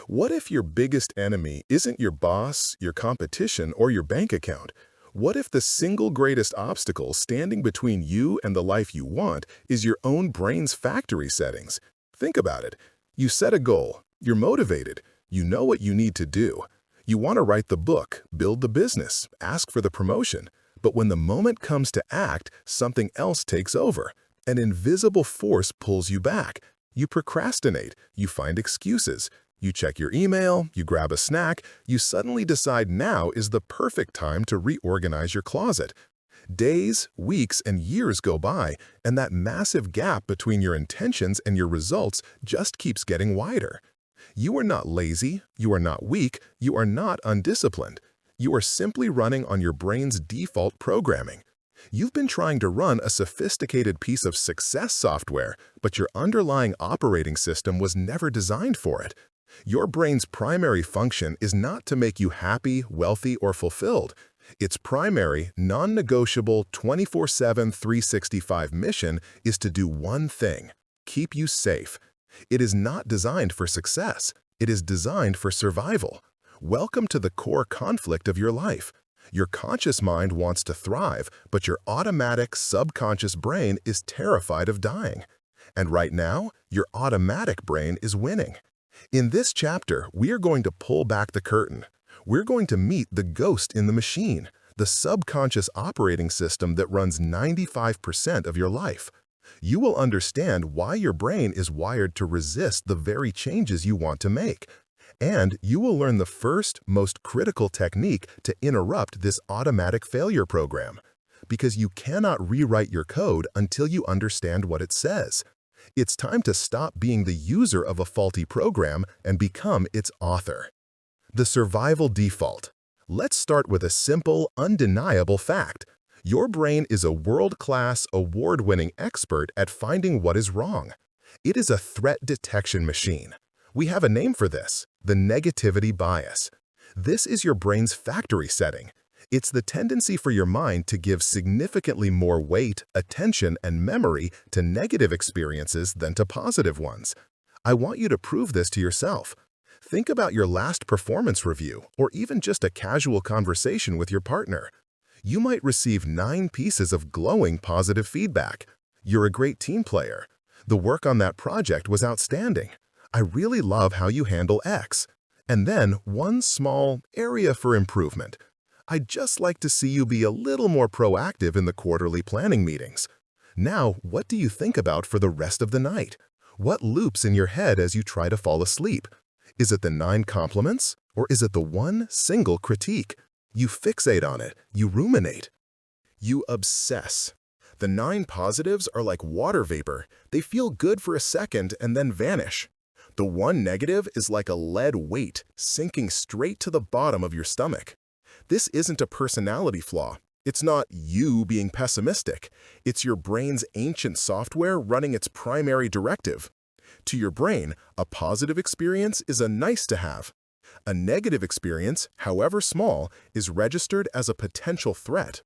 What if your biggest enemy isn't your boss, your competition, or your bank account? What if the single greatest obstacle standing between you and the life you want is your own brain's factory settings? Think about it. You set a goal, you're motivated, you know what you need to do. You want to write the book, build the business, ask for the promotion. But when the moment comes to act, something else takes over. An invisible force pulls you back. You procrastinate, you find excuses. You check your email, you grab a snack, you suddenly decide now is the perfect time to reorganize your closet. Days, weeks, and years go by, and that massive gap between your intentions and your results just keeps getting wider. You are not lazy, you are not weak, you are not undisciplined. You are simply running on your brain's default programming. You've been trying to run a sophisticated piece of success software, but your underlying operating system was never designed for it. Your brain's primary function is not to make you happy, wealthy, or fulfilled. Its primary, non-negotiable 24/7, 365 mission is to do one thing: keep you safe. It is not designed for success. It is designed for survival. Welcome to the core conflict of your life. Your conscious mind wants to thrive, but your automatic, subconscious brain is terrified of dying. And right now, your automatic brain is winning. In this chapter, we are going to pull back the curtain. We're going to meet the ghost in the machine, the subconscious operating system that runs 95% of your life. You will understand why your brain is wired to resist the very changes you want to make. And you will learn the first, most critical technique to interrupt this automatic failure program. Because you cannot rewrite your code until you understand what it says. It's time to stop being the user of a faulty program and become its author. The survival default. Let's start with a simple, undeniable fact. Your brain is a world-class, award-winning expert at finding what is wrong. It is a threat detection machine. We have a name for this: the negativity bias. This is your brain's factory setting. It's the tendency for your mind to give significantly more weight, attention, and memory to negative experiences than to positive ones. I want you to prove this to yourself. Think about your last performance review, or even just a casual conversation with your partner. You might receive 9 pieces of glowing positive feedback. You're a great team player. The work on that project was outstanding. I really love how you handle X. And then one small area for improvement. I'd just like to see you be a little more proactive in the quarterly planning meetings. Now, what do you think about for the rest of the night? What loops in your head as you try to fall asleep? Is it the 9 compliments, or is it the one single critique? You fixate on it, you ruminate. You obsess. The 9 positives are like water vapor. They feel good for a second and then vanish. The one negative is like a lead weight, sinking straight to the bottom of your stomach. This isn't a personality flaw. It's not you being pessimistic. It's your brain's ancient software running its primary directive. To your brain, a positive experience is a nice-to-have. A negative experience, however small, is registered as a potential threat.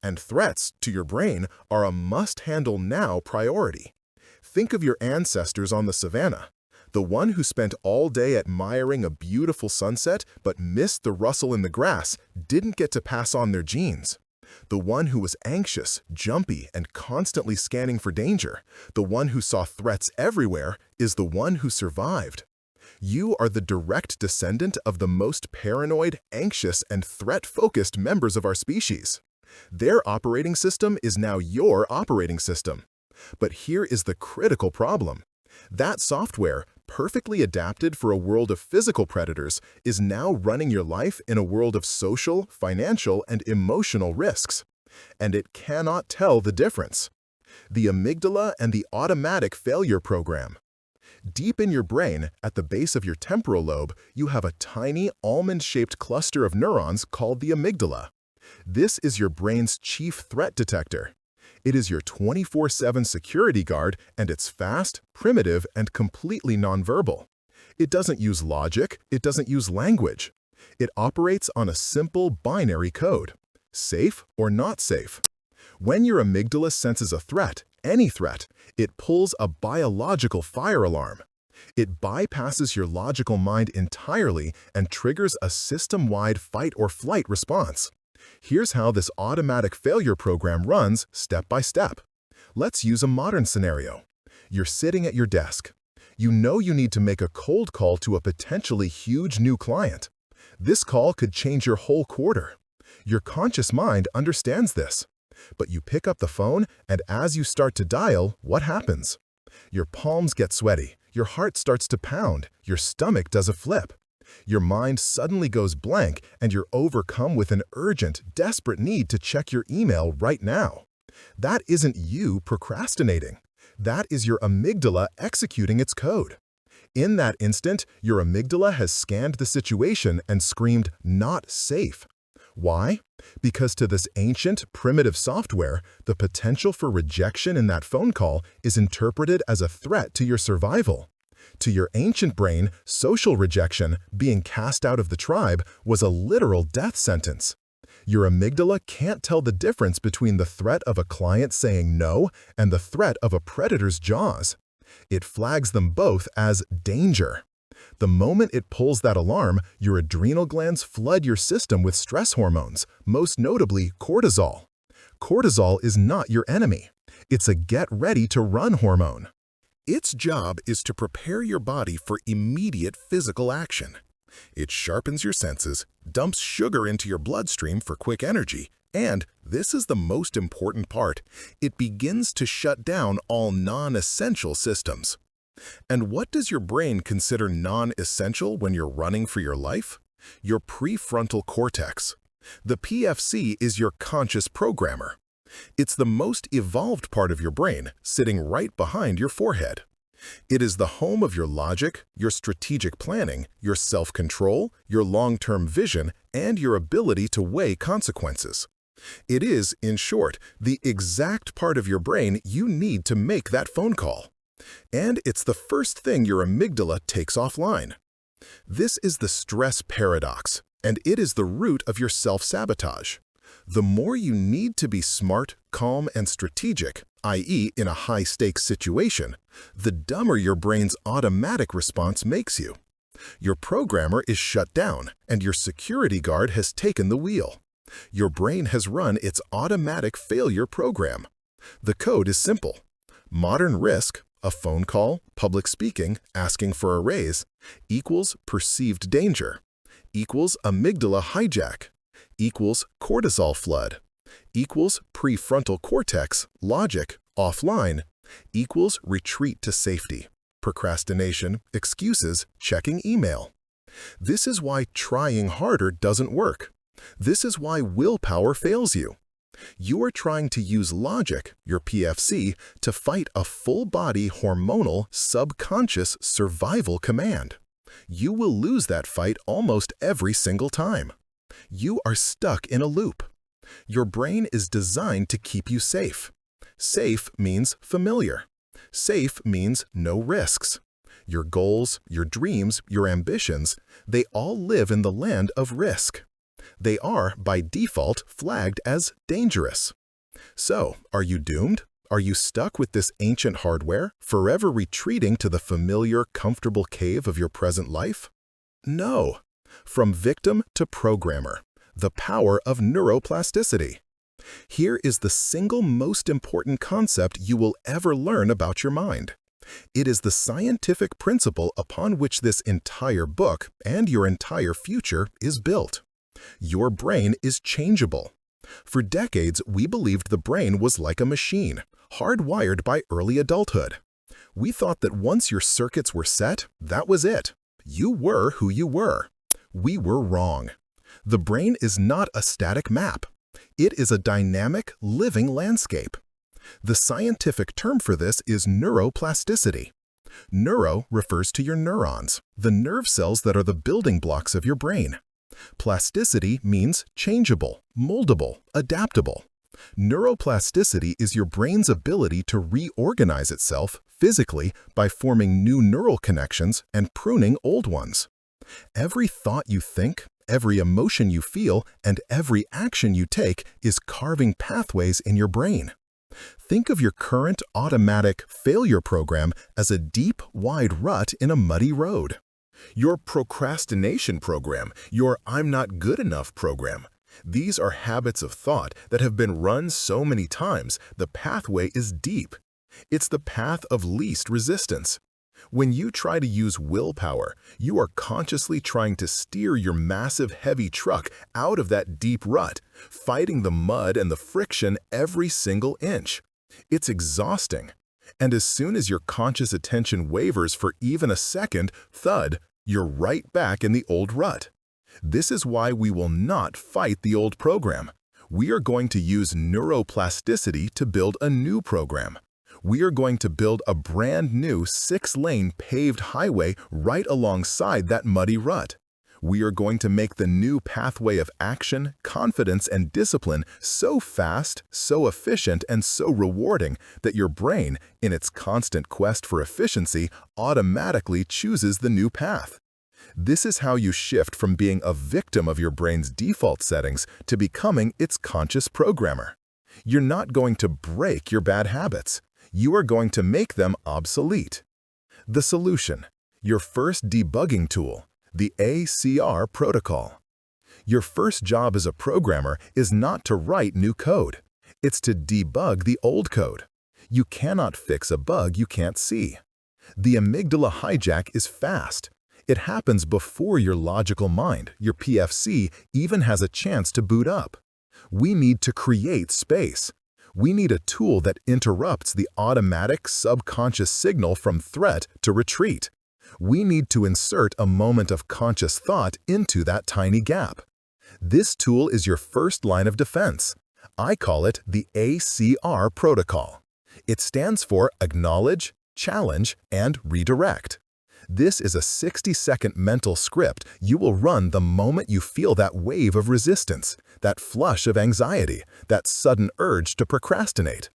And threats, to your brain, are a must-handle now priority. Think of your ancestors on the savannah. The one who spent all day admiring a beautiful sunset but missed the rustle in the grass didn't get to pass on their genes. The one who was anxious, jumpy, and constantly scanning for danger, the one who saw threats everywhere, is the one who survived. You are the direct descendant of the most paranoid, anxious, and threat-focused members of our species. Their operating system is now your operating system. But here is the critical problem. That software, perfectly adapted for a world of physical predators, is now running your life in a world of social, financial, and emotional risks. And it cannot tell the difference. The amygdala and the automatic failure program. Deep in your brain, at the base of your temporal lobe, you have a tiny, almond-shaped cluster of neurons called the amygdala. This is your brain's chief threat detector. It is your 24/7 security guard, and it's fast, primitive, and completely nonverbal. It doesn't use logic, it doesn't use language. It operates on a simple binary code: safe or not safe. When your amygdala senses a threat, any threat, it pulls a biological fire alarm. It bypasses your logical mind entirely and triggers a system-wide fight-or-flight response. Here's how this automatic failure program runs step by step. Let's use a modern scenario. You're sitting at your desk. You know you need to make a cold call to a potentially huge new client. This call could change your whole quarter. Your conscious mind understands this. But you pick up the phone, and as you start to dial, what happens? Your palms get sweaty, your heart starts to pound, your stomach does a flip. Your mind suddenly goes blank, and you're overcome with an urgent, desperate need to check your email right now. That isn't you procrastinating. That is your amygdala executing its code. In that instant, your amygdala has scanned the situation and screamed, "Not safe." Why? Because to this ancient, primitive software, the potential for rejection in that phone call is interpreted as a threat to your survival. To your ancient brain, social rejection, being cast out of the tribe, was a literal death sentence. Your amygdala can't tell the difference between the threat of a client saying no and the threat of a predator's jaws. It flags them both as danger. The moment it pulls that alarm, your adrenal glands flood your system with stress hormones, most notably cortisol. Cortisol is not your enemy. It's a get-ready-to-run hormone. Its job is to prepare your body for immediate physical action. It sharpens your senses, dumps sugar into your bloodstream for quick energy, and, this is the most important part, it begins to shut down all non-essential systems. And what does your brain consider non-essential when you're running for your life? Your prefrontal cortex. The PFC is your conscious programmer. It's the most evolved part of your brain, sitting right behind your forehead. It is the home of your logic, your strategic planning, your self-control, your long-term vision, and your ability to weigh consequences. It is, in short, the exact part of your brain you need to make that phone call. And it's the first thing your amygdala takes offline. This is the stress paradox, and it is the root of your self-sabotage. The more you need to be smart, calm, and strategic, i.e. in a high-stakes situation, the dumber your brain's automatic response makes you. Your programmer is shut down, and your security guard has taken the wheel. Your brain has run its automatic failure program. The code is simple. Modern risk, a phone call, public speaking, asking for a raise, equals perceived danger, equals amygdala hijack, equals cortisol flood, equals prefrontal cortex, logic, offline, equals retreat to safety, procrastination, excuses, checking email. This is why trying harder doesn't work. This is why willpower fails you. You are trying to use logic, your PFC, to fight a full-body hormonal, subconscious survival command. You will lose that fight almost every single time. You are stuck in a loop. Your brain is designed to keep you safe. Safe means familiar. Safe means no risks. Your goals, your dreams, your ambitions, they all live in the land of risk. They are, by default, flagged as dangerous. So, are you doomed? Are you stuck with this ancient hardware, forever retreating to the familiar, comfortable cave of your present life? No. From victim to programmer, the power of neuroplasticity. Here is the single most important concept you will ever learn about your mind. It is the scientific principle upon which this entire book and your entire future is built. Your brain is changeable. For decades, we believed the brain was like a machine, hardwired by early adulthood. We thought that once your circuits were set, that was it. You were who you were. We were wrong. The brain is not a static map. It is a dynamic, living landscape. The scientific term for this is neuroplasticity. Neuro refers to your neurons, the nerve cells that are the building blocks of your brain. Plasticity means changeable, moldable, adaptable. Neuroplasticity is your brain's ability to reorganize itself physically by forming new neural connections and pruning old ones. Every thought you think, every emotion you feel, and every action you take is carving pathways in your brain. Think of your current automatic failure program as a deep, wide rut in a muddy road. Your procrastination program, your I'm not good enough program. These are habits of thought that have been run so many times, the pathway is deep. It's the path of least resistance. When you try to use willpower, you are consciously trying to steer your massive heavy truck out of that deep rut, fighting the mud and the friction every single inch. It's exhausting. And as soon as your conscious attention wavers for even a second, thud, you're right back in the old rut. This is why we will not fight the old program. We are going to use neuroplasticity to build a new program. We are going to build a brand new 6-lane paved highway right alongside that muddy rut. We are going to make the new pathway of action, confidence, and discipline so fast, so efficient, and so rewarding that your brain, in its constant quest for efficiency, automatically chooses the new path. This is how you shift from being a victim of your brain's default settings to becoming its conscious programmer. You're not going to break your bad habits. You are going to make them obsolete. The solution, your first debugging tool, the ACR protocol. Your first job as a programmer is not to write new code. It's to debug the old code. You cannot fix a bug you can't see. The amygdala hijack is fast. It happens before your logical mind, your PFC, even has a chance to boot up. We need to create space. We need a tool that interrupts the automatic subconscious signal from threat to retreat. We need to insert a moment of conscious thought into that tiny gap. This tool is your first line of defense. I call it the ACR protocol. It stands for Acknowledge, Challenge, and Redirect. This is a 60-second mental script you will run the moment you feel that wave of resistance, that flush of anxiety, that sudden urge to procrastinate.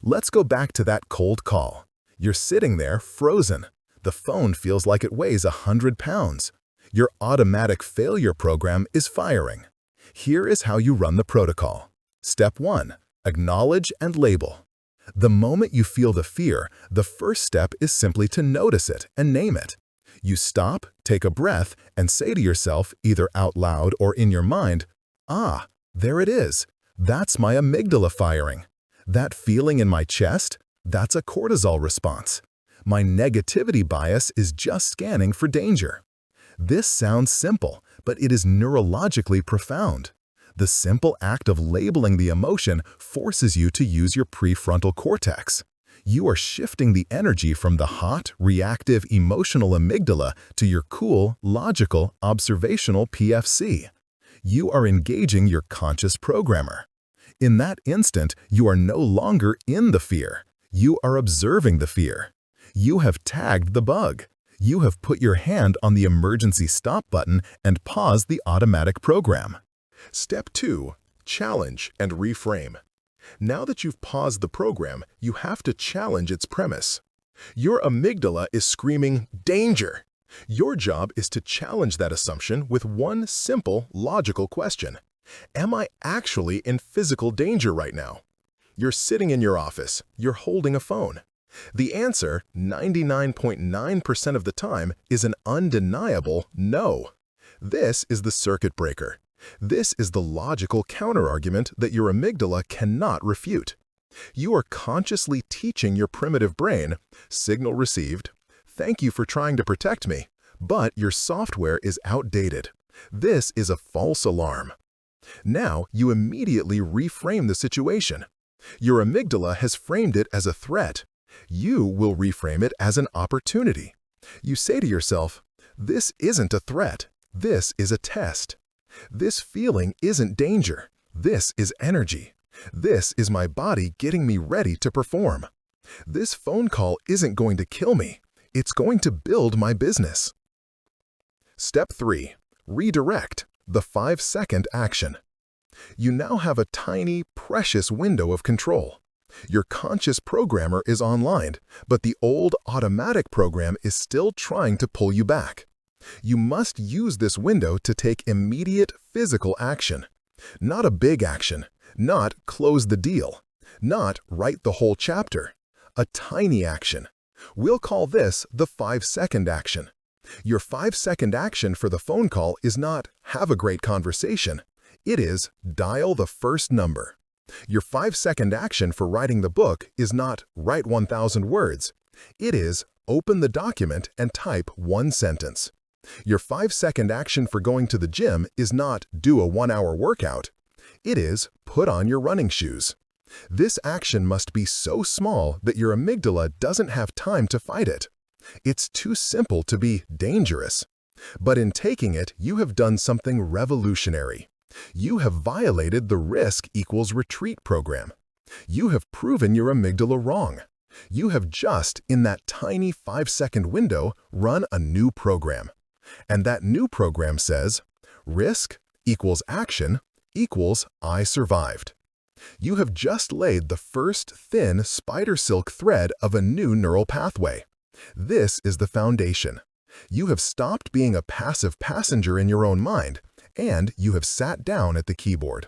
Let's go back to that cold call. You're sitting there, frozen. The phone feels like it weighs 100 pounds. Your automatic failure program is firing. Here is how you run the protocol. Step 1. Acknowledge and label. The moment you feel the fear, the first step is simply to notice it and name it. You stop, take a breath, and say to yourself, either out loud or in your mind, "Ah, there it is. That's my amygdala firing. That feeling in my chest, that's a cortisol response. My negativity bias is just scanning for danger." This sounds simple, but it is neurologically profound. The simple act of labeling the emotion forces you to use your prefrontal cortex. You are shifting the energy from the hot, reactive, emotional amygdala to your cool, logical, observational PFC. You are engaging your conscious programmer. In that instant, you are no longer in the fear. You are observing the fear. You have tagged the bug. You have put your hand on the emergency stop button and paused the automatic program. Step 2. Challenge and reframe. Now that you've paused the program, you have to challenge its premise. Your amygdala is screaming, "Danger!" Your job is to challenge that assumption with one simple, logical question. Am I actually in physical danger right now? You're sitting in your office. You're holding a phone. The answer, 99.9% of the time, is an undeniable no. This is the circuit breaker. This is the logical counterargument that your amygdala cannot refute. You are consciously teaching your primitive brain, signal received, thank you for trying to protect me, but your software is outdated. This is a false alarm. Now you immediately reframe the situation. Your amygdala has framed it as a threat. You will reframe it as an opportunity. You say to yourself, "This isn't a threat. This is a test. This feeling isn't danger. This is energy. This is my body getting me ready to perform. This phone call isn't going to kill me. It's going to build my business." Step 3. Redirect, the 5-second action. You now have a tiny, precious window of control. Your conscious programmer is online, but the old automatic program is still trying to pull you back. You must use this window to take immediate physical action. Not a big action, not close the deal. Not write the whole chapter. A tiny action. We'll call this the 5-second action. Your 5-second action for the phone call is not have a great conversation. It is dial the first number. Your 5-second action for writing the book is not write 1,000 words. It is open the document and type one sentence. Your 5-second action for going to the gym is not do a 1-hour workout. It is put on your running shoes. This action must be so small that your amygdala doesn't have time to fight it. It's too simple to be dangerous. But in taking it, you have done something revolutionary. You have violated the risk equals retreat program. You have proven your amygdala wrong. You have just, in that tiny 5-second window, run a new program. And that new program says, risk equals action equals I survived. You have just laid the first thin spider silk thread of a new neural pathway. This is the foundation. You have stopped being a passive passenger in your own mind, and you have sat down at the keyboard.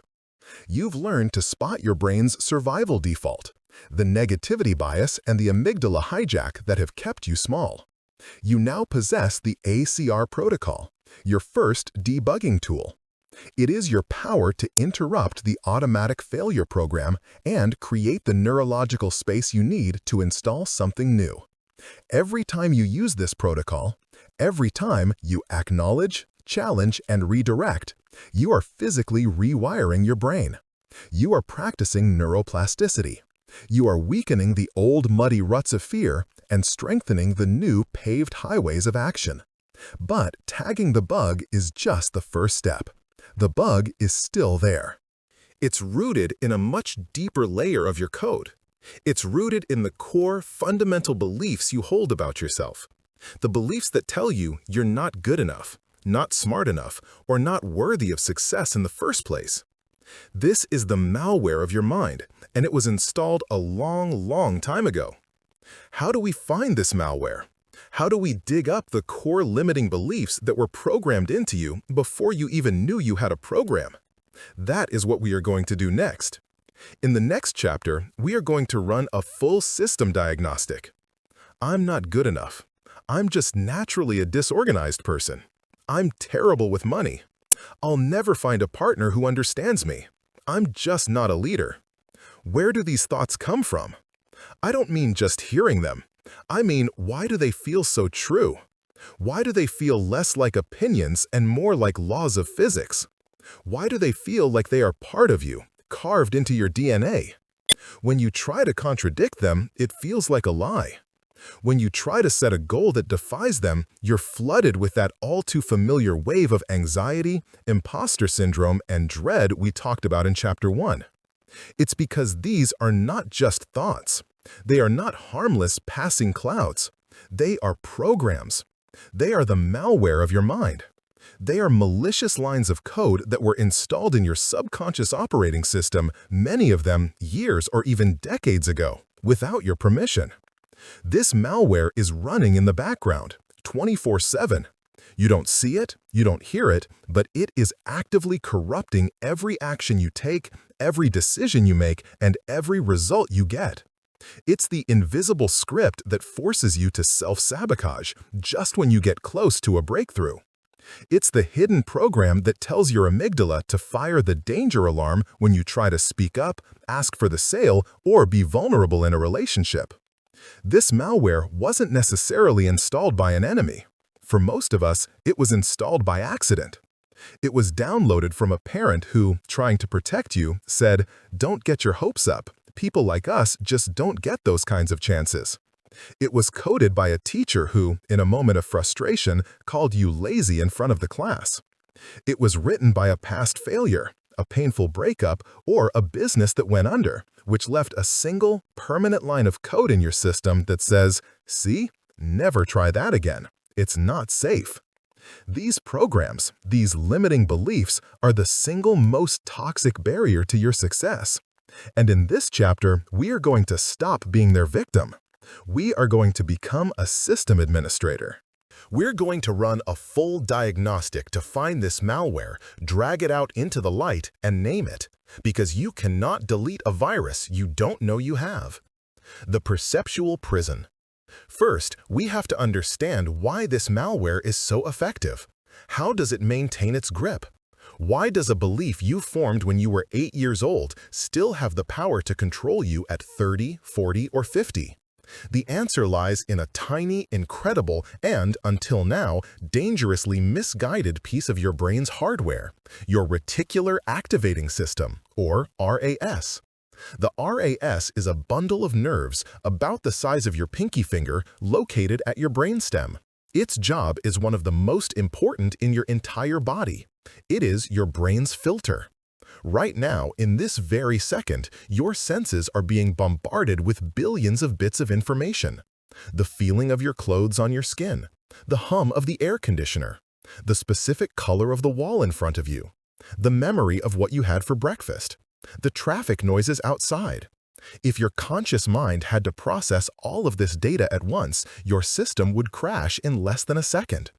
You've learned to spot your brain's survival default, the negativity bias and the amygdala hijack that have kept you small. You now possess the ACR protocol, your first debugging tool. It is your power to interrupt the automatic failure program and create the neurological space you need to install something new. Every time you use this protocol, every time you acknowledge, challenge, and redirect, you are physically rewiring your brain. You are practicing neuroplasticity. You are weakening the old muddy ruts of fear and strengthening the new paved highways of action. But tagging the bug is just the first step. The bug is still there. It's rooted in a much deeper layer of your code. It's rooted in the core, fundamental beliefs you hold about yourself. The beliefs that tell you you're not good enough, not smart enough, or not worthy of success in the first place. This is the malware of your mind, and it was installed a long, long time ago. How do we find this malware? How do we dig up the core limiting beliefs that were programmed into you before you even knew you had a program? That is what we are going to do next. In the next chapter, we are going to run a full system diagnostic. I'm not good enough. I'm just naturally a disorganized person. I'm terrible with money. I'll never find a partner who understands me. I'm just not a leader. Where do these thoughts come from? I don't mean just hearing them. I mean, why do they feel so true? Why do they feel less like opinions and more like laws of physics? Why do they feel like they are part of you, carved into your DNA? When you try to contradict them, it feels like a lie. When you try to set a goal that defies them, you're flooded with that all-too-familiar wave of anxiety, imposter syndrome, and dread we talked about in Chapter 1. It's because these are not just thoughts. They are not harmless passing clouds. They are programs. They are the malware of your mind. They are malicious lines of code that were installed in your subconscious operating system, many of them years or even decades ago, without your permission. This malware is running in the background, 24/7. You don't see it, you don't hear it, but it is actively corrupting every action you take, every decision you make, and every result you get. It's the invisible script that forces you to self-sabotage just when you get close to a breakthrough. It's the hidden program that tells your amygdala to fire the danger alarm when you try to speak up, ask for the sale, or be vulnerable in a relationship. This malware wasn't necessarily installed by an enemy. For most of us, it was installed by accident. It was downloaded from a parent who, trying to protect you, said, "Don't get your hopes up. People like us just don't get those kinds of chances." It was coded by a teacher who, in a moment of frustration, called you lazy in front of the class. It was written by a past failure, a painful breakup, or a business that went under, which left a single, permanent line of code in your system that says, "See? Never try that again. It's not safe." These programs, these limiting beliefs, are the single most toxic barrier to your success. And in this chapter, we are going to stop being their victim. We are going to become a system administrator. We're going to run a full diagnostic to find this malware, drag it out into the light, and name it. Because you cannot delete a virus you don't know you have. The perceptual prison. First, we have to understand why this malware is so effective. How does it maintain its grip? Why does a belief you formed when you were 8 years old still have the power to control you at 30, 40, or 50? The answer lies in a tiny, incredible, and, until now, dangerously misguided piece of your brain's hardware, your reticular activating system, or RAS. The RAS is a bundle of nerves about the size of your pinky finger located at your brainstem. Its job is one of the most important in your entire body. It is your brain's filter. Right now, in this very second, your senses are being bombarded with billions of bits of information. The feeling of your clothes on your skin, the hum of the air conditioner, the specific color of the wall in front of you, the memory of what you had for breakfast, the traffic noises outside. If your conscious mind had to process all of this data at once, your system would crash in less than a second.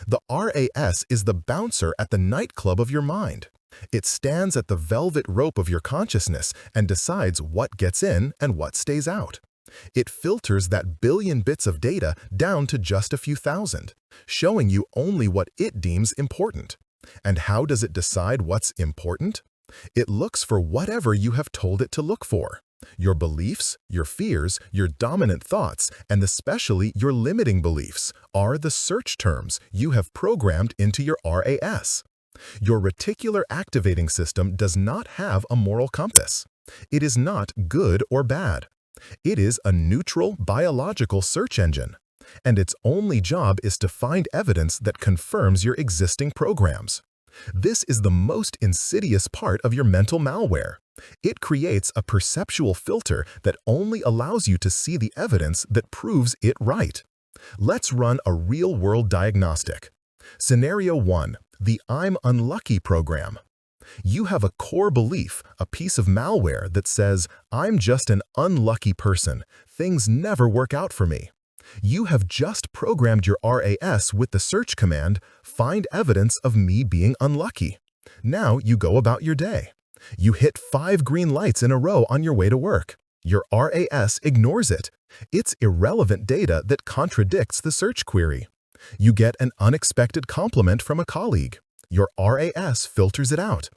The RAS is the bouncer at the nightclub of your mind. It stands at the velvet rope of your consciousness and decides what gets in and what stays out. It filters that billion bits of data down to just a few thousand, showing you only what it deems important. And how does it decide what's important? It looks for whatever you have told it to look for. Your beliefs, your fears, your dominant thoughts, and especially your limiting beliefs are the search terms you have programmed into your RAS. Your reticular activating system does not have a moral compass. It is not good or bad. It is a neutral biological search engine, and its only job is to find evidence that confirms your existing programs. This is the most insidious part of your mental malware. It creates a perceptual filter that only allows you to see the evidence that proves it right. Let's run a real-world diagnostic. Scenario 1. The I'm unlucky program. You have a core belief, a piece of malware that says, I'm just an unlucky person. Things never work out for me. You have just programmed your RAS with the search command, find evidence of me being unlucky. Now you go about your day. You hit 5 green lights in a row on your way to work. Your RAS ignores it. It's irrelevant data that contradicts the search query. You get an unexpected compliment from a colleague. Your RAS filters it out.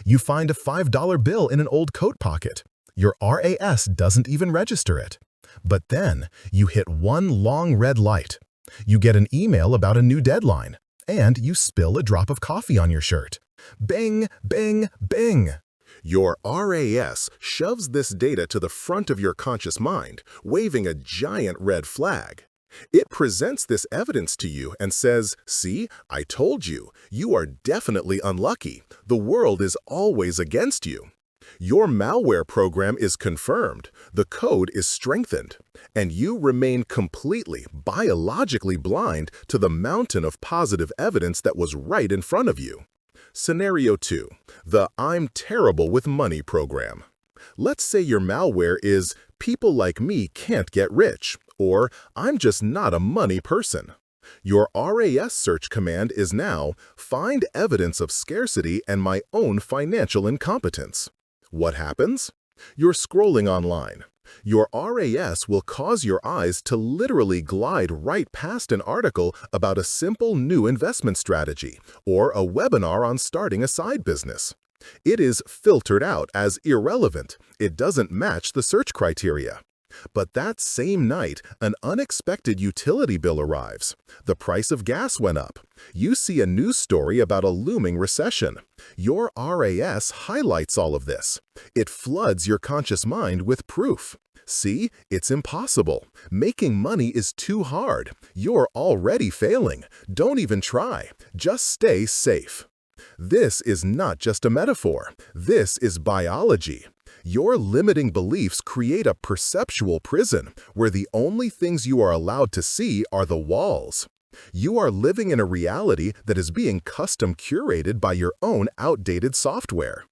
You find a $5 bill in an old coat pocket. Your RAS doesn't even register it. But then, you hit one long red light. You get an email about a new deadline, and you spill a drop of coffee on your shirt. Bing, bing, bing. Your RAS shoves this data to the front of your conscious mind, waving a giant red flag. It presents this evidence to you and says, see, I told you, you are definitely unlucky. The world is always against you. Your malware program is confirmed, the code is strengthened, and you remain completely, biologically blind to the mountain of positive evidence that was right in front of you. Scenario 2. The I'm terrible with money program. Let's say your malware is, people like me can't get rich, or I'm just not a money person. Your RAS search command is now, find evidence of scarcity and my own financial incompetence. What happens? You're scrolling online. Your RAS will cause your eyes to literally glide right past an article about a simple new investment strategy or a webinar on starting a side business. It is filtered out as irrelevant. It doesn't match the search criteria. But that same night, an unexpected utility bill arrives. The price of gas went up. You see a news story about a looming recession. Your RAS highlights all of this. It floods your conscious mind with proof. See, it's impossible. Making money is too hard. You're already failing. Don't even try. Just stay safe. This is not just a metaphor. This is biology. Your limiting beliefs create a perceptual prison where the only things you are allowed to see are the walls. You are living in a reality that is being custom curated by your own outdated software.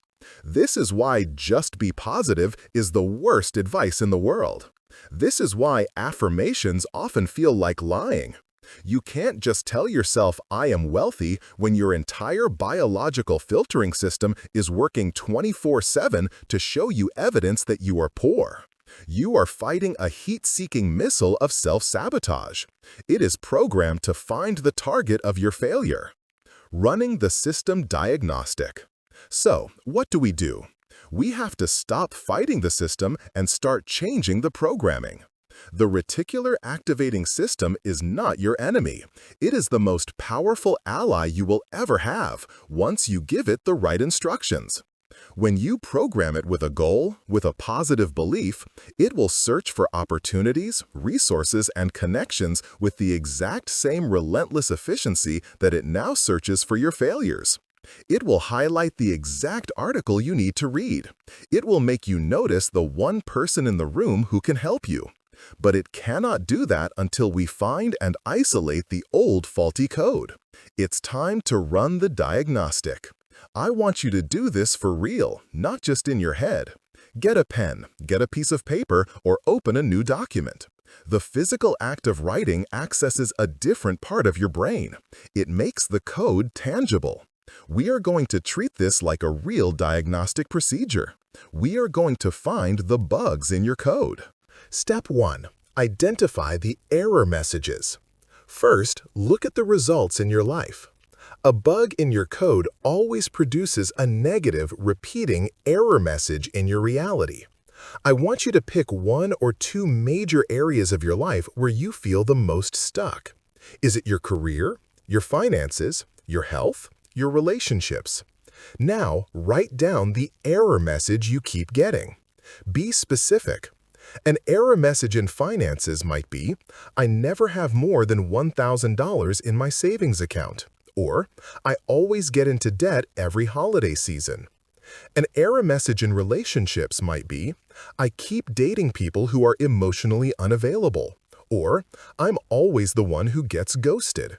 This is why just be positive is the worst advice in the world. This is why affirmations often feel like lying. You can't just tell yourself, "I am wealthy," when your entire biological filtering system is working 24/7 to show you evidence that you are poor. You are fighting a heat-seeking missile of self-sabotage. It is programmed to find the target of your failure. Running the system diagnostic. So, what do? We have to stop fighting the system and start changing the programming. The reticular activating system is not your enemy. It is the most powerful ally you will ever have once you give it the right instructions. When you program it with a goal, with a positive belief, it will search for opportunities, resources, and connections with the exact same relentless efficiency that it now searches for your failures. It will highlight the exact article you need to read. It will make you notice the one person in the room who can help you. But it cannot do that until we find and isolate the old faulty code. It's time to run the diagnostic. I want you to do this for real, not just in your head. Get a pen, get a piece of paper, or open a new document. The physical act of writing accesses a different part of your brain. It makes the code tangible. We are going to treat this like a real diagnostic procedure. We are going to find the bugs in your code. Step 1. Identify the error messages. First, look at the results in your life. A bug in your code always produces a negative, repeating error message in your reality. I want you to pick one or two major areas of your life where you feel the most stuck. Is it your career, your finances, your health, your relationships? Now, write down the error message you keep getting. Be specific. An error message in finances might be, "I never have more than $1,000 in my savings account," or "I always get into debt every holiday season." An error message in relationships might be, "I keep dating people who are emotionally unavailable," or "I'm always the one who gets ghosted."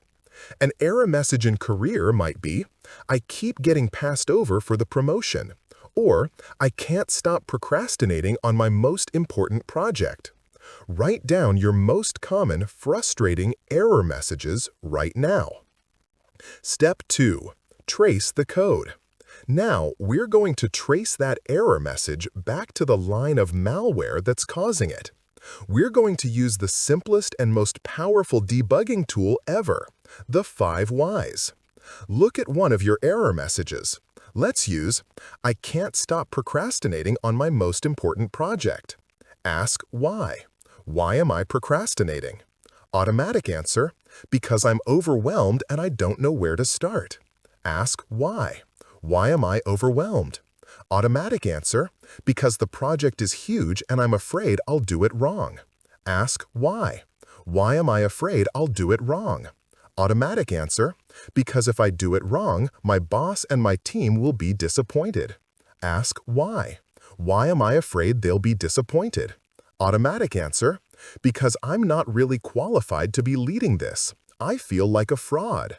An error message in career might be, "I keep getting passed over for the promotion," or "I can't stop procrastinating on my most important project." Write down your most common frustrating error messages right now. Step 2. Trace the code. Now, we're going to trace that error message back to the line of malware that's causing it. We're going to use the simplest and most powerful debugging tool ever, the 5 whys. Look at one of your error messages. Let's use, "I can't stop procrastinating on my most important project." Ask why. Why am I procrastinating? Automatic answer, "Because I'm overwhelmed and I don't know where to start." Ask why. Why am I overwhelmed? Automatic answer, "Because the project is huge and I'm afraid I'll do it wrong." Ask why. Why am I afraid I'll do it wrong? Automatic answer, "Because if I do it wrong, my boss and my team will be disappointed." Ask why. Why am I afraid they'll be disappointed? Automatic answer, "Because I'm not really qualified to be leading this. I feel like a fraud."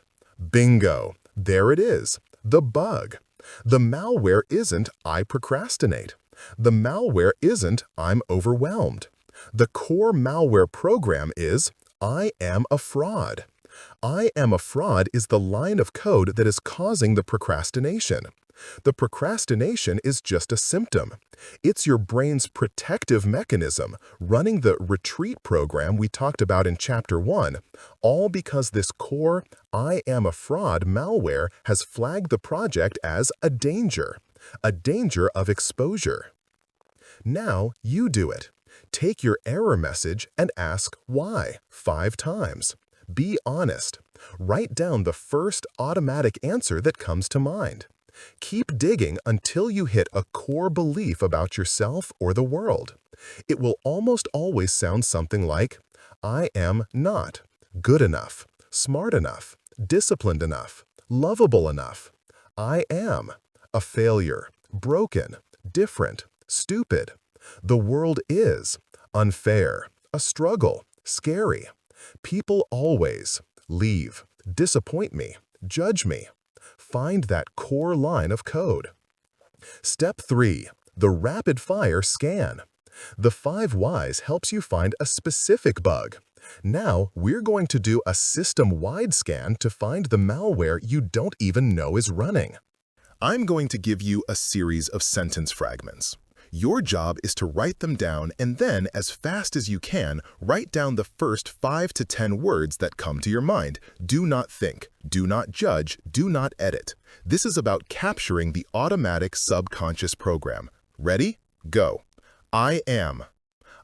Bingo! There it is, the bug. The malware isn't "I procrastinate." The malware isn't "I'm overwhelmed." The core malware program is "I am a fraud." "I am a fraud" is the line of code that is causing the procrastination. The procrastination is just a symptom. It's your brain's protective mechanism running the retreat program we talked about in Chapter 1, all because this core "I am a fraud" malware has flagged the project as a danger of exposure. Now you do it. Take your error message and ask why 5 times. Be honest. Write down the first automatic answer that comes to mind. Keep digging until you hit a core belief about yourself or the world. It will almost always sound something like, "I am not good enough, smart enough, disciplined enough, lovable enough. I am a failure, broken, different, stupid. The world is unfair, a struggle, scary. People always leave, disappoint me, judge me." Find that core line of code. Step 3. The rapid-fire scan. The 5 whys helps you find a specific bug. Now, we're going to do a system-wide scan to find the malware you don't even know is running. I'm going to give you a series of sentence fragments. Your job is to write them down and then, as fast as you can, write down the first 5 to 10 words that come to your mind. Do not think, do not judge, do not edit. This is about capturing the automatic subconscious program. Ready? Go. I am.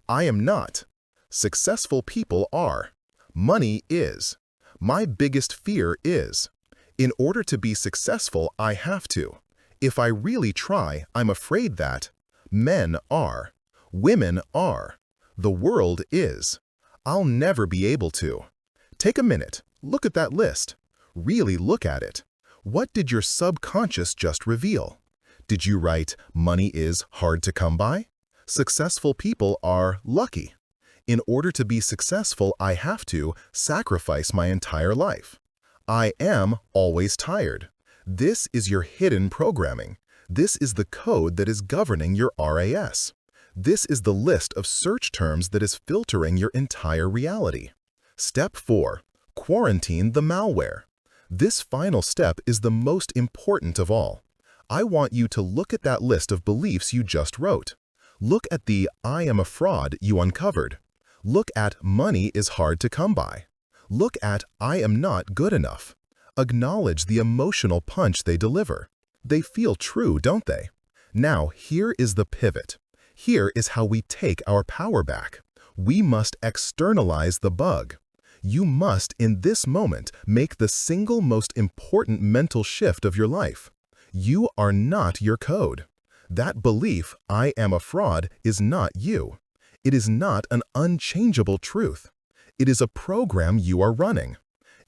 I am not. Successful people are. Money is. My biggest fear is. In order to be successful, I have to. If I really try, I'm afraid that. Men are. Women are. The world is. I'll never be able to. Take a minute. Look at that list. Really look at it. What did your subconscious just reveal? Did you write, money is hard to come by? Successful people are lucky. In order to be successful, I have to sacrifice my entire life. I am always tired. This is your hidden programming. This is the code that is governing your RAS. This is the list of search terms that is filtering your entire reality. Step 4. Quarantine the malware. This final step is the most important of all. I want you to look at that list of beliefs you just wrote. Look at the I am a fraud you uncovered. Look at money is hard to come by. Look at I am not good enough. Acknowledge the emotional punch they deliver. They feel true, don't they? Now, here is the pivot. Here is how we take our power back. We must externalize the bug. You must, in this moment, make the single most important mental shift of your life. You are not your code. That belief, I am a fraud, is not you. It is not an unchangeable truth. It is a program you are running.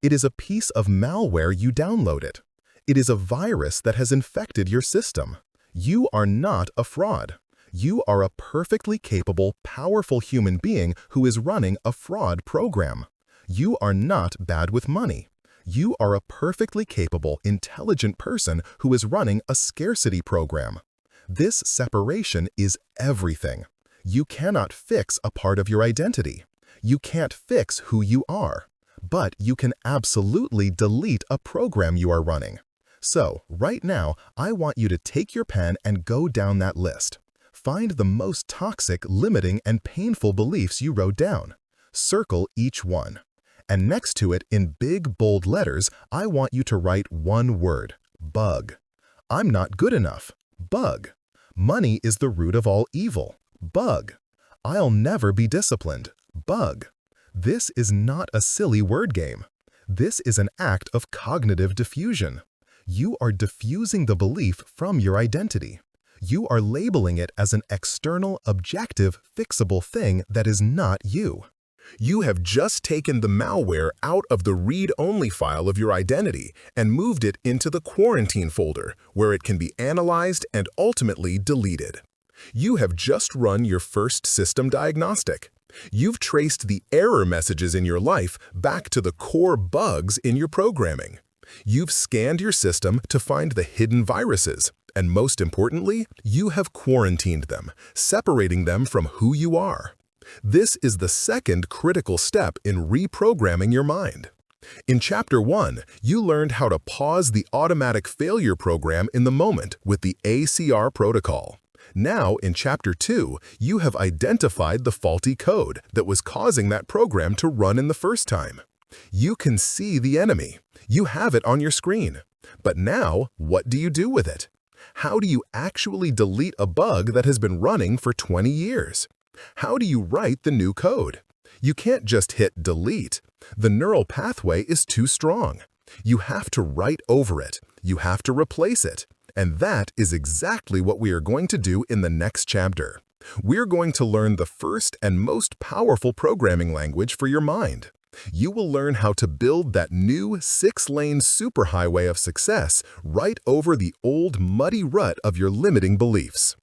It is a piece of malware you downloaded. It is a virus that has infected your system. You are not a fraud. You are a perfectly capable, powerful human being who is running a fraud program. You are not bad with money. You are a perfectly capable, intelligent person who is running a scarcity program. This separation is everything. You cannot fix a part of your identity. You can't fix who you are. But you can absolutely delete a program you are running. So, right now, I want you to take your pen and go down that list. Find the most toxic, limiting, and painful beliefs you wrote down. Circle each one. And next to it, in big, bold letters, I want you to write one word: bug. I'm not good enough. Bug. Money is the root of all evil. Bug. I'll never be disciplined. Bug. This is not a silly word game. This is an act of cognitive diffusion. You are diffusing the belief from your identity. You are labeling it as an external, objective, fixable thing that is not you. You have just taken the malware out of the read-only file of your identity and moved it into the quarantine folder, where it can be analyzed and ultimately deleted. You have just run your first system diagnostic. You've traced the error messages in your life back to the core bugs in your programming. You've scanned your system to find the hidden viruses, and most importantly, you have quarantined them, separating them from who you are. This is the second critical step in reprogramming your mind. In Chapter 1, you learned how to pause the automatic failure program in the moment with the ACR protocol. Now, in Chapter 2, you have identified the faulty code that was causing that program to run in the first time. You can see the enemy. You have it on your screen. But now, what do you do with it? How do you actually delete a bug that has been running for 20 years? How do you write the new code? You can't just hit delete. The neural pathway is too strong. You have to write over it. You have to replace it. And that is exactly what we are going to do in the next chapter. We're going to learn the first and most powerful programming language for your mind. You will learn how to build that new 6-lane superhighway of success right over the old muddy rut of your limiting beliefs.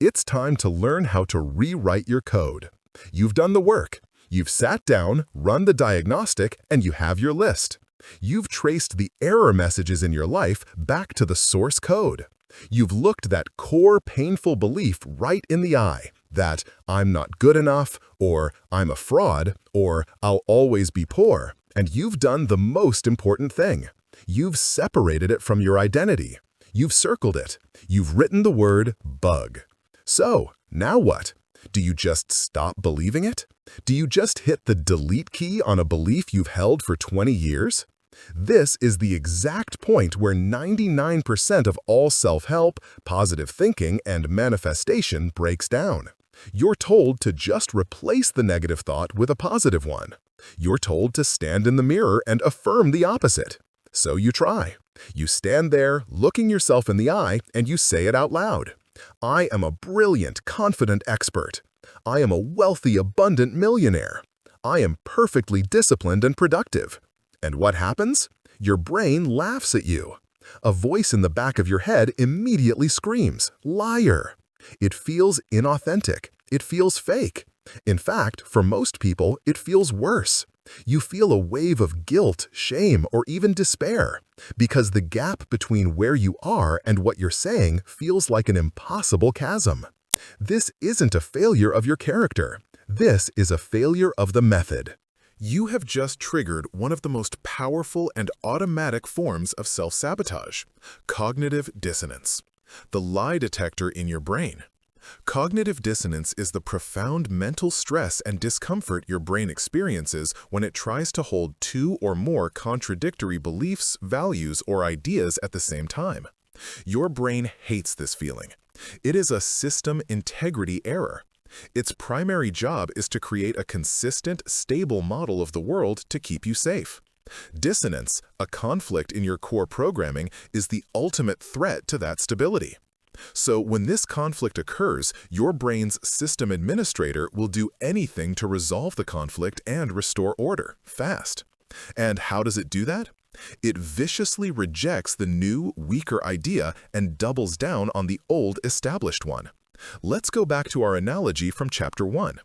It's time to learn how to rewrite your code. You've done the work. You've sat down, run the diagnostic, and you have your list. You've traced the error messages in your life back to the source code. You've looked that core painful belief right in the eye, That "I'm not good enough," or "I'm a fraud," or "I'll always be poor." And you've done the most important thing. You've separated it from your identity. You've circled it. You've written the word bug. So, now what? Do you just stop believing it? Do you just hit the delete key on a belief you've held for 20 years? This is the exact point where 99% of all self-help, positive thinking, and manifestation breaks down. You're told to just replace the negative thought with a positive one. You're told to stand in the mirror and affirm the opposite. So you try. You stand there, looking yourself in the eye, and you say it out loud. "I am a brilliant, confident expert. I am a wealthy, abundant millionaire. I am perfectly disciplined and productive." And what happens? Your brain laughs at you. A voice in the back of your head immediately screams, "Liar!" It feels inauthentic. It feels fake. In fact, for most people, it feels worse. You feel a wave of guilt, shame, or even despair, because the gap between where you are and what you're saying feels like an impossible chasm. This isn't a failure of your character. This is a failure of the method. You have just triggered one of the most powerful and automatic forms of self-sabotage: cognitive dissonance, the lie detector in your brain. Cognitive dissonance is the profound mental stress and discomfort your brain experiences when it tries to hold two or more contradictory beliefs, values, or ideas at the same time. Your brain hates this feeling. It is a system integrity error. Its primary job is to create a consistent, stable model of the world to keep you safe. Dissonance, a conflict in your core programming, is the ultimate threat to that stability. So when this conflict occurs, your brain's system administrator will do anything to resolve the conflict and restore order, fast. And how does it do that? It viciously rejects the new, weaker idea and doubles down on the old, established one. Let's go back to our analogy from Chapter 1.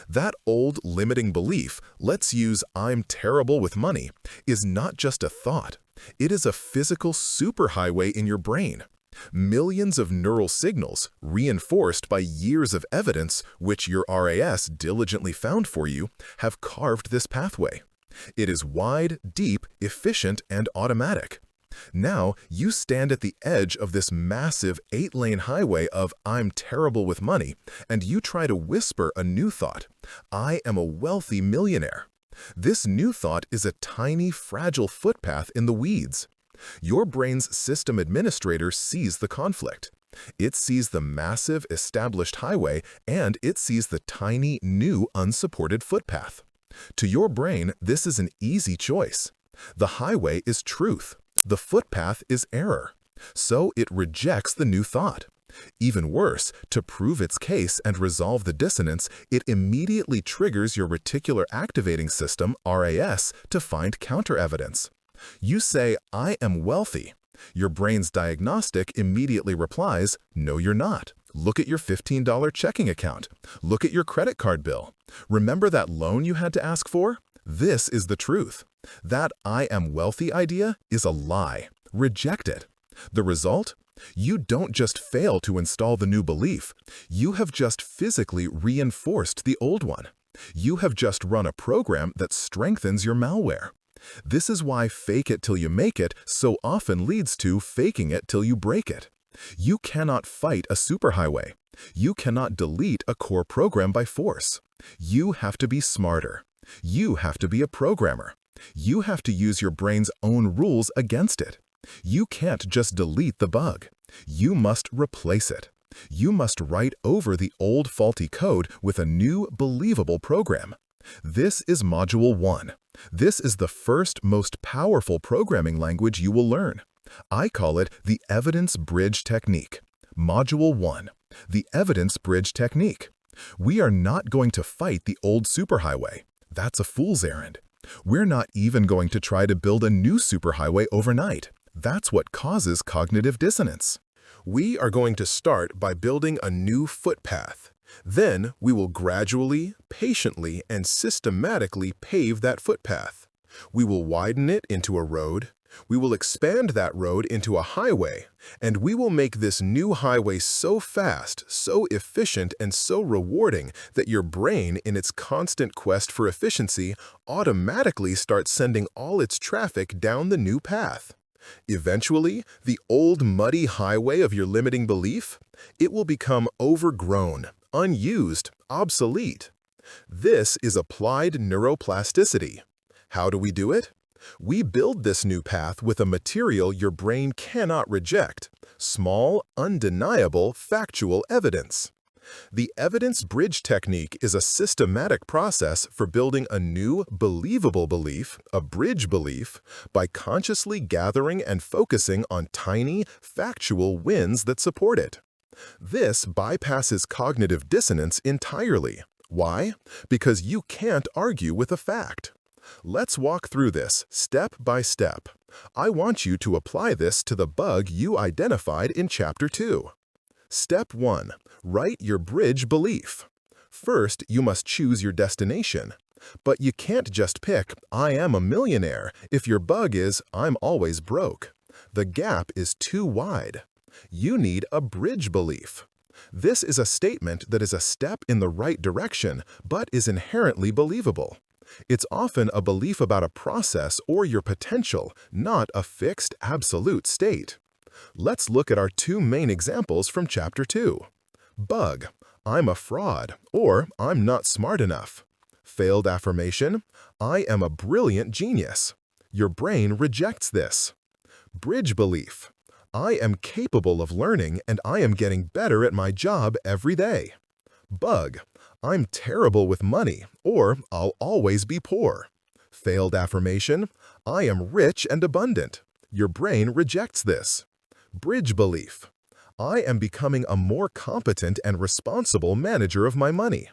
That old limiting belief, let's use "I'm terrible with money," is not just a thought. It is a physical superhighway in your brain. Millions of neural signals, reinforced by years of evidence, which your RAS diligently found for you, have carved this pathway. It is wide, deep, efficient, and automatic. Now, you stand at the edge of this massive 8-lane highway of "I'm terrible with money," and you try to whisper a new thought: "I am a wealthy millionaire." This new thought is a tiny, fragile footpath in the weeds. Your brain's system administrator sees the conflict. It sees the massive, established highway, and it sees the tiny, new, unsupported footpath. To your brain, this is an easy choice. The highway is truth. The footpath is error. So it rejects the new thought. Even worse, to prove its case and resolve the dissonance, it immediately triggers your reticular activating system, RAS, to find counter-evidence. You say, "I am wealthy." Your brain's diagnostic immediately replies, "No, you're not. Look at your $15 checking account. Look at your credit card bill. Remember that loan you had to ask for? This is the truth. That 'I am wealthy' idea is a lie. Reject it." The result? You don't just fail to install the new belief. You have just physically reinforced the old one. You have just run a program that strengthens your malware. This is why fake it till you make it so often leads to faking it till you break it. You cannot fight a superhighway. You cannot delete a core program by force. You have to be smarter. You have to be a programmer. You have to use your brain's own rules against it. You can't just delete the bug. You must replace it. You must write over the old faulty code with a new, believable program. This is Module 1. This is the first, most powerful programming language you will learn. I call it the Evidence Bridge Technique. Module 1. The Evidence Bridge Technique. We are not going to fight the old superhighway. That's a fool's errand. We're not even going to try to build a new superhighway overnight. That's what causes cognitive dissonance. We are going to start by building a new footpath. Then we will gradually, patiently, and systematically pave that footpath. We will widen it into a road. We will expand that road into a highway, and we will make this new highway so fast, so efficient, and so rewarding that your brain, in its constant quest for efficiency, automatically starts sending all its traffic down the new path. Eventually, the old muddy highway of your limiting belief, it will become overgrown, unused, obsolete. This is applied neuroplasticity. How do we do it? We build this new path with a material your brain cannot reject, small, undeniable, factual evidence. The evidence bridge technique is a systematic process for building a new, believable belief, a bridge belief, by consciously gathering and focusing on tiny, factual wins that support it. This bypasses cognitive dissonance entirely. Why? Because you can't argue with a fact. Let's walk through this step by step. I want you to apply this to the bug you identified in Chapter 2. Step 1. Write your bridge belief. First, you must choose your destination. But you can't just pick, "I am a millionaire," if your bug is, "I'm always broke." The gap is too wide. You need a bridge belief. This is a statement that is a step in the right direction, but is inherently believable. It's often a belief about a process or your potential, not a fixed, absolute state. Let's look at our two main examples from Chapter 2. Bug, "I'm a fraud," or "I'm not smart enough." Failed affirmation, "I am a brilliant genius." Your brain rejects this. Bridge belief, "I am capable of learning and I am getting better at my job every day." Bug, "I'm terrible with money," or "I'll always be poor." Failed affirmation, "I am rich and abundant." Your brain rejects this. Bridge belief, "I am becoming a more competent and responsible manager of my money."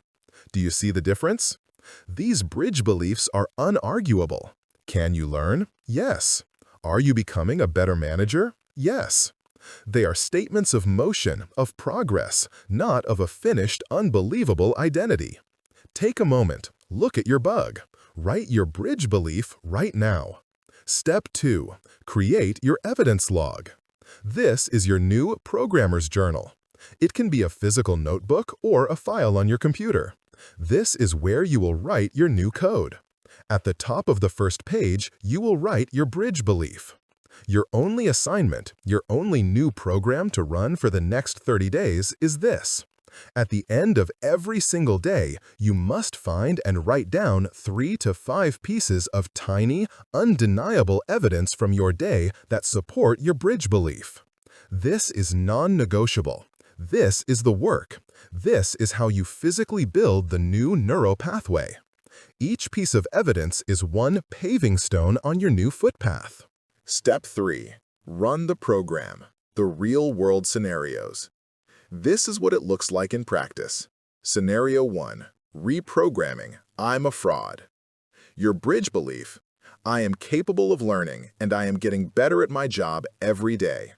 Do you see the difference? These bridge beliefs are unarguable. Can you learn? Yes. Are you becoming a better manager? Yes. They are statements of motion, of progress, not of a finished, unbelievable identity. Take a moment, look at your bug. Write your bridge belief right now. Step 2. Create your evidence log. This is your new programmer's journal. It can be a physical notebook or a file on your computer. This is where you will write your new code. At the top of the first page, you will write your bridge belief. Your only assignment, your only new program to run for the next 30 days is this. At the end of every single day, you must find and write down 3 to 5 pieces of tiny, undeniable evidence from your day that support your bridge belief. This is non-negotiable. This is the work. This is how you physically build the new neural pathway. Each piece of evidence is one paving stone on your new footpath. Step 3. Run the program. The real-world scenarios. This is what it looks like in practice. Scenario 1. Reprogramming. I'm a fraud. Your bridge belief. I am capable of learning and I am getting better at my job every day.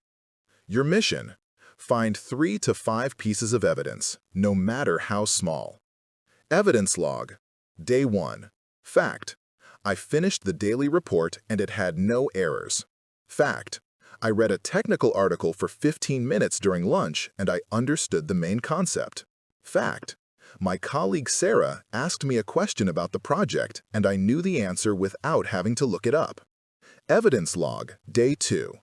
Your mission. Find 3 to 5 pieces of evidence, no matter how small. Evidence log. Day 1. Fact. I finished the daily report and it had no errors. Fact. I read a technical article for 15 minutes during lunch and I understood the main concept. Fact. My colleague Sarah asked me a question about the project and I knew the answer without having to look it up. Evidence log. Day 2.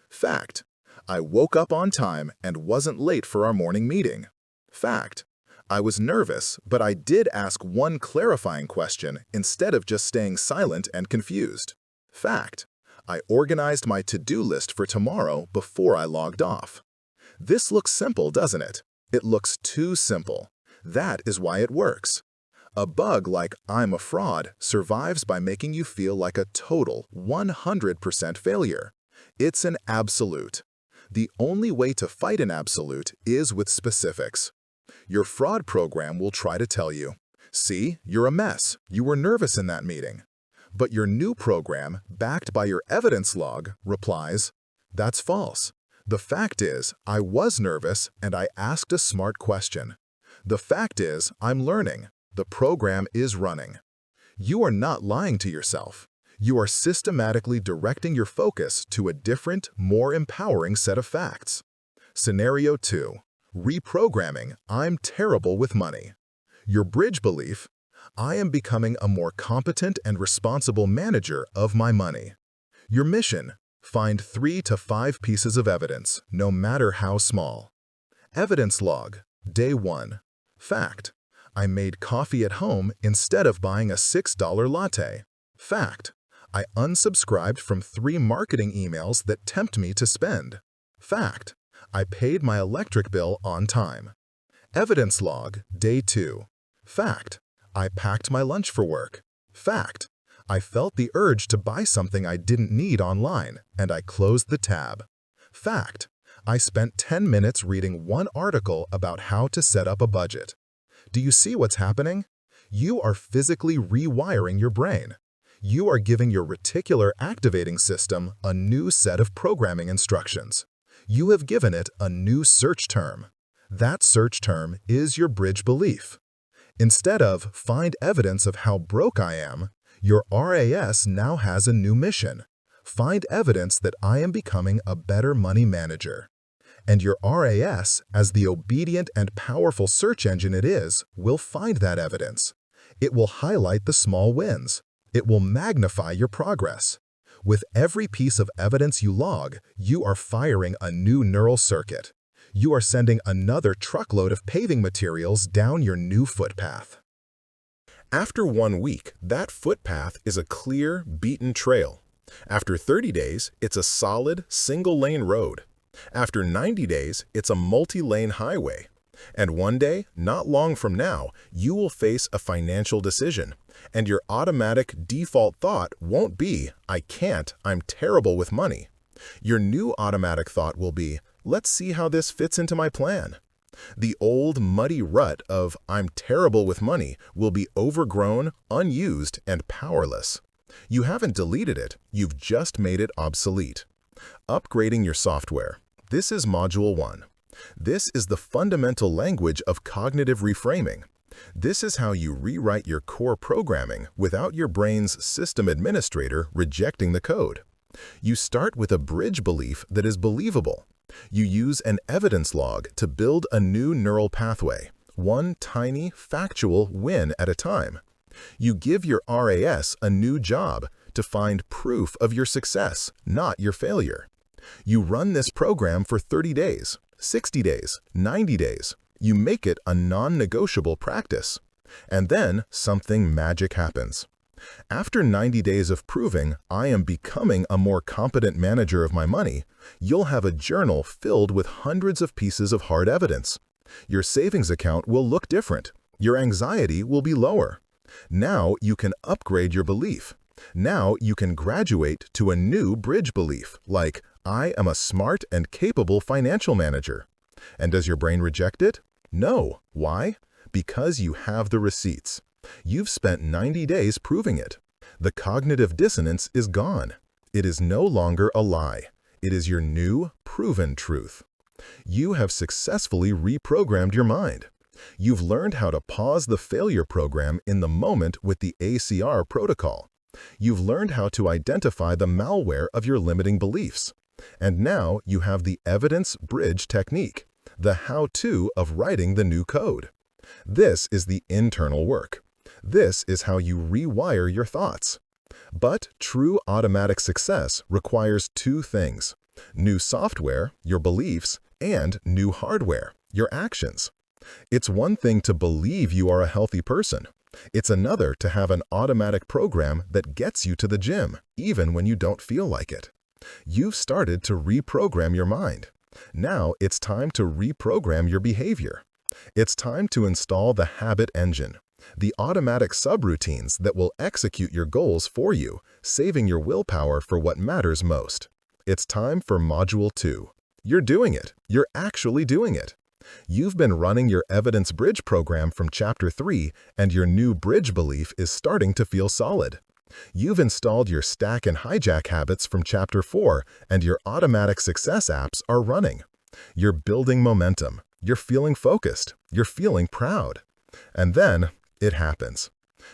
Fact. I woke up on time and wasn't late for our morning meeting. Fact. I was nervous, but I did ask one clarifying question instead of just staying silent and confused. Fact. I organized my to-do list for tomorrow before I logged off. This looks simple, doesn't it? It looks too simple. That is why it works. A bug like I'm a fraud survives by making you feel like a total 100% failure. It's an absolute. The only way to fight an absolute is with specifics. Your fraud program will try to tell you, "See, you're a mess. You were nervous in that meeting." But your new program, backed by your evidence log, replies, "That's false. The fact is, I was nervous and I asked a smart question. The fact is, I'm learning. The program is running." You are not lying to yourself. You are systematically directing your focus to a different, more empowering set of facts. Scenario 2. Reprogramming I'm terrible with money. Your bridge belief: I am becoming a more competent and responsible manager of my money. Your mission: find 3 to 5 pieces of evidence, no matter how small. Evidence log, Day 1. Fact: I made coffee at home instead of buying a $6 latte. Fact: I unsubscribed from 3 marketing emails that tempt me to spend. Fact: I paid my electric bill on time. Evidence log, Day 2. Fact: I packed my lunch for work. Fact: I felt the urge to buy something I didn't need online, and I closed the tab. Fact: I spent 10 minutes reading one article about how to set up a budget. Do you see what's happening? You are physically rewiring your brain. You are giving your reticular activating system a new set of programming instructions. You have given it a new search term. That search term is your bridge belief. Instead of find evidence of how broke I am, your RAS now has a new mission: find evidence that I am becoming a better money manager. And your RAS, as the obedient and powerful search engine it is, will find that evidence. It will highlight the small wins. It will magnify your progress. With every piece of evidence you log, you are firing a new neural circuit. You are sending another truckload of paving materials down your new footpath. After 1 week, that footpath is a clear, beaten trail. After 30 days, it's a solid, single-lane road. After 90 days, it's a multi-lane highway. And one day, not long from now, you will face a financial decision, and your automatic default thought won't be, I can't, I'm terrible with money. Your new automatic thought will be, let's see how this fits into my plan. The old muddy rut of I'm terrible with money will be overgrown, unused, and powerless. You haven't deleted it, you've just made it obsolete. Upgrading your software. This is Module 1. This is the fundamental language of cognitive reframing. This is how you rewrite your core programming without your brain's system administrator rejecting the code. You start with a bridge belief that is believable. You use an evidence log to build a new neural pathway, one tiny, factual win at a time. You give your RAS a new job to find proof of your success, not your failure. You run this program for 30 days, 60 days, 90 days. You make it a non-negotiable practice. And then something magic happens. After 90 days of proving I am becoming a more competent manager of my money, you'll have a journal filled with hundreds of pieces of hard evidence. Your savings account will look different. Your anxiety will be lower. Now you can upgrade your belief. Now you can graduate to a new bridge belief, like I am a smart and capable financial manager. And does your brain reject it? No. Why? Because you have the receipts. You've spent 90 days proving it. The cognitive dissonance is gone. It is no longer a lie. It is your new, proven truth. You have successfully reprogrammed your mind. You've learned how to pause the failure program in the moment with the ACR protocol. You've learned how to identify the malware of your limiting beliefs. And now you have the evidence bridge technique, the how-to of writing the new code. This is the internal work. This is how you rewire your thoughts. But true automatic success requires 2 things: new software, your beliefs, and new hardware, your actions. It's one thing to believe you are a healthy person. It's another to have an automatic program that gets you to the gym, even when you don't feel like it. You've started to reprogram your mind. Now it's time to reprogram your behavior. It's time to install the habit engine, the automatic subroutines that will execute your goals for you, saving your willpower for what matters most. It's time for Module 2. You're doing it. You're actually doing it. You've been running your evidence bridge program from Chapter 3, and your new bridge belief is starting to feel solid. You've installed your stack and hijack habits from Chapter 4, and your automatic success apps are running. You're building momentum. You're feeling focused. You're feeling proud. And then it happens.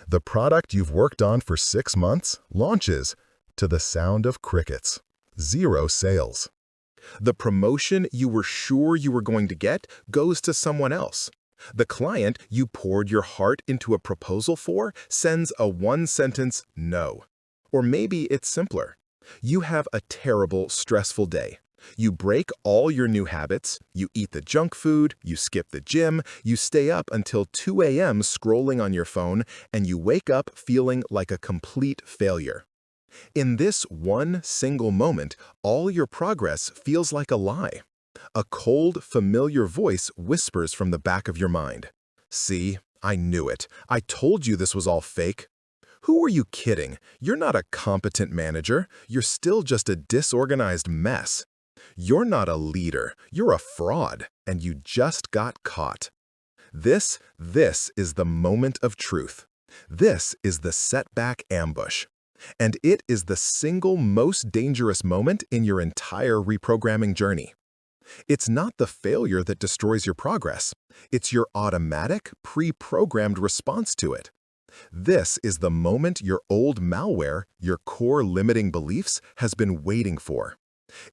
The product you've worked on for 6 months launches to the sound of crickets. Zero sales. The promotion you were sure you were going to get goes to someone else. The client you poured your heart into a proposal for sends a one-sentence no. Or maybe it's simpler. You have a terrible, stressful day. You break all your new habits, you eat the junk food, you skip the gym, you stay up until 2 a.m. scrolling on your phone, and you wake up feeling like a complete failure. In this one single moment, all your progress feels like a lie. A cold, familiar voice whispers from the back of your mind. See, I knew it. I told you this was all fake. Who are you kidding? You're not a competent manager. You're still just a disorganized mess. You're not a leader. You're a fraud, and you just got caught. This is the moment of truth. This is the setback ambush. And it is the single most dangerous moment in your entire reprogramming journey. It's not the failure that destroys your progress. It's your automatic, pre-programmed response to it. This is the moment your old malware, your core limiting beliefs, has been waiting for.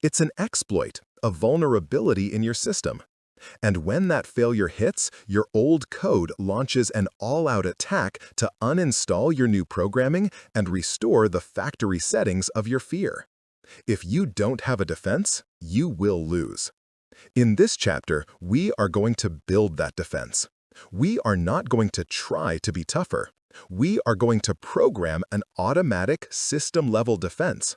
It's an exploit, a vulnerability in your system. And when that failure hits, your old code launches an all-out attack to uninstall your new programming and restore the factory settings of your fear. If you don't have a defense, you will lose. In this chapter, we are going to build that defense. We are not going to try to be tougher. We are going to program an automatic system-level defense.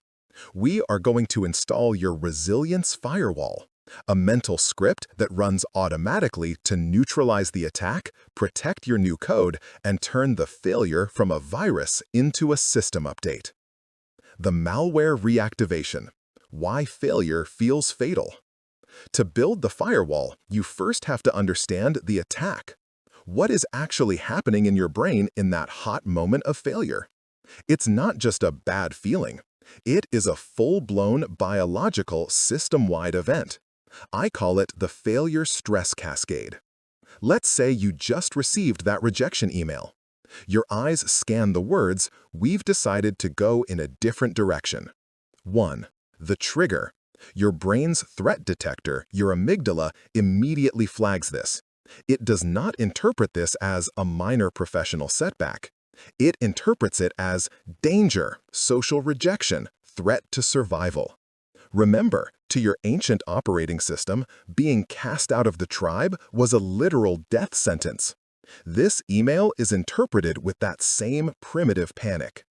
We are going to install your resilience firewall, a mental script that runs automatically to neutralize the attack, protect your new code, and turn the failure from a virus into a system update. The malware reactivation. Why failure feels fatal. To build the firewall, you first have to understand the attack. What is actually happening in your brain in that hot moment of failure? It's not just a bad feeling. It is a full-blown biological system-wide event. I call it the failure stress cascade. Let's say you just received that rejection email. Your eyes scan the words, "We've decided to go in a different direction." 1. The trigger. Your brain's threat detector, your amygdala, immediately flags this. It does not interpret this as a minor professional setback. It interprets it as danger, social rejection, threat to survival. Remember, to your ancient operating system, being cast out of the tribe was a literal death sentence. This email is interpreted with that same primitive panic.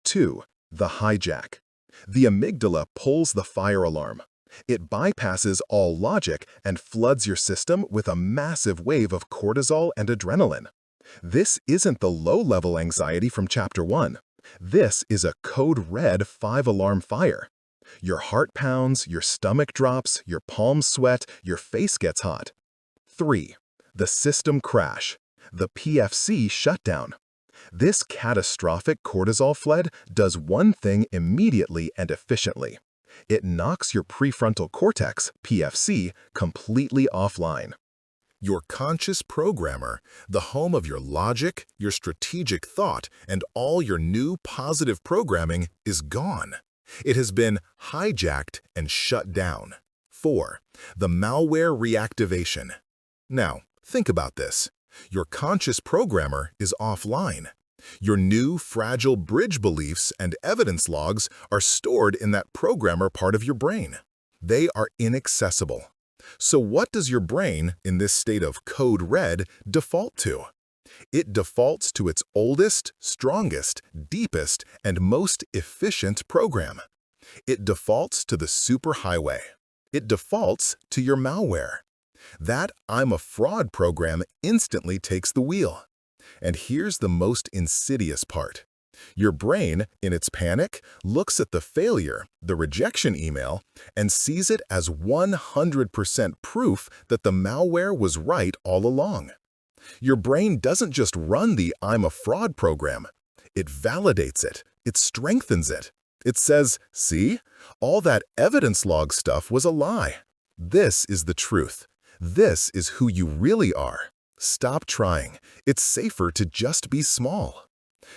2. The hijack. The amygdala pulls the fire alarm. It bypasses all logic and floods your system with a massive wave of cortisol and adrenaline. This isn't the low-level anxiety from Chapter 1. This is a code red 5-alarm fire. Your heart pounds, your stomach drops, your palms sweat, your face gets hot. 3. The system crash. The PFC shutdown. This catastrophic cortisol flood does one thing immediately and efficiently. It knocks your prefrontal cortex, PFC, completely offline. Your conscious programmer, the home of your logic, your strategic thought, and all your new positive programming, is gone. It has been hijacked and shut down. 4. The malware reactivation. Now, think about this. Your conscious programmer is offline. Your new fragile bridge beliefs and evidence logs are stored in that programmer part of your brain. They are inaccessible. So what does your brain, in this state of code red, default to? It defaults to its oldest, strongest, deepest, and most efficient program. It defaults to the superhighway. It defaults to your malware. That "I'm a fraud" program instantly takes the wheel. And here's the most insidious part. Your brain, in its panic, looks at the failure, the rejection email, and sees it as 100% proof that the malware was right all along. Your brain doesn't just run the "I'm a fraud" program. It validates it. It strengthens it. It says, see, all that evidence log stuff was a lie. This is the truth. This is who you really are. Stop trying. It's safer to just be small.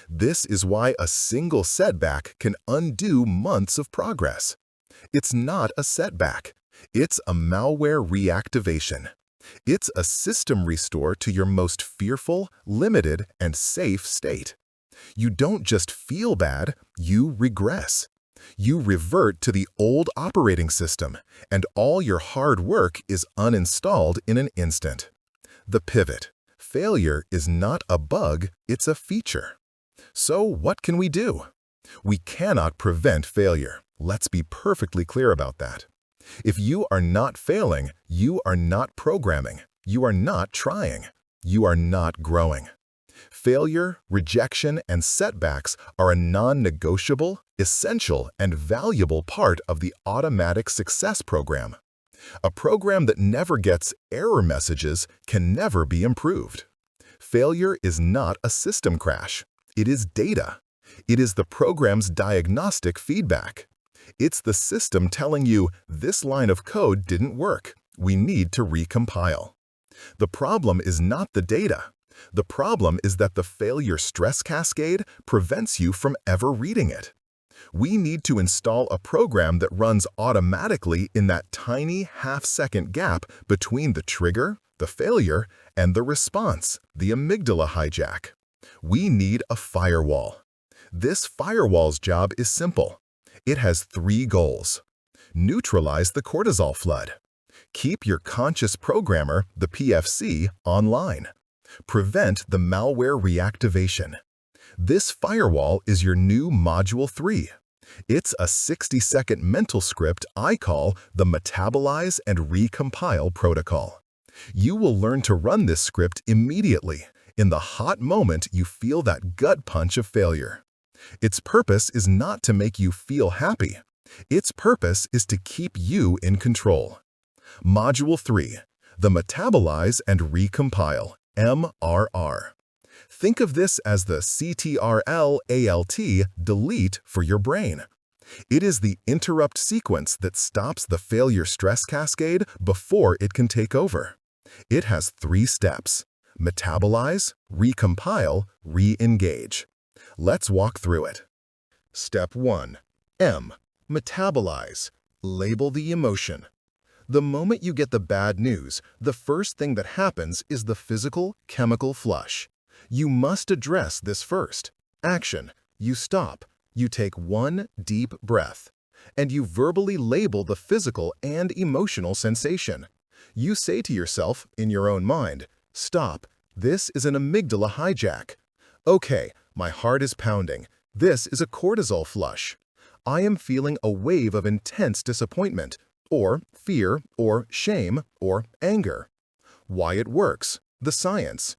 This is why a single setback can undo months of progress. It's not a setback. It's a malware reactivation. It's a system restore to your most fearful, limited, and safe state. You don't just feel bad, you regress. You revert to the old operating system, and all your hard work is uninstalled in an instant. The pivot. Failure is not a bug, it's a feature. So what can we do? We cannot prevent failure. Let's be perfectly clear about that. If you are not failing, you are not programming. You are not trying. You are not growing. Failure, rejection, and setbacks are a non-negotiable, essential, and valuable part of the automatic success program. A program that never gets error messages can never be improved. Failure is not a system crash. It is data. It is the program's diagnostic feedback. It's the system telling you, this line of code didn't work. We need to recompile. The problem is not the data. The problem is that the failure stress cascade prevents you from ever reading it. We need to install a program that runs automatically in that tiny half-second gap between the trigger, the failure, and the response, the amygdala hijack. We need a firewall. This firewall's job is simple. It has 3 goals. Neutralize the cortisol flood. Keep your conscious programmer, the PFC, online. Prevent the malware reactivation. This firewall is your new Module 3. It's a 60-second mental script I call the Metabolize and Recompile Protocol. You will learn to run this script immediately, in the hot moment you feel that gut punch of failure. Its purpose is not to make you feel happy. Its purpose is to keep you in control. Module 3. The Metabolize and Recompile, MRR. Think of this as the CTRL-ALT delete for your brain. It is the interrupt sequence that stops the failure stress cascade before it can take over. It has 3 steps: metabolize, recompile, re-engage. Let's walk through it. Step 1. M. Metabolize. Label the emotion. The moment you get the bad news, the first thing that happens is the physical, chemical flush. You must address this first. Action. You stop. You take 1 deep breath. And you verbally label the physical and emotional sensation. You say to yourself, in your own mind, stop. This is an amygdala hijack. Okay, my heart is pounding. This is a cortisol flush. I am feeling a wave of intense disappointment, or fear, or shame, or anger. Why it works. The science.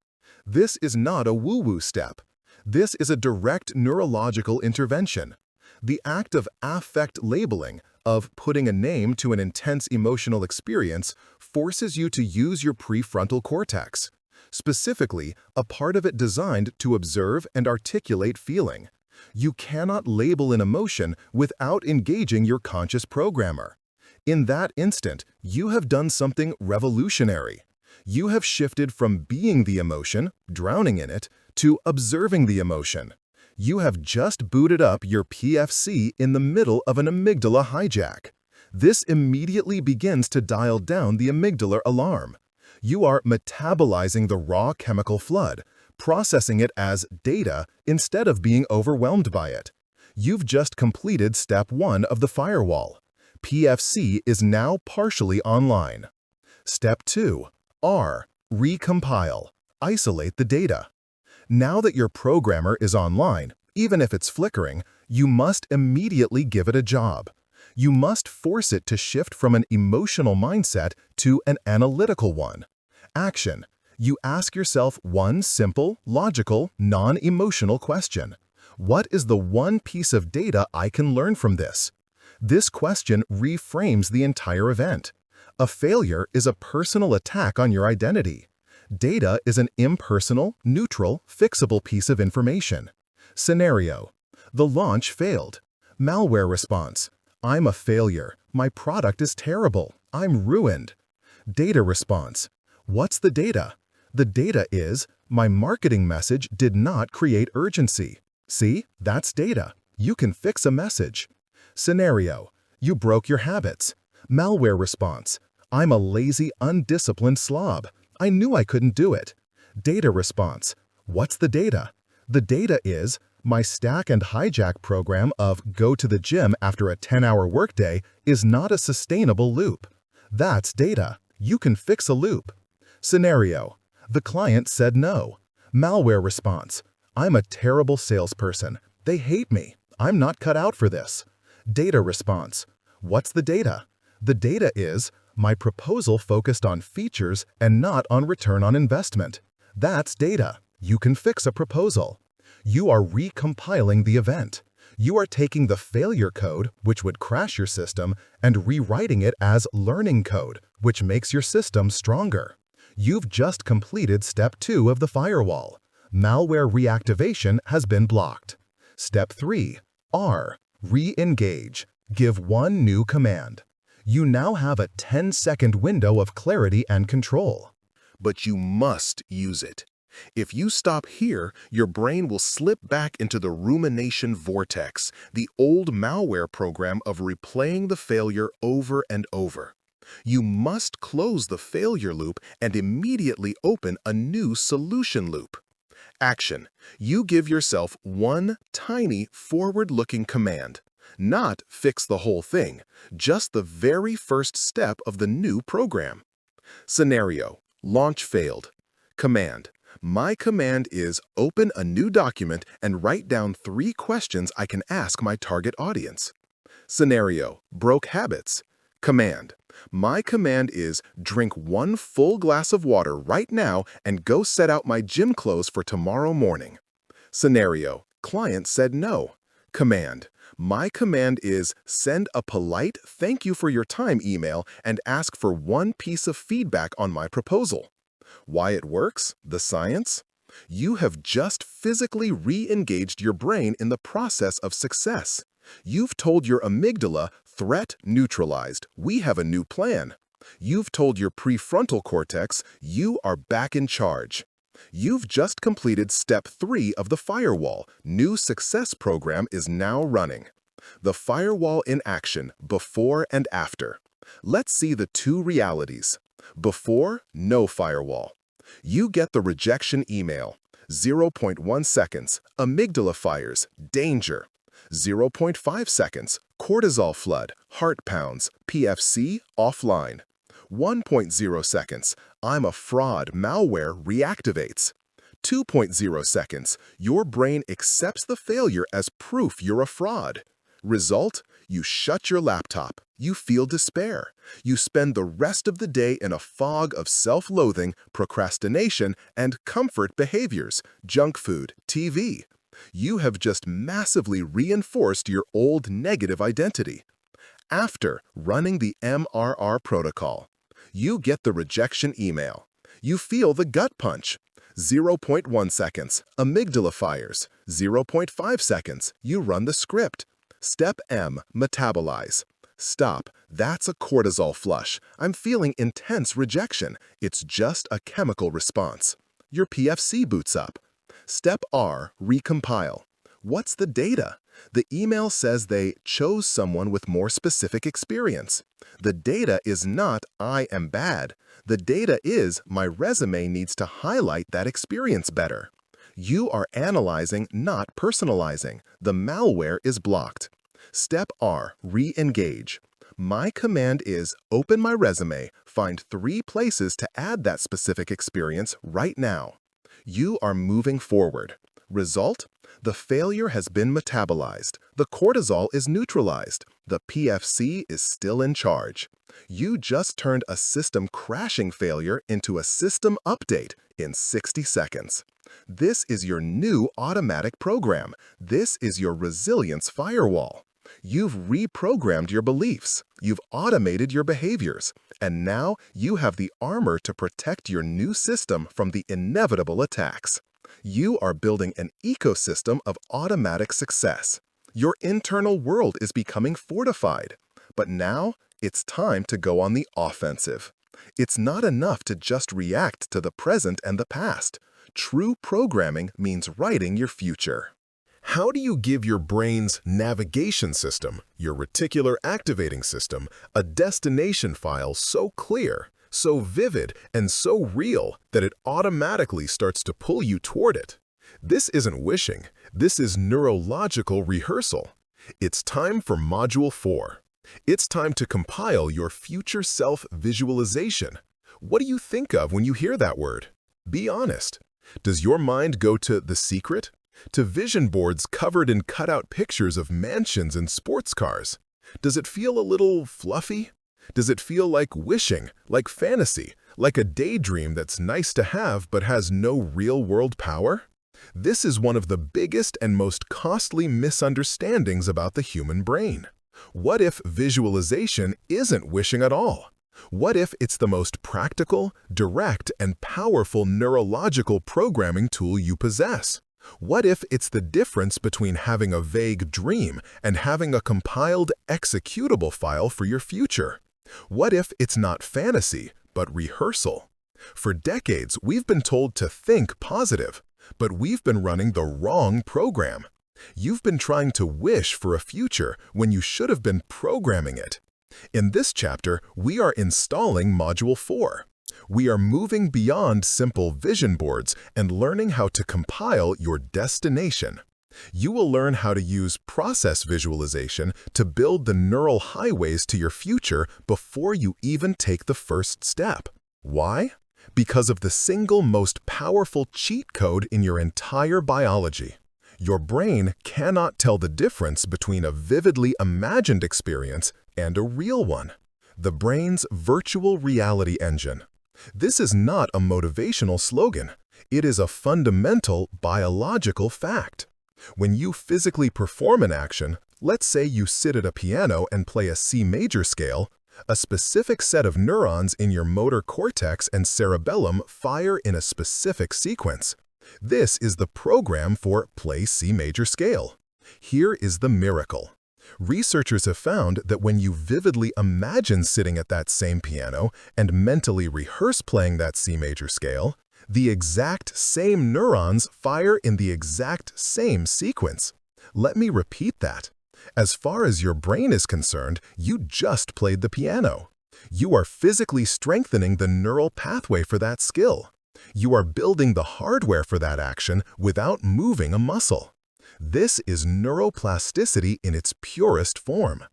This is not a woo-woo step. This is a direct neurological intervention. The act of affect labeling, of putting a name to an intense emotional experience, forces you to use your prefrontal cortex, specifically a part of it designed to observe and articulate feeling. You cannot label an emotion without engaging your conscious programmer. In that instant, you have done something revolutionary. You have shifted from being the emotion, drowning in it, to observing the emotion. You have just booted up your PFC in the middle of an amygdala hijack. This immediately begins to dial down the amygdala alarm. You are metabolizing the raw chemical flood, processing it as data instead of being overwhelmed by it. You've just completed step 1 of the firewall. PFC is now partially online. Step 2. R. Recompile. Isolate the data. Now that your programmer is online, even if it's flickering, you must immediately give it a job. You must force it to shift from an emotional mindset to an analytical one. Action. You ask yourself one simple, logical, non-emotional question. What is the one piece of data I can learn from this? This question reframes the entire event. A failure is a personal attack on your identity. Data is an impersonal, neutral, fixable piece of information. Scenario. The launch failed. Malware response. I'm a failure. My product is terrible. I'm ruined. Data response. What's the data? The data is, My marketing message did not create urgency. See, that's data. You can fix a message. Scenario: you broke your habits. Malware response: I'm a lazy, undisciplined slob. I knew I couldn't do it. Data response: what's the data? The data is my stack and hijack program of go to the gym after a 10-hour workday is not a sustainable loop. That's data. You can fix a loop. Scenario: the client said no. Malware response: I'm a terrible salesperson. They hate me. I'm not cut out for this. Data response: what's the data? The data is my proposal focused on features and not on return on investment. That's data. You can fix a proposal. You are recompiling the event. You are taking the failure code, which would crash your system, and rewriting it as learning code, which makes your system stronger. You've just completed step 2 of the firewall. Malware reactivation has been blocked. Step 3. R. Re-engage. Give one new command. You now have a 10-second window of clarity and control. But you must use it. If you stop here, your brain will slip back into the rumination vortex, the old malware program of replaying the failure over and over. You must close the failure loop and immediately open a new solution loop. Action: you give yourself one tiny forward-looking command. Not fix the whole thing, just the very first step of the new program. Scenario: launch failed. Command: my command is open a new document and write down 3 questions I can ask my target audience. Scenario: broke habits. Command: my command is drink 1 full glass of water right now and go set out my gym clothes for tomorrow morning. Scenario: client said no. Command: my command is send a polite thank you for your time email and ask for 1 piece of feedback on my proposal. Why it works? The science? You have just physically re-engaged your brain in the process of success. You've told your amygdala, threat neutralized, we have a new plan. You've told your prefrontal cortex, you are back in charge. You've just completed step 3 of the firewall. New success program is now running. The firewall in action, before and after. Let's see the 2 realities. Before, no firewall. You get the rejection email. 0.1 seconds, amygdala fires, danger. 0.5 seconds, cortisol flood, heart pounds, PFC offline. 1.0 seconds, I'm a fraud, malware reactivates. 2.0 seconds, your brain accepts the failure as proof you're a fraud. Result: you shut your laptop. You feel despair. You spend the rest of the day in a fog of self-loathing, procrastination, and comfort behaviors, junk food, TV. You have just massively reinforced your old negative identity. After running the MRR protocol, you get the rejection email. You feel the gut punch. 0.1 seconds, amygdala fires. 0.5 seconds, you run the script. Step M, metabolize. Stop, that's a cortisol flush. I'm feeling intense rejection. It's just a chemical response. Your PFC boots up. Step R, recompile. What's the data? The email says they chose someone with more specific experience. The data is not I am bad. The data is my resume needs to highlight that experience better. You are analyzing, not personalizing. The malware is blocked. Step R, re-engage. My command is open my resume, find 3 places to add that specific experience right now. You are moving forward. Result: the failure has been metabolized. The cortisol is neutralized. The PFC is still in charge. You just turned a system crashing failure into a system update in 60 seconds. This is your new automatic program. This is your resilience firewall. You've reprogrammed your beliefs. You've automated your behaviors. And now you have the armor to protect your new system from the inevitable attacks. You are building an ecosystem of automatic success. Your internal world is becoming fortified. But now it's time to go on the offensive. It's not enough to just react to the present and the past. True programming means writing your future. How do you give your brain's navigation system, your reticular activating system, a destination file so clear, so vivid, and so real that it automatically starts to pull you toward it? This isn't wishing, this is neurological rehearsal. It's time for Module 4. It's time to compile your future self visualization. What do you think of when you hear that word? Be honest. Does your mind go to The Secret? To vision boards covered in cutout pictures of mansions and sports cars? Does it feel a little fluffy? Does it feel like wishing, like fantasy, like a daydream that's nice to have but has no real-world power? This is one of the biggest and most costly misunderstandings about the human brain. What if visualization isn't wishing at all? What if it's the most practical, direct, and powerful neurological programming tool you possess? What if it's the difference between having a vague dream and having a compiled, executable file for your future? What if it's not fantasy, but rehearsal? For decades, we've been told to think positive, but we've been running the wrong program. You've been trying to wish for a future when you should have been programming it. In this chapter, we are installing Module 4. We are moving beyond simple vision boards and learning how to compile your destination. You will learn how to use process visualization to build the neural highways to your future before you even take the first step. Why? Because of the single most powerful cheat code in your entire biology. Your brain cannot tell the difference between a vividly imagined experience and a real one. The brain's virtual reality engine. This is not a motivational slogan. It is a fundamental biological fact. When you physically perform an action, let's say you sit at a piano and play a C major scale, a specific set of neurons in your motor cortex and cerebellum fire in a specific sequence. This is the program for play C major scale. Here is the miracle. Researchers have found that when you vividly imagine sitting at that same piano and mentally rehearse playing that C major scale, the exact same neurons fire in the exact same sequence. Let me repeat that. As far as your brain is concerned, you just played the piano. You are physically strengthening the neural pathway for that skill. You are building the hardware for that action without moving a muscle. This is neuroplasticity in its purest form.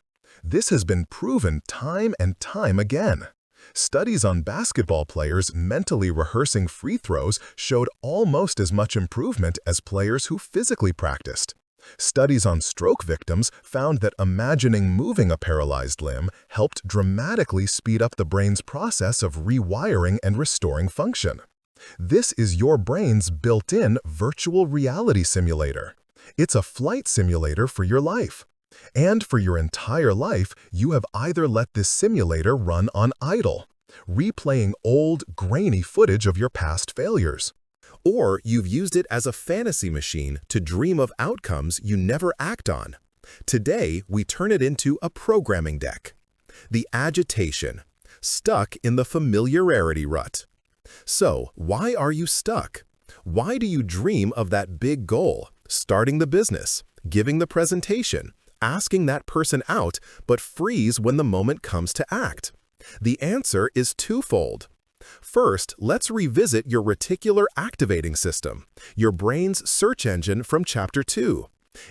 This has been proven time and time again. Studies on basketball players mentally rehearsing free throws showed almost as much improvement as players who physically practiced. Studies on stroke victims found that imagining moving a paralyzed limb helped dramatically speed up the brain's process of rewiring and restoring function. This is your brain's built-in virtual reality simulator. It's a flight simulator for your life. And for your entire life, you have either let this simulator run on idle, replaying old, grainy footage of your past failures, or you've used it as a fantasy machine to dream of outcomes you never act on. Today, we turn it into a programming deck. The agitation, stuck in the familiarity rut. So, why are you stuck? Why do you dream of that big goal, starting the business, giving the presentation, asking that person out, but freeze when the moment comes to act? The answer is twofold. First, let's revisit your reticular activating system, your brain's search engine from Chapter 2.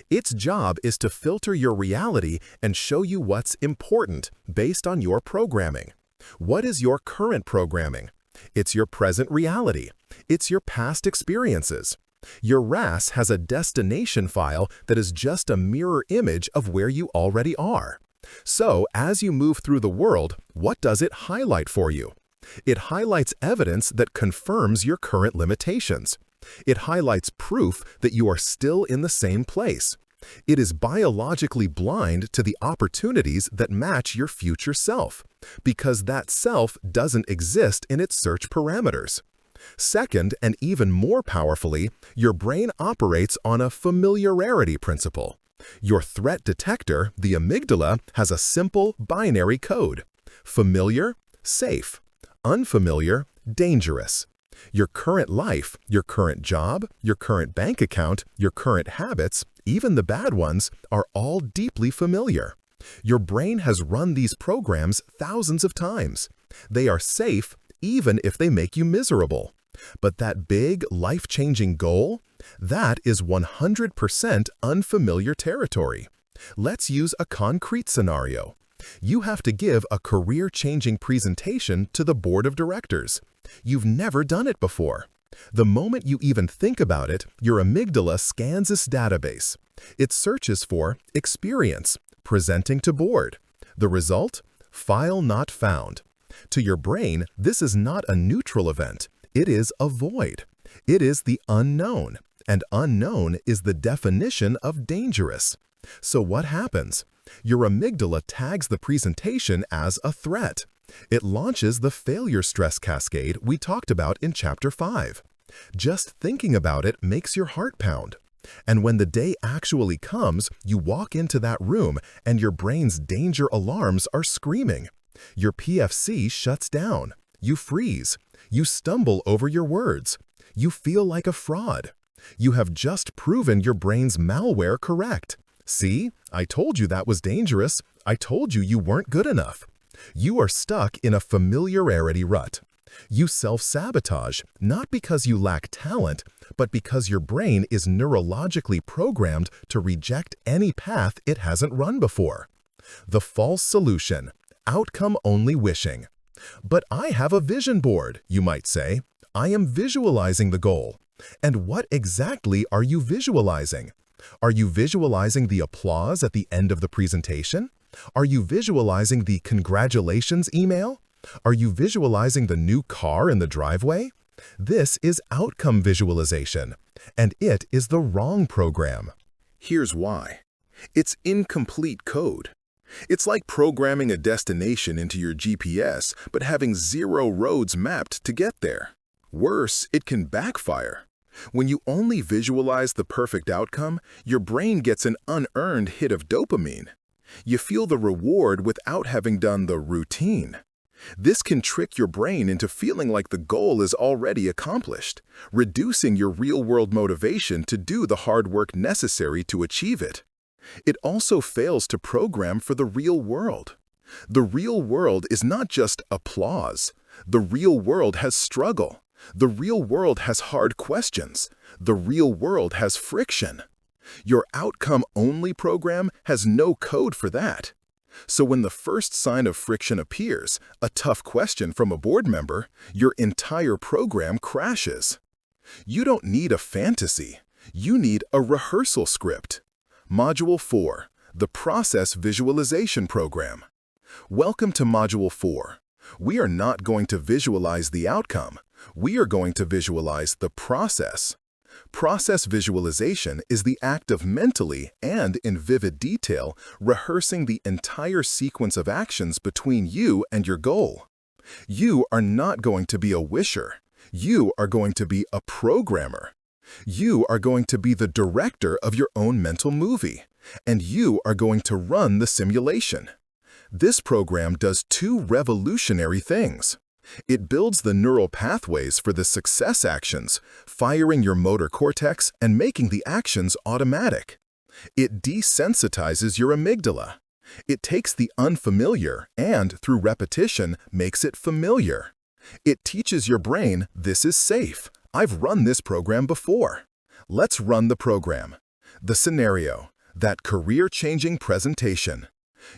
Its job is to filter your reality and show you what's important based on your programming. What is your current programming? It's your present reality. It's your past experiences. Your RAS has a destination file that is just a mirror image of where you already are. So, as you move through the world, what does it highlight for you? It highlights evidence that confirms your current limitations. It highlights proof that you are still in the same place. It is biologically blind to the opportunities that match your future self, because that self doesn't exist in its search parameters. Second, and even more powerfully, your brain operates on a familiarity principle. Your threat detector, the amygdala, has a simple binary code: familiar, safe; Unfamiliar, dangerous. Your current life, your current job, your current bank account, your current habits, even the bad ones, are all deeply familiar. Your brain has run these programs thousands of times. They are safe, even if they make you miserable. But that big, life-changing goal? That is 100% unfamiliar territory. Let's use a concrete scenario. You have to give a career-changing presentation to the board of directors. You've never done it before. The moment you even think about it, your amygdala scans this database. It searches for experience, presenting to board. The result? File not found. To your brain, this is not a neutral event. It is a void. It is the unknown, and unknown is the definition of dangerous. So what happens? Your amygdala tags the presentation as a threat. It launches the failure stress cascade we talked about in Chapter 5. Just thinking about it makes your heart pound. And when the day actually comes, you walk into that room and your brain's danger alarms are screaming. Your PFC shuts down. You freeze. You stumble over your words. You feel like a fraud. You have just proven your brain's malware correct. See, I told you that was dangerous. I told you you weren't good enough. You are stuck in a familiarity rut. You self-sabotage, not because you lack talent, but because your brain is neurologically programmed to reject any path it hasn't run before. The false solution, outcome-only wishing. But I have a vision board, you might say. I am visualizing the goal. And what exactly are you visualizing? Are you visualizing the applause at the end of the presentation? Are you visualizing the congratulations email? Are you visualizing the new car in the driveway? This is outcome visualization, and it is the wrong program. Here's why. It's incomplete code. It's like programming a destination into your GPS, but having 0 roads mapped to get there. Worse, it can backfire. When you only visualize the perfect outcome, your brain gets an unearned hit of dopamine. You feel the reward without having done the routine. This can trick your brain into feeling like the goal is already accomplished, reducing your real-world motivation to do the hard work necessary to achieve it. It also fails to program for the real world. The real world is not just applause. The real world has struggle. The real world has hard questions. The real world has friction. Your outcome-only program has no code for that. So when the first sign of friction appears, a tough question from a board member, your entire program crashes. You don't need a fantasy. You need a rehearsal script. Module 4, the Process Visualization Program. Welcome to Module 4. We are not going to visualize the outcome. We are going to visualize the process. Process visualization is the act of mentally and in vivid detail rehearsing the entire sequence of actions between you and your goal. You are not going to be a wisher. You are going to be a programmer. You are going to be the director of your own mental movie, and you are going to run the simulation. This program does 2 revolutionary things. It builds the neural pathways for the success actions, firing your motor cortex and making the actions automatic. It desensitizes your amygdala. It takes the unfamiliar and, through repetition, makes it familiar. It teaches your brain, this is safe. I've run this program before. Let's run the program. The scenario, that career-changing presentation.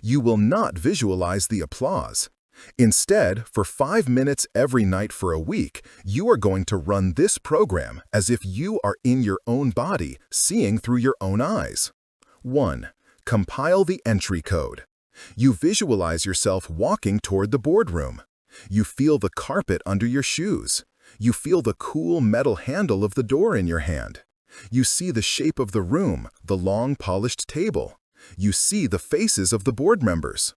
You will not visualize the applause. Instead, for 5 minutes every night for a week, you are going to run this program as if you are in your own body, seeing through your own eyes. 1. Compile the entry code. You visualize yourself walking toward the boardroom. You feel the carpet under your shoes. You feel the cool metal handle of the door in your hand. You see the shape of the room, the long polished table. You see the faces of the board members.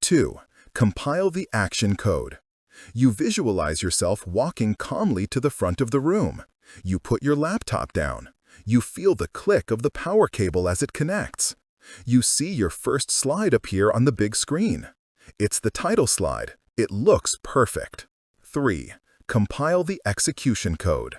2. Compile the action code. You visualize yourself walking calmly to the front of the room. You put your laptop down. You feel the click of the power cable as it connects. You see your first slide appear on the big screen. It's the title slide. It looks perfect. 3. Compile the execution code.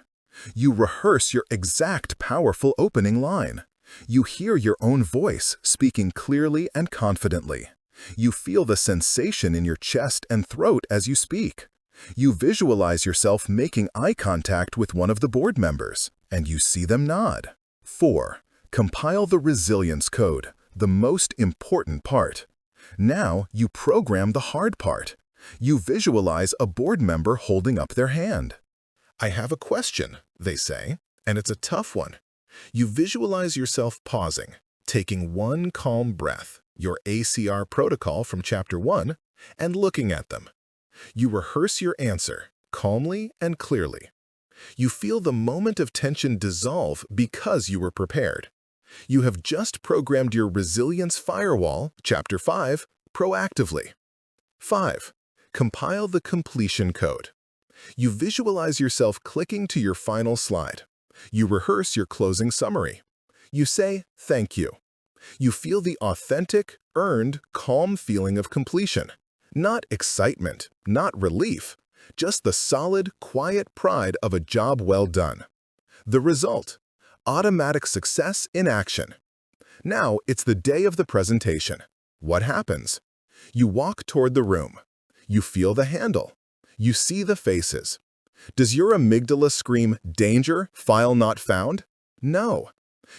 You rehearse your exact powerful opening line. You hear your own voice speaking clearly and confidently. You feel the sensation in your chest and throat as you speak. You visualize yourself making eye contact with one of the board members, and you see them nod. 4. Compile the resilience code, the most important part. Now you program the hard part. You visualize a board member holding up their hand. "I have a question," they say, and it's a tough one. You visualize yourself pausing, taking one calm breath, your ACR protocol from Chapter 1, and looking at them. You rehearse your answer, calmly and clearly. You feel the moment of tension dissolve because you were prepared. You have just programmed your resilience firewall, Chapter 5, proactively. 5. Compile the completion code. You visualize yourself clicking to your final slide. You rehearse your closing summary. You say, "Thank you." You feel the authentic, earned, calm feeling of completion. Not excitement, not relief, just the solid, quiet pride of a job well done. The result: automatic success in action. Now it's the day of the presentation. What happens? You walk toward the room. You feel the handle. You see the faces. Does your amygdala scream, "Danger, file not found"? No.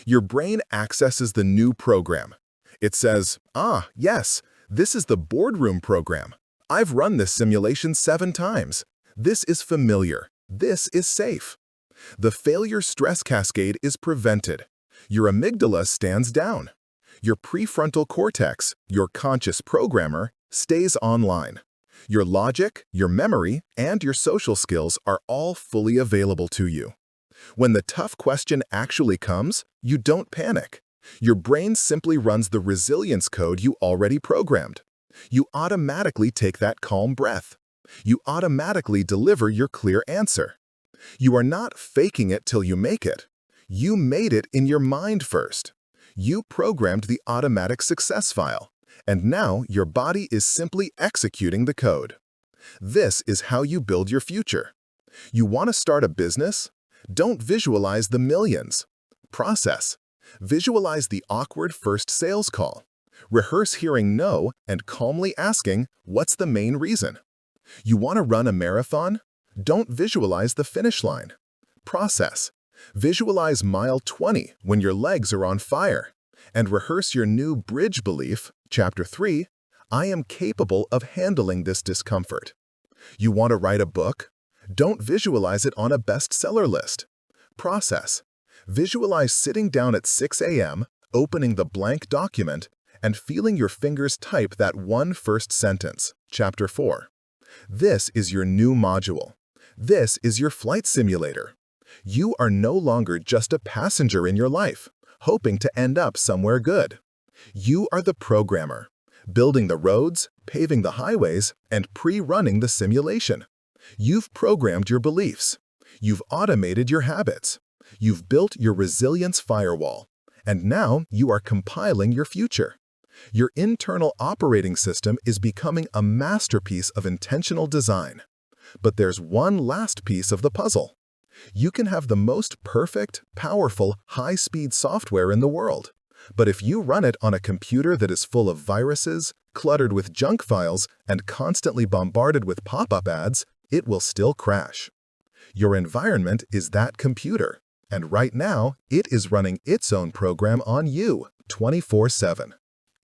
Your brain accesses the new program. It says, yes, this is the boardroom program. I've run this simulation 7 times. This is familiar. This is safe. The failure stress cascade is prevented. Your amygdala stands down. Your prefrontal cortex, your conscious programmer, stays online. Your logic, your memory, and your social skills are all fully available to you. When the tough question actually comes, you don't panic. Your brain simply runs the resilience code you already programmed. You automatically take that calm breath. You automatically deliver your clear answer. You are not faking it till you make it. You made it in your mind first. You programmed the automatic success file, and now your body is simply executing the code. This is how you build your future. You want to start a business? Don't visualize the millions. Process. Visualize the awkward first sales call. Rehearse hearing no and calmly asking, "What's the main reason?" You want to run a marathon? Don't visualize the finish line. Process. Visualize mile 20 when your legs are on fire, and rehearse your new bridge belief, Chapter 3, "I am capable of handling this discomfort." You want to write a book? Don't visualize it on a bestseller list. Process. Visualize sitting down at 6 a.m., opening the blank document, and feeling your fingers type that one first sentence, Chapter 4. This is your new module. This is your flight simulator. You are no longer just a passenger in your life, hoping to end up somewhere good. You are the programmer, building the roads, paving the highways, and pre-running the simulation. You've programmed your beliefs. You've automated your habits. You've built your resilience firewall. And now you are compiling your future. Your internal operating system is becoming a masterpiece of intentional design. But there's one last piece of the puzzle. You can have the most perfect, powerful, high-speed software in the world. But if you run it on a computer that is full of viruses, cluttered with junk files, and constantly bombarded with pop-up ads, it will still crash. Your environment is that computer, and right now, it is running its own program on you, 24/7.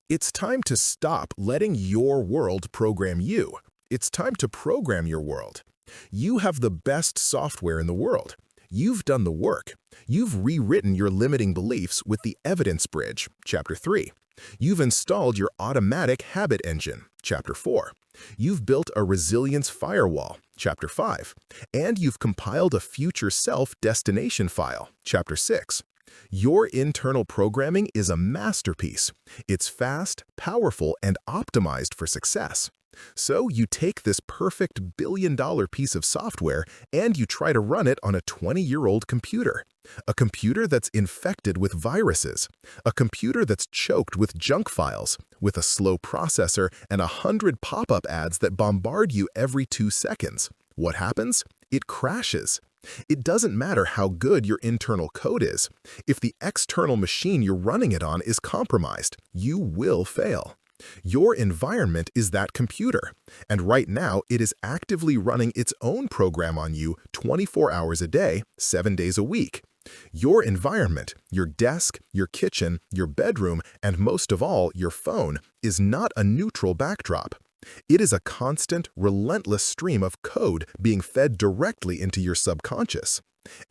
It's time to stop letting your world program you. It's time to program your world. You have the best software in the world. You've done the work. You've rewritten your limiting beliefs with the evidence bridge, Chapter 3. You've installed your automatic habit engine, Chapter 4. You've built a resilience firewall, Chapter 5. And you've compiled a future self destination file, Chapter 6. Your internal programming is a masterpiece. It's fast, powerful, and optimized for success. So you take this perfect billion-dollar piece of software and you try to run it on a 20-year-old computer. A computer that's infected with viruses. A computer that's choked with junk files, with a slow processor and 100 pop-up ads that bombard you every 2 seconds. What happens? It crashes. It doesn't matter how good your internal code is. If the external machine you're running it on is compromised, you will fail. Your environment is that computer, and right now it is actively running its own program on you 24 hours a day, 7 days a week. Your environment, your desk, your kitchen, your bedroom, and most of all, your phone, is not a neutral backdrop. It is a constant, relentless stream of code being fed directly into your subconscious.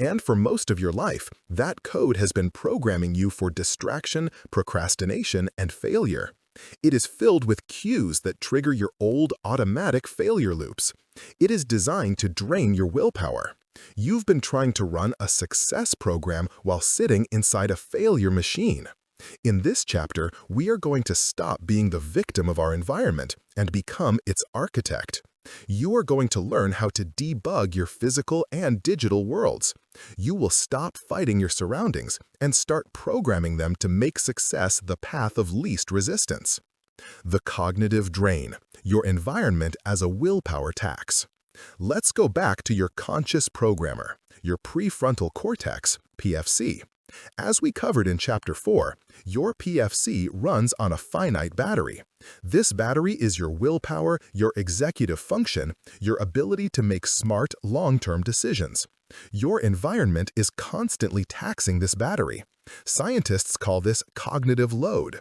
And for most of your life, that code has been programming you for distraction, procrastination, and failure. It is filled with cues that trigger your old automatic failure loops. It is designed to drain your willpower. You've been trying to run a success program while sitting inside a failure machine. In this chapter, we are going to stop being the victim of our environment and become its architect. You are going to learn how to debug your physical and digital worlds. You will stop fighting your surroundings and start programming them to make success the path of least resistance. The cognitive drain, your environment as a willpower tax. Let's go back to your conscious programmer, your prefrontal cortex, PFC. As we covered in Chapter 4, your PFC runs on a finite battery. This battery is your willpower, your executive function, your ability to make smart, long-term decisions. Your environment is constantly taxing this battery. Scientists call this cognitive load.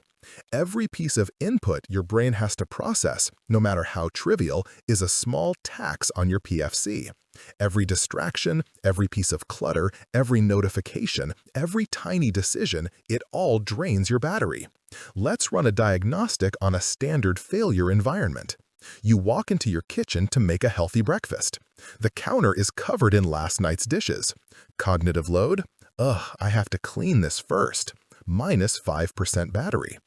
Every piece of input your brain has to process, no matter how trivial, is a small tax on your PFC. Every distraction, every piece of clutter, every notification, every tiny decision, it all drains your battery. Let's run a diagnostic on a standard failure environment. You walk into your kitchen to make a healthy breakfast. The counter is covered in last night's dishes. Cognitive load? Ugh, I have to clean this first. Minus 5% battery.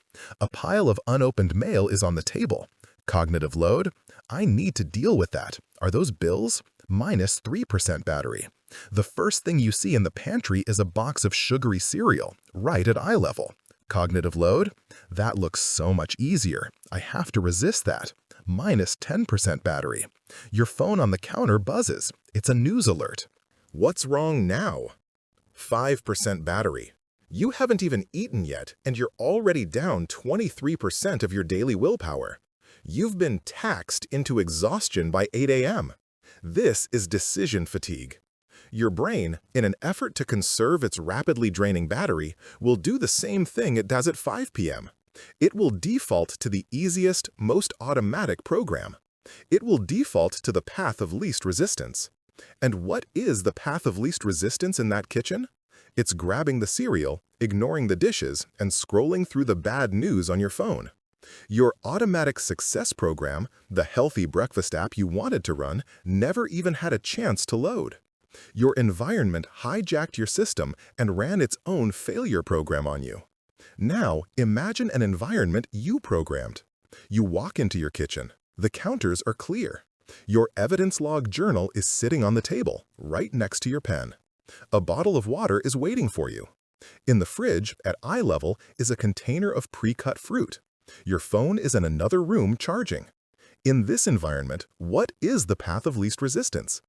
A pile of unopened mail is on the table. Cognitive load? I need to deal with that. Are those bills? Minus 3% battery. The first thing you see in the pantry is a box of sugary cereal, right at eye level. Cognitive load? That looks so much easier. I have to resist that. Minus 10% battery. Your phone on the counter buzzes. It's a news alert. What's wrong now? 5% battery. You haven't even eaten yet, and you're already down 23% of your daily willpower. You've been taxed into exhaustion by 8 a.m. This is decision fatigue. Your brain, in an effort to conserve its rapidly draining battery, will do the same thing it does at 5 p.m. It will default to the easiest, most automatic program. It will default to the path of least resistance. And what is the path of least resistance in that kitchen? It's grabbing the cereal, ignoring the dishes, and scrolling through the bad news on your phone. Your automatic success program, the healthy breakfast app you wanted to run, never even had a chance to load. Your environment hijacked your system and ran its own failure program on you. Now, imagine an environment you programmed. You walk into your kitchen. The counters are clear. Your evidence log journal is sitting on the table, right next to your pen. A bottle of water is waiting for you. In the fridge, at eye level, is a container of pre-cut fruit. Your phone is in another room charging. In this environment, what is the path of least resistance?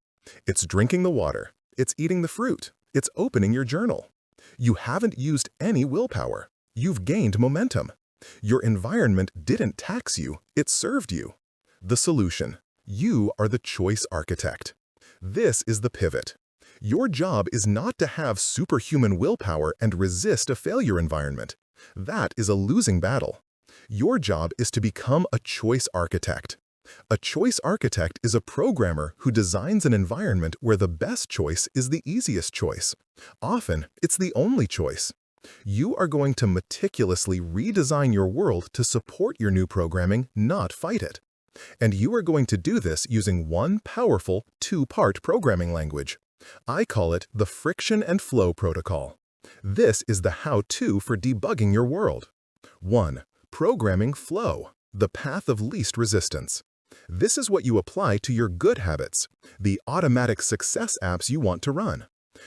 It's drinking the water. It's eating the fruit. It's opening your journal. You haven't used any willpower. You've gained momentum. Your environment didn't tax you, it served you. The solution: you are the choice architect. This is the pivot. Your job is not to have superhuman willpower and resist a failure environment. That is a losing battle. Your job is to become a choice architect. A choice architect is a programmer who designs an environment where the best choice is the easiest choice. Often, it's the only choice. You are going to meticulously redesign your world to support your new programming, not fight it. And you are going to do this using one powerful, two-part programming language. I call it the friction and flow protocol. This is the how-to for debugging your world. 1. Programming flow, the path of least resistance. This is what you apply to your good habits, the automatic success apps you want to run.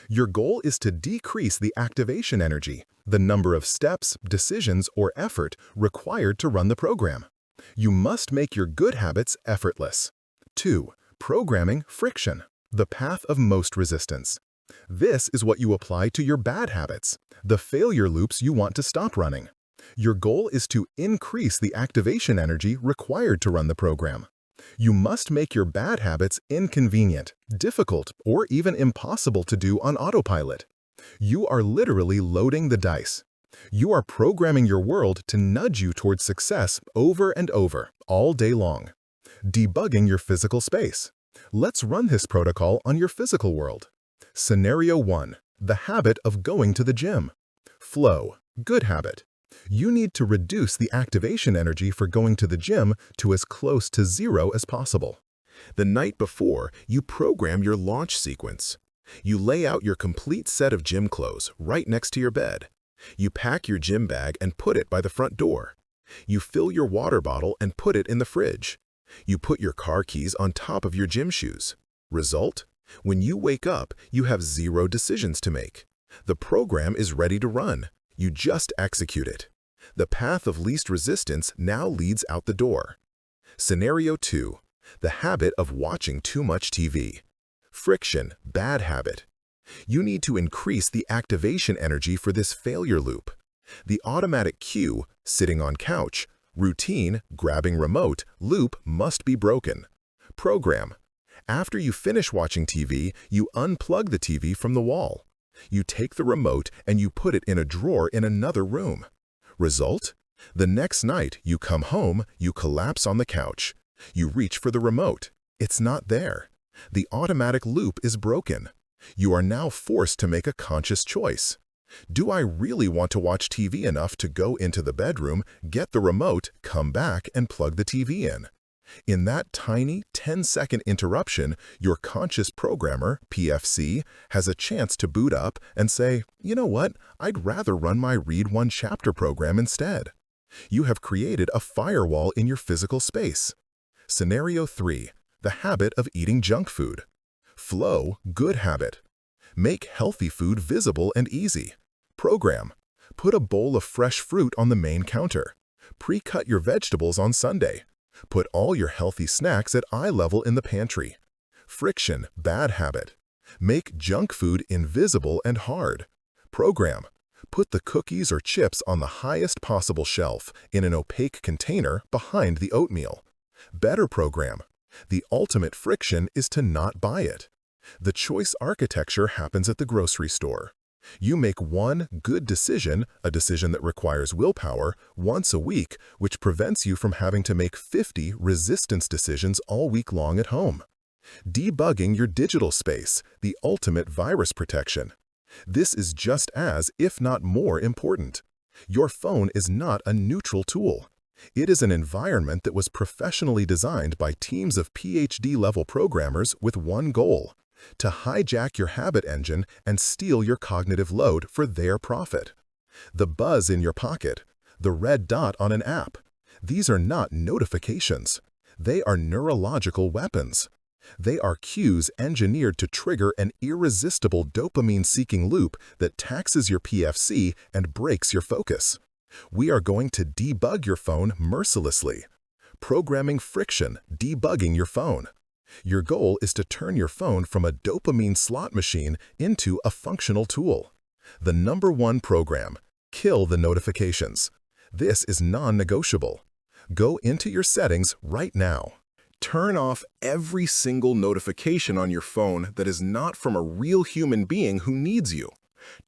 Your goal is to decrease the activation energy, the number of steps, decisions, or effort required to run the program. You must make your good habits effortless. 2. Programming friction, the path of most resistance. This is what you apply to your bad habits, the failure loops you want to stop running. Your goal is to increase the activation energy required to run the program. You must make your bad habits inconvenient, difficult, or even impossible to do on autopilot. You are literally loading the dice. You are programming your world to nudge you towards success over and over, all day long. Debugging your physical space. Let's run this protocol on your physical world. Scenario 1. The habit of going to the gym. Flow. Good habit. You need to reduce the activation energy for going to the gym to as close to zero as possible. The night before, you program your launch sequence. You lay out your complete set of gym clothes right next to your bed. You pack your gym bag and put it by the front door. You fill your water bottle and put it in the fridge. You put your car keys on top of your gym shoes. Result? When you wake up, you have zero decisions to make. The program is ready to run. You just execute it. The path of least resistance now leads out the door. Scenario 2. The habit of watching too much TV. Friction, bad habit. You need to increase the activation energy for this failure loop. The automatic cue, sitting on couch, routine, grabbing remote, loop must be broken. Program. After you finish watching TV, you unplug the TV from the wall. You take the remote and you put it in a drawer in another room. Result? The next night you come home, you collapse on the couch. You reach for the remote. It's not there. The automatic loop is broken. You are now forced to make a conscious choice. Do I really want to watch TV enough to go into the bedroom, get the remote, come back, and plug the TV in? In that tiny 10-second interruption, your conscious programmer, PFC, has a chance to boot up and say, you know what, I'd rather run my Read One Chapter program instead. You have created a firewall in your physical space. Scenario 3. The habit of eating junk food. Flow, good habit. Make healthy food visible and easy. Program. Put a bowl of fresh fruit on the main counter. Pre-cut your vegetables on Sunday. Put all your healthy snacks at eye level in the pantry. Friction, bad habit. Make junk food invisible and hard. Program. Put the cookies or chips on the highest possible shelf in an opaque container behind the oatmeal. Better program. The ultimate friction is to not buy it. The choice architecture happens at the grocery store. You make one good decision, a decision that requires willpower, once a week, which prevents you from having to make 50 resistance decisions all week long at home. Debugging your digital space, the ultimate virus protection. This is just as, if not more, important. Your phone is not a neutral tool. It is an environment that was professionally designed by teams of PhD-level programmers with one goal: to hijack your habit engine and steal your cognitive load for their profit. The buzz in your pocket, the red dot on an app, these are not notifications. They are neurological weapons. They are cues engineered to trigger an irresistible dopamine-seeking loop that taxes your PFC and breaks your focus. We are going to debug your phone mercilessly. Programming friction, debugging your phone. Your goal is to turn your phone from a dopamine slot machine into a functional tool. The #1 program: kill the notifications. This is non-negotiable. Go into your settings right now. Turn off every single notification on your phone that is not from a real human being who needs you.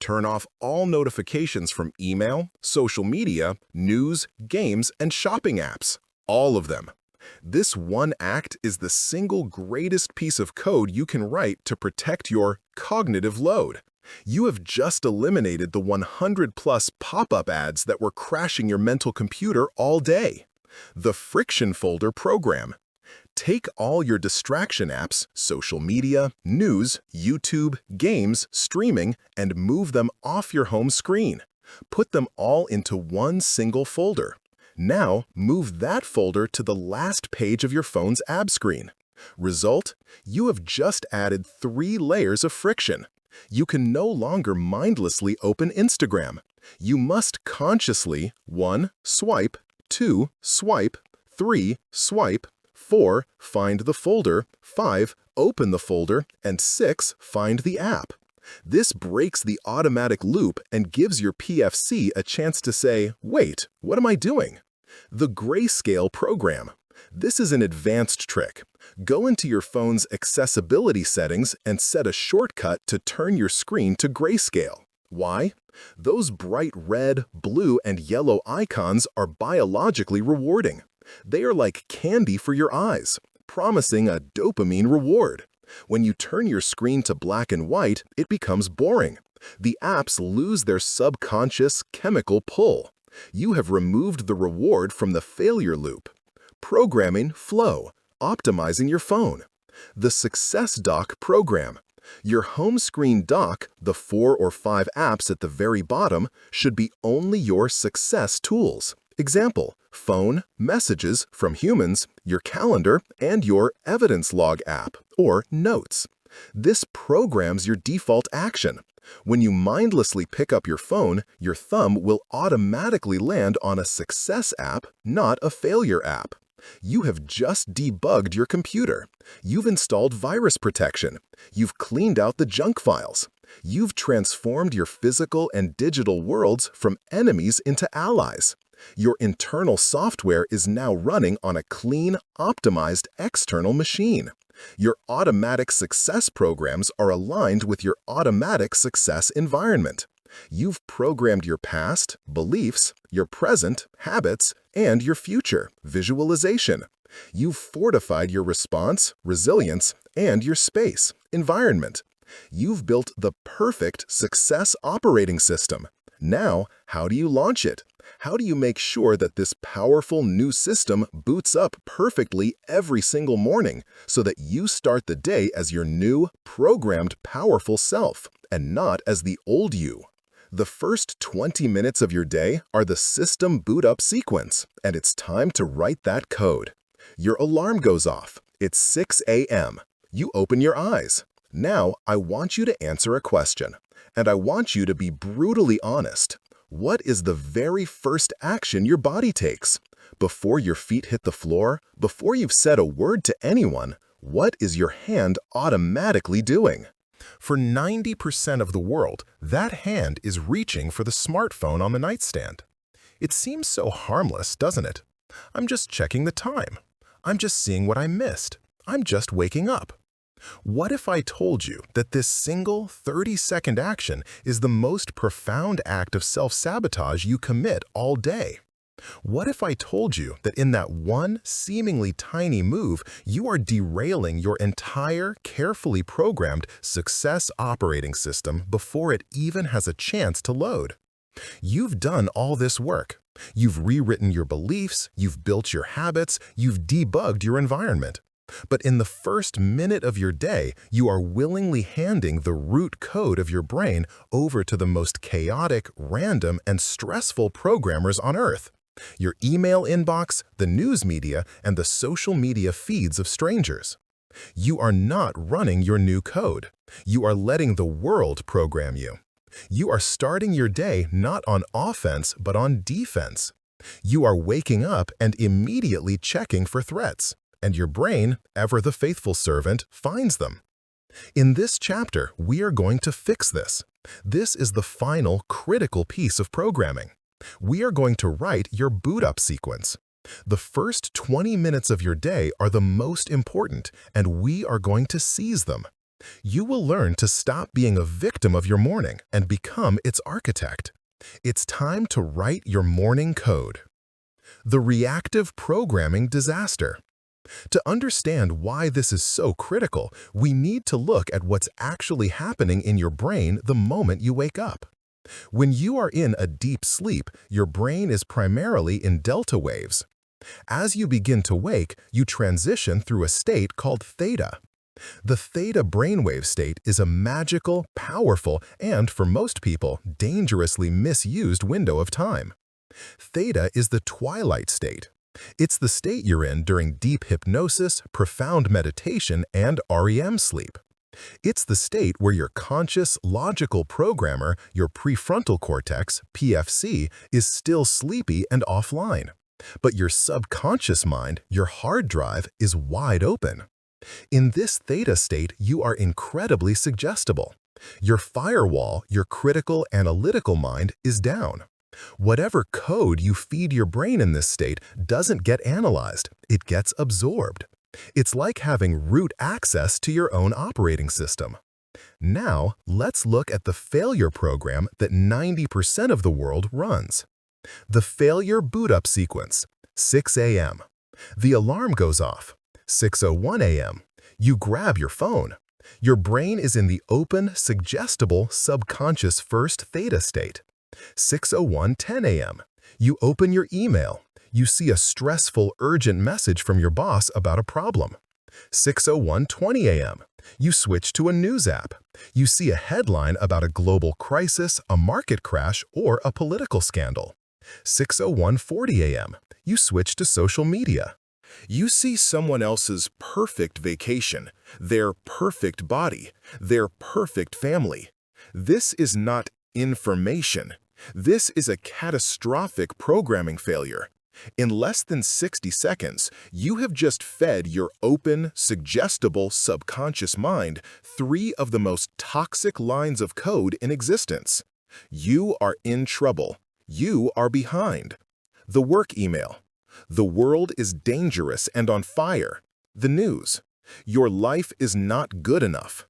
Turn off all notifications from email, social media, news, games, and shopping apps. All of them. This one act is the single greatest piece of code you can write to protect your cognitive load. You have just eliminated the 100+ pop-up ads that were crashing your mental computer all day. The friction folder program. Take all your distraction apps, social media, news, YouTube, games, streaming, and move them off your home screen. Put them all into one single folder. Now, move that folder to the last page of your phone's app screen. Result? You have just added 3 layers of friction. You can no longer mindlessly open Instagram. You must consciously 1. Swipe, 2. Swipe, 3. Swipe, 4. Find the folder. 5. Open the folder. And 6. Find the app. This breaks the automatic loop and gives your PFC a chance to say, wait, what am I doing? The grayscale program. This is an advanced trick. Go into your phone's accessibility settings and set a shortcut to turn your screen to grayscale. Why? Those bright red, blue, and yellow icons are biologically rewarding. They are like candy for your eyes, promising a dopamine reward. When you turn your screen to black and white, it becomes boring. The apps lose their subconscious chemical pull. You have removed the reward from the failure loop. Programming flow, optimizing your phone. The Success Dock program. Your home screen dock, the 4 or 5 apps at the very bottom, should be only your success tools. Example, phone, messages from humans, your calendar, and your evidence log app, or notes. This programs your default action. When you mindlessly pick up your phone, your thumb will automatically land on a success app, not a failure app. You have just debugged your computer. You've installed virus protection. You've cleaned out the junk files. You've transformed your physical and digital worlds from enemies into allies. Your internal software is now running on a clean, optimized external machine. Your automatic success programs are aligned with your automatic success environment. You've programmed your past, beliefs, your present, habits, and your future, visualization. You've fortified your response, resilience, and your space, environment. You've built the perfect success operating system. Now, how do you launch it? How do you make sure that this powerful new system boots up perfectly every single morning so that you start the day as your new, programmed, powerful self and not as the old you? The first 20 minutes of your day are the system boot up sequence, and it's time to write that code. Your alarm goes off. It's 6 a.m. You open your eyes. Now, I want you to answer a question, and I want you to be brutally honest. What is the very first action your body takes? Before your feet hit the floor, before you've said a word to anyone, what is your hand automatically doing? For 90% of the world, that hand is reaching for the smartphone on the nightstand. It seems so harmless, doesn't it? I'm just checking the time. I'm just seeing what I missed. I'm just waking up. What if I told you that this single 30-second action is the most profound act of self-sabotage you commit all day? What if I told you that in that one seemingly tiny move, you are derailing your entire carefully programmed success operating system before it even has a chance to load? You've done all this work. You've rewritten your beliefs, you've built your habits, you've debugged your environment. But in the first minute of your day, you are willingly handing the root code of your brain over to the most chaotic, random, and stressful programmers on Earth. Your email inbox, the news media, and the social media feeds of strangers. You are not running your new code. You are letting the world program you. You are starting your day not on offense, but on defense. You are waking up and immediately checking for threats, and your brain, ever the faithful servant, finds them. In this chapter, we are going to fix this. This is the final critical piece of programming. We are going to write your boot-up sequence. The first 20 minutes of your day are the most important, and we are going to seize them. You will learn to stop being a victim of your morning and become its architect. It's time to write your morning code. The reactive programming disaster. To understand why this is so critical, we need to look at what's actually happening in your brain the moment you wake up. When you are in a deep sleep, your brain is primarily in delta waves. As you begin to wake, you transition through a state called theta. The theta brainwave state is a magical, powerful, and, for most people, dangerously misused window of time. Theta is the twilight state. It's the state you're in during deep hypnosis, profound meditation, and REM sleep. It's the state where your conscious, logical programmer, your prefrontal cortex, PFC, is still sleepy and offline. But your subconscious mind, your hard drive, is wide open. In this theta state, you are incredibly suggestible. Your firewall, your critical, analytical mind, is down. Whatever code you feed your brain in this state doesn't get analyzed, it gets absorbed. It's like having root access to your own operating system. Now, let's look at the failure program that 90% of the world runs. The failure boot-up sequence, 6 a.m. The alarm goes off. 6:01 a.m. You grab your phone. Your brain is in the open, suggestible, subconscious first theta state. 6:10 a.m. You open your email. You see a stressful, urgent message from your boss about a problem. 6:20 a.m. You switch to a news app. You see a headline about a global crisis, a market crash, or a political scandal. 6:40 a.m. You switch to social media. You see someone else's perfect vacation, their perfect body, their perfect family. This is not information. This is a catastrophic programming failure. In less than 60 seconds, you have just fed your open, suggestible subconscious mind 3 of the most toxic lines of code in existence. You are in trouble. You are behind. The work email. The world is dangerous and on fire. The news. Your life is not good enough.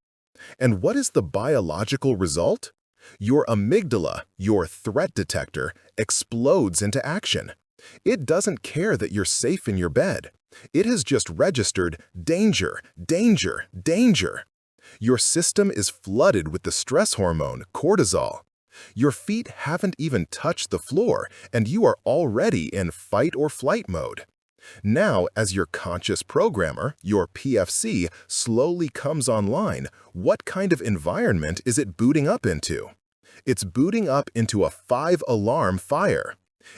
And what is the biological result? Your amygdala, your threat detector, explodes into action. It doesn't care that you're safe in your bed. It has just registered danger, danger, danger. Your system is flooded with the stress hormone, cortisol. Your feet haven't even touched the floor, and you are already in fight or flight mode. Now, as your conscious programmer, your PFC, slowly comes online, what kind of environment is it booting up into? It's booting up into a 5-alarm fire.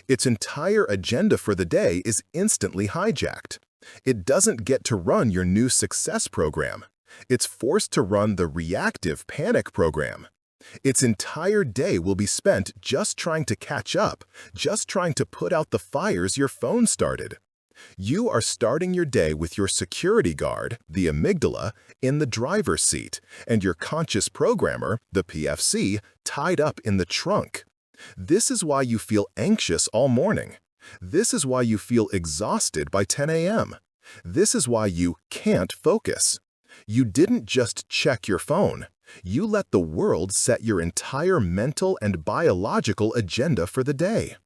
Its entire agenda for the day is instantly hijacked. It doesn't get to run your new success program. It's forced to run the reactive panic program. Its entire day will be spent just trying to catch up, just trying to put out the fires your phone started. You are starting your day with your security guard, the amygdala, in the driver's seat, and your conscious programmer, the PFC, tied up in the trunk. This is why you feel anxious all morning. This is why you feel exhausted by 10 a.m. This is why you can't focus. You didn't just check your phone. You let the world set your entire mental and biological agenda for the day.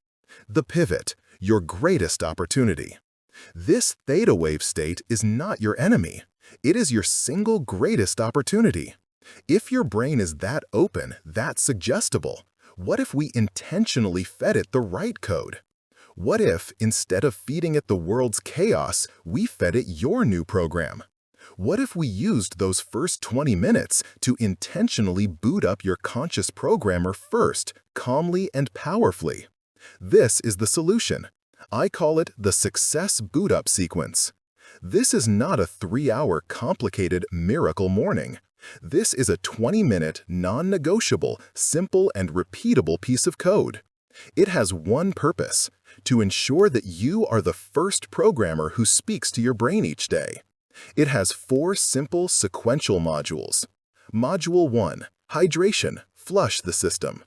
The pivot, your greatest opportunity. This theta wave state is not your enemy. It is your single greatest opportunity. If your brain is that open, that suggestible, what if we intentionally fed it the right code? What if, instead of feeding it the world's chaos, we fed it your new program? What if we used those first 20 minutes to intentionally boot up your conscious programmer first, calmly and powerfully? This is the solution. I call it the success boot-up sequence. This is not a 3-hour complicated miracle morning. This is a 20-minute, non-negotiable, simple and repeatable piece of code. It has one purpose: to ensure that you are the first programmer who speaks to your brain each day. It has 4 simple sequential modules. Module 1, hydration, flush the system.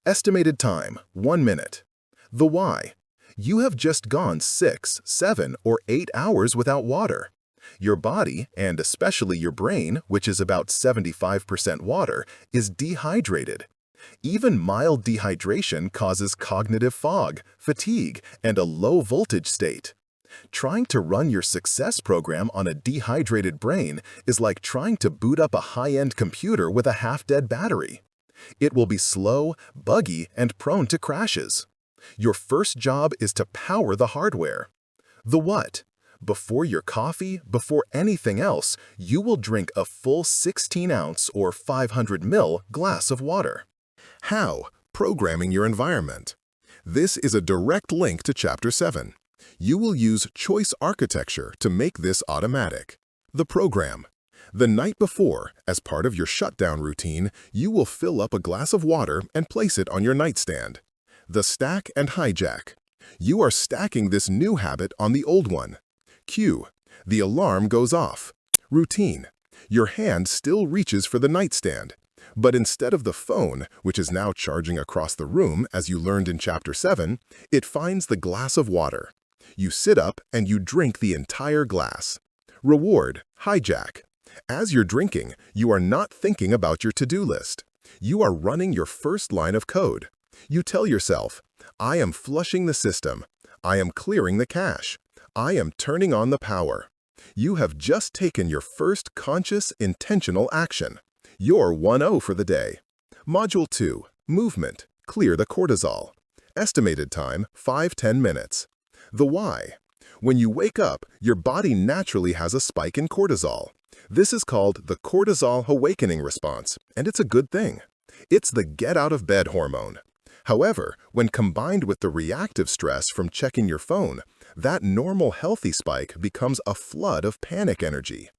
Estimated time, 1 minute. The why. You have just gone 6, 7, or 8 hours without water. Your body, and especially your brain, which is about 75% water, is dehydrated. Even mild dehydration causes cognitive fog, fatigue, and a low-voltage state. Trying to run your success program on a dehydrated brain is like trying to boot up a high-end computer with a half-dead battery. It will be slow, buggy, and prone to crashes. Your first job is to power the hardware. The what? Before your coffee, before anything else, you will drink a full 16-ounce or 500 ml glass of water. How? Programming your environment. This is a direct link to Chapter 7. You will use choice architecture to make this automatic. The program. The night before, as part of your shutdown routine, you will fill up a glass of water and place it on your nightstand. The stack and hijack. You are stacking this new habit on the old one. Cue. The alarm goes off. Routine. Your hand still reaches for the nightstand. But instead of the phone, which is now charging across the room as you learned in Chapter 7, it finds the glass of water. You sit up and you drink the entire glass. Reward. Hijack. As you're drinking, you are not thinking about your to-do list. You are running your first line of code. You tell yourself, I am flushing the system. I am clearing the cache. I am turning on the power. You have just taken your first conscious, intentional action. You're 1-0 for the day. Module 2. Movement. Clear the cortisol. Estimated time, 5–10 minutes. The why. When you wake up, your body naturally has a spike in cortisol. This is called the cortisol awakening response, and it's a good thing. It's the get-out-of-bed hormone. However, when combined with the reactive stress from checking your phone, that normal healthy spike becomes a flood of panic energy.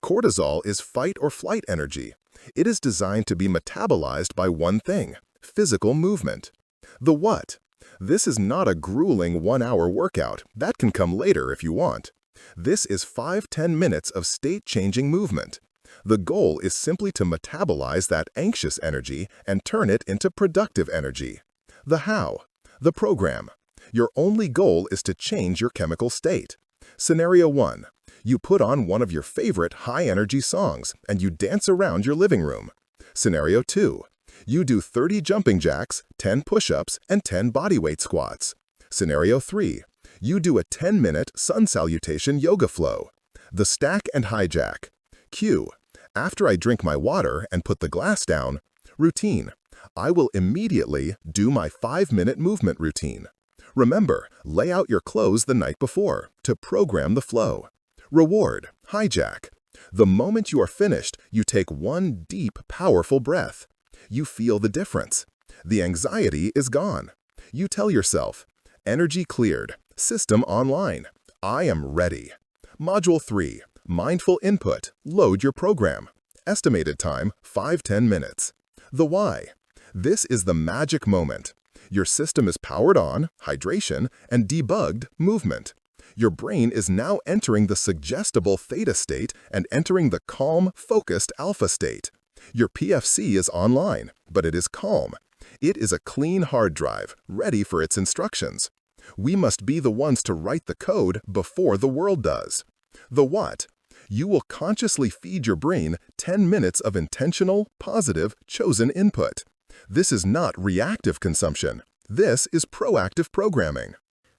Cortisol is fight-or-flight energy. It is designed to be metabolized by one thing: physical movement. The what? This is not a grueling 1-hour workout. That can come later if you want. This is 5–10 minutes of state-changing movement. The goal is simply to metabolize that anxious energy and turn it into productive energy. The how. The program. Your only goal is to change your chemical state. Scenario 1. You put on one of your favorite high-energy songs and you dance around your living room. Scenario 2. You do 30 jumping jacks, 10 push-ups, and 10 bodyweight squats. Scenario 3. You do a 10-minute sun salutation yoga flow. The stack and hijack. Cue. After I drink my water and put the glass down. Routine. I will immediately do my 5-minute movement routine. Remember, lay out your clothes the night before to program the flow. Reward. Hijack. The moment you are finished, you take one deep, powerful breath. You feel the difference. The anxiety is gone. You tell yourself, energy cleared, system online. I am ready. Module 3. Mindful input. Load your program. Estimated time, 5–10 minutes. The why. This is the magic moment. Your system is powered on, hydration, and debugged, movement. Your brain is now entering the suggestible theta state and entering the calm, focused alpha state. Your PFC is online, but it is calm. It is a clean hard drive, ready for its instructions. We must be the ones to write the code before the world does. The what? You will consciously feed your brain 10 minutes of intentional, positive, chosen input. This is not reactive consumption. This is proactive programming.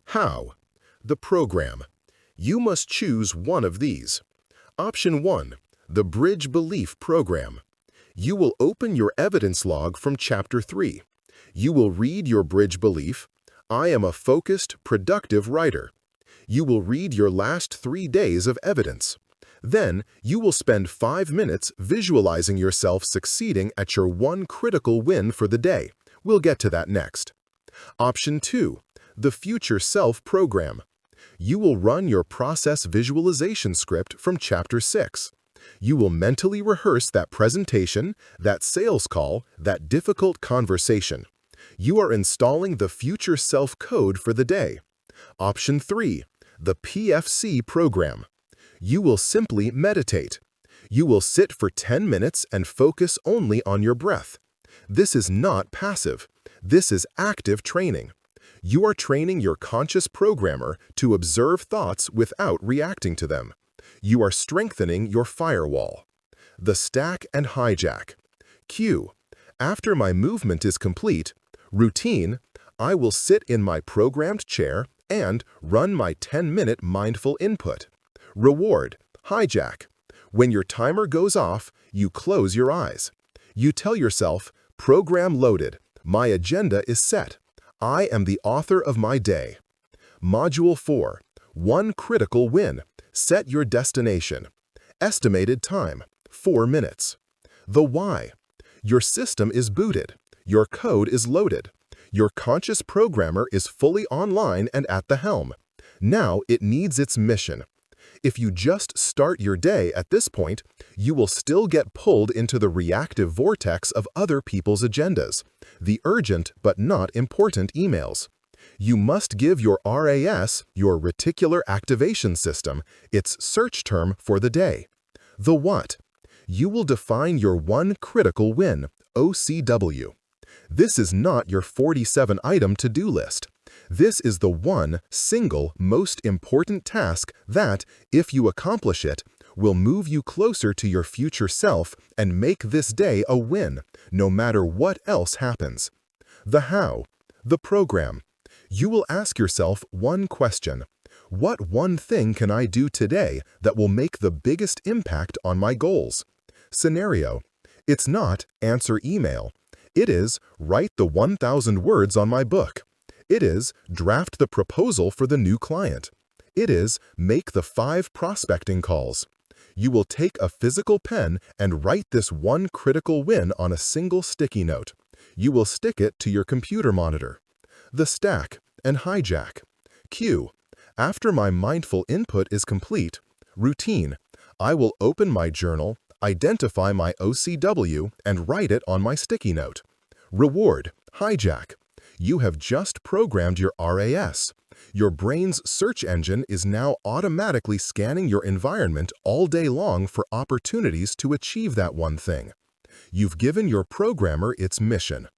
How? The program. You must choose one of these. Option 1. The Bridge Belief Program. You will open your evidence log from Chapter 3. You will read your bridge belief, I am a focused, productive writer. You will read your last 3 days of evidence. Then, you will spend 5 minutes visualizing yourself succeeding at your one critical win for the day. We'll get to that next. Option 2. The Future Self Program. You will run your process visualization script from Chapter 6. You will mentally rehearse that presentation, that sales call, that difficult conversation. You are installing the future self code for the day. Option 3. The PFC Program. You will simply meditate. You will sit for 10 minutes and focus only on your breath. This is not passive. This is active training. You are training your conscious programmer to observe thoughts without reacting to them. You are strengthening your firewall. The stack and hijack. Cue. After my movement is complete, routine, I will sit in my programmed chair and run my 10-minute mindful input. Reward. Hijack. When your timer goes off, you close your eyes. You tell yourself, program loaded. My agenda is set. I am the author of my day. Module 4. One critical win. Set your destination. Estimated time, 4 minutes. The why. Your system is booted. Your code is loaded. Your conscious programmer is fully online and at the helm. Now it needs its mission. If you just start your day at this point, you will still get pulled into the reactive vortex of other people's agendas, the urgent but not important emails. You must give your RAS, your reticular activation system, its search term for the day. The what? You will define your one critical win, OCW. This is not your 47-item to-do list. This is the one single most important task that, if you accomplish it, will move you closer to your future self and make this day a win, no matter what else happens. The how, the program. You will ask yourself one question. What one thing can I do today that will make the biggest impact on my goals? Scenario. It's not answer email. It is write the 1,000 words on my book. It is draft the proposal for the new client. It is make the 5 prospecting calls. You will take a physical pen and write this one critical win on a single sticky note. You will stick it to your computer monitor. The stack and hijack. Cue. After my mindful input is complete, routine. I will open my journal, identify my OCW, and write it on my sticky note. Reward. Hijack. You have just programmed your RAS. Your brain's search engine is now automatically scanning your environment all day long for opportunities to achieve that one thing. You've given your programmer its mission.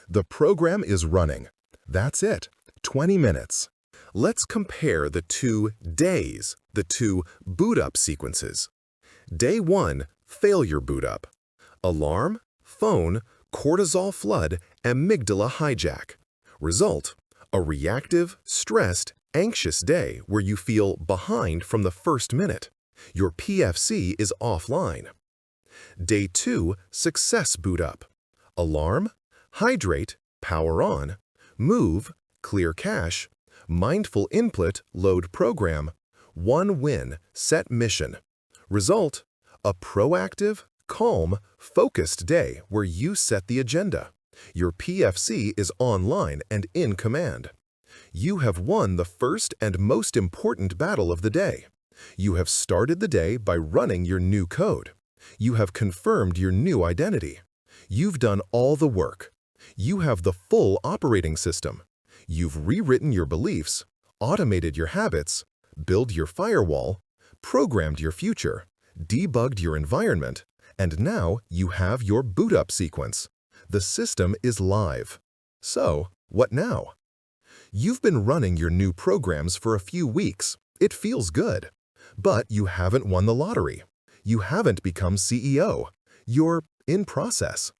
The program is running. That's it. 20 minutes. Let's compare the 2 days, the 2 boot-up sequences. Day 1, failure boot-up. Alarm, phone, cortisol flood, amygdala hijack. Result, a reactive, stressed, anxious day where you feel behind from the first minute. Your PFC is offline. Day 2, success boot-up. Alarm, hydrate, power on, move, clear cache, mindful input, load program, one win, set mission. Result, a proactive, calm, focused day where you set the agenda. Your PFC is online and in command. You have won the first and most important battle of the day. You have started the day by running your new code. You have confirmed your new identity. You've done all the work. You have the full operating system. You've rewritten your beliefs, automated your habits, built your firewall, programmed your future, debugged your environment, and now you have your boot-up sequence. The system is live. So, what now? You've been running your new programs for a few weeks. It feels good. But you haven't won the lottery. You haven't become CEO. You're in process.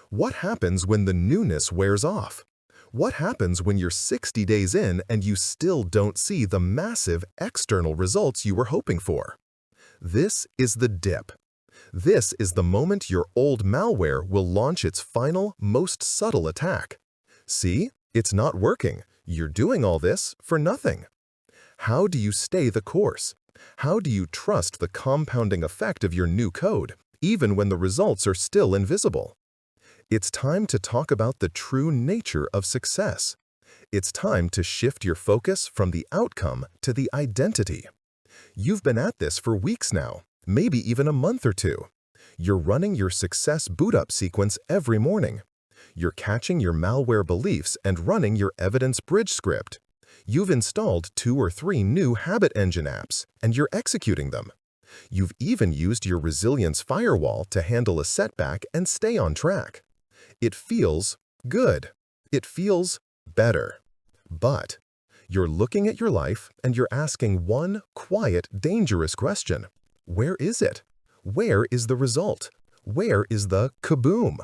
What happens when the newness wears off? What happens when you're 60 days in and you still don't see the massive external results you were hoping for? This is the dip. This is the moment your old malware will launch its final, most subtle attack. See, it's not working. You're doing all this for nothing. How do you stay the course? How do you trust the compounding effect of your new code, even when the results are still invisible? It's time to talk about the true nature of success. It's time to shift your focus from the outcome to the identity. You've been at this for weeks now, maybe even a month or 2. You're running your success boot-up sequence every morning. You're catching your malware beliefs and running your evidence bridge script. You've installed 2 or 3 new habit engine apps, and you're executing them. You've even used your resilience firewall to handle a setback and stay on track. It feels good. It feels better. But you're looking at your life and you're asking one quiet, dangerous question. Where is it? Where is the result? Where is the kaboom?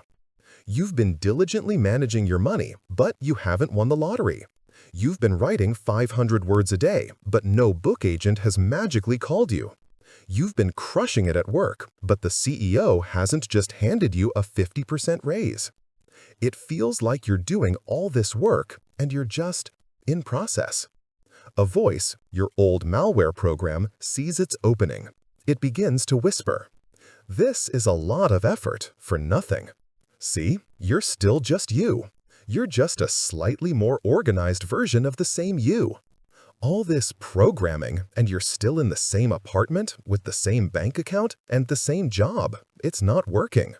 You've been diligently managing your money, but you haven't won the lottery. You've been writing 500 words a day, but no book agent has magically called you. You've been crushing it at work, but the CEO hasn't just handed you a 50% raise. It feels like you're doing all this work and you're just in process. A voice, your old malware program, sees its opening. It begins to whisper, "This is a lot of effort for nothing." See, you're still just you. You're just a slightly more organized version of the same you. All this programming, and you're still in the same apartment with the same bank account and the same job. It's not working.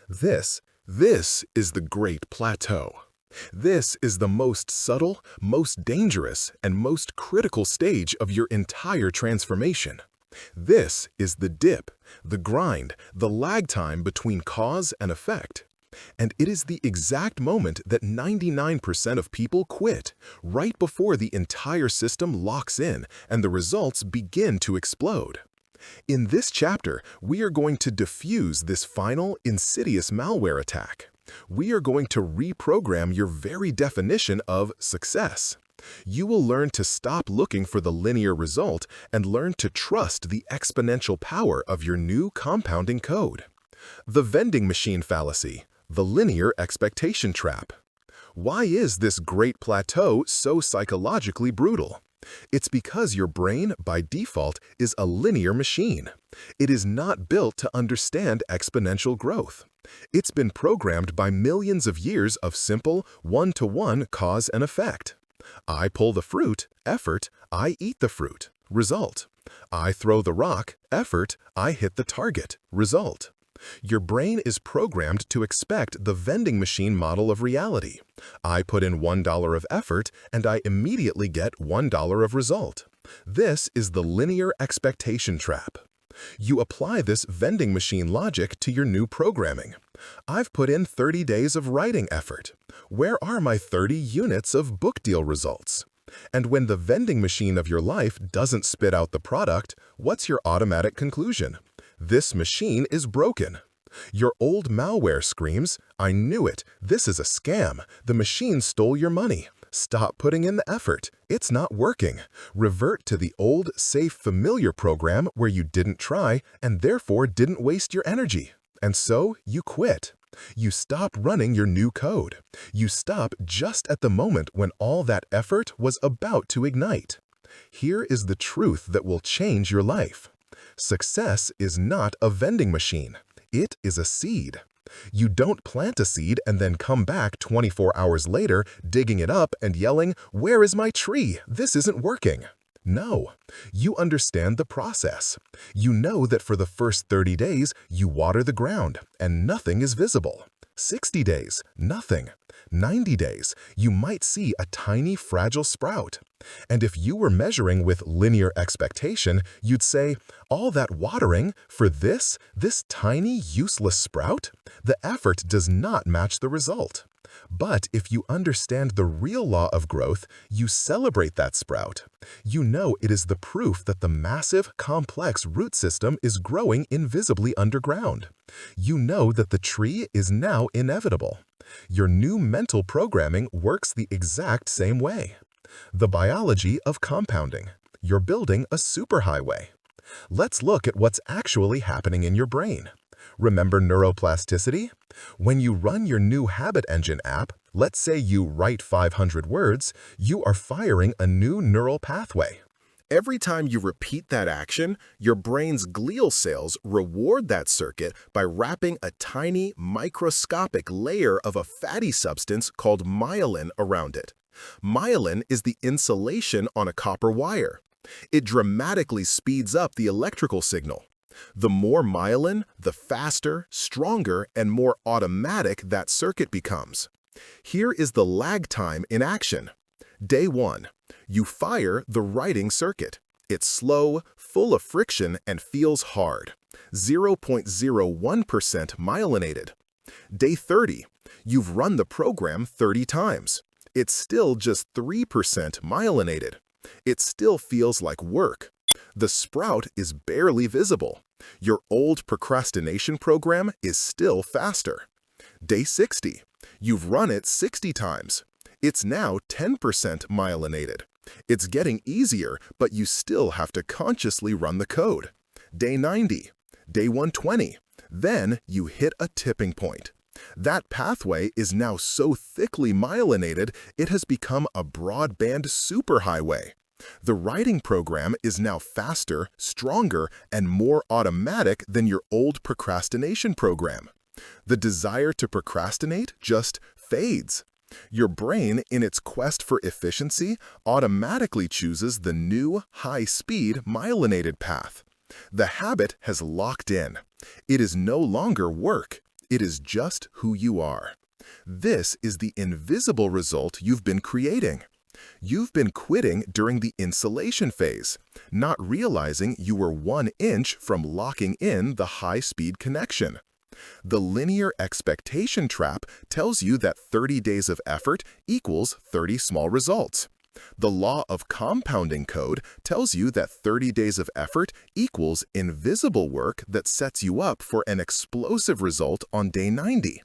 This is the great plateau. This is the most subtle, most dangerous, and most critical stage of your entire transformation. This is the dip, the grind, the lag time between cause and effect. And it is the exact moment that 99% of people quit, right before the entire system locks in and the results begin to explode. In this chapter, we are going to diffuse this final, insidious malware attack. We are going to reprogram your very definition of success. You will learn to stop looking for the linear result and learn to trust the exponential power of your new compounding code. The vending machine fallacy, the linear expectation trap. Why is this great plateau so psychologically brutal? It's because your brain, by default, is a linear machine. It is not built to understand exponential growth. It's been programmed by millions of years of simple, one-to-one cause and effect. I pull the fruit, effort, I eat the fruit, result. I throw the rock, effort, I hit the target, result. Your brain is programmed to expect the vending machine model of reality. I put in $1 of effort and I immediately get $1 of result. This is the linear expectation trap. You apply this vending machine logic to your new programming. I've put in 30 days of writing effort. Where are my 30 units of book deal results? And when the vending machine of your life doesn't spit out the product, what's your automatic conclusion? This machine is broken. Your old malware screams, I knew it, this is a scam, the machine stole your money. Stop putting in the effort, it's not working. Revert to the old, safe, familiar program where you didn't try and therefore didn't waste your energy. And so you quit. You stop running your new code. You stop just at the moment when all that effort was about to ignite. Here is the truth that will change your life. Success is not a vending machine. It is a seed. You don't plant a seed and then come back 24 hours later, digging it up and yelling, "Where is my tree? This isn't working." No, you understand the process. You know that for the first 30 days, you water the ground and nothing is visible. 60 days, nothing. 90 days, you might see a tiny fragile sprout. And if you were measuring with linear expectation, you'd say, all that watering for this tiny useless sprout? The effort does not match the result. But if you understand the real law of growth, you celebrate that sprout. You know it is the proof that the massive, complex root system is growing invisibly underground. You know that the tree is now inevitable. Your new mental programming works the exact same way. The biology of compounding. You're building a superhighway. Let's look at what's actually happening in your brain. Remember neuroplasticity? When you run your new Habit Engine app, let's say you write 500 words, you are firing a new neural pathway. Every time you repeat that action, your brain's glial cells reward that circuit by wrapping a tiny, microscopic layer of a fatty substance called myelin around it. Myelin is the insulation on a copper wire. It dramatically speeds up the electrical signal. The more myelin, the faster, stronger, and more automatic that circuit becomes. Here is the lag time in action. Day 1. You fire the writing circuit. It's slow, full of friction, and feels hard. 0.01% myelinated. Day 30. You've run the program 30 times. It's still just 3% myelinated. It still feels like work. The sprout is barely visible. Your old procrastination program is still faster. Day 60. You've run it 60 times. It's now 10% myelinated. It's getting easier, but you still have to consciously run the code. Day 90. Day 120. Then you hit a tipping point. That pathway is now so thickly myelinated, it has become a broadband superhighway. The writing program is now faster, stronger, and more automatic than your old procrastination program. The desire to procrastinate just fades. Your brain, in its quest for efficiency, automatically chooses the new, high-speed, myelinated path. The habit has locked in. It is no longer work. It is just who you are. This is the invisible result you've been creating. You've been quitting during the insulation phase, not realizing you were 1 inch from locking in the high-speed connection. The linear expectation trap tells you that 30 days of effort equals 30 small results. The law of compounding code tells you that 30 days of effort equals invisible work that sets you up for an explosive result on day 90.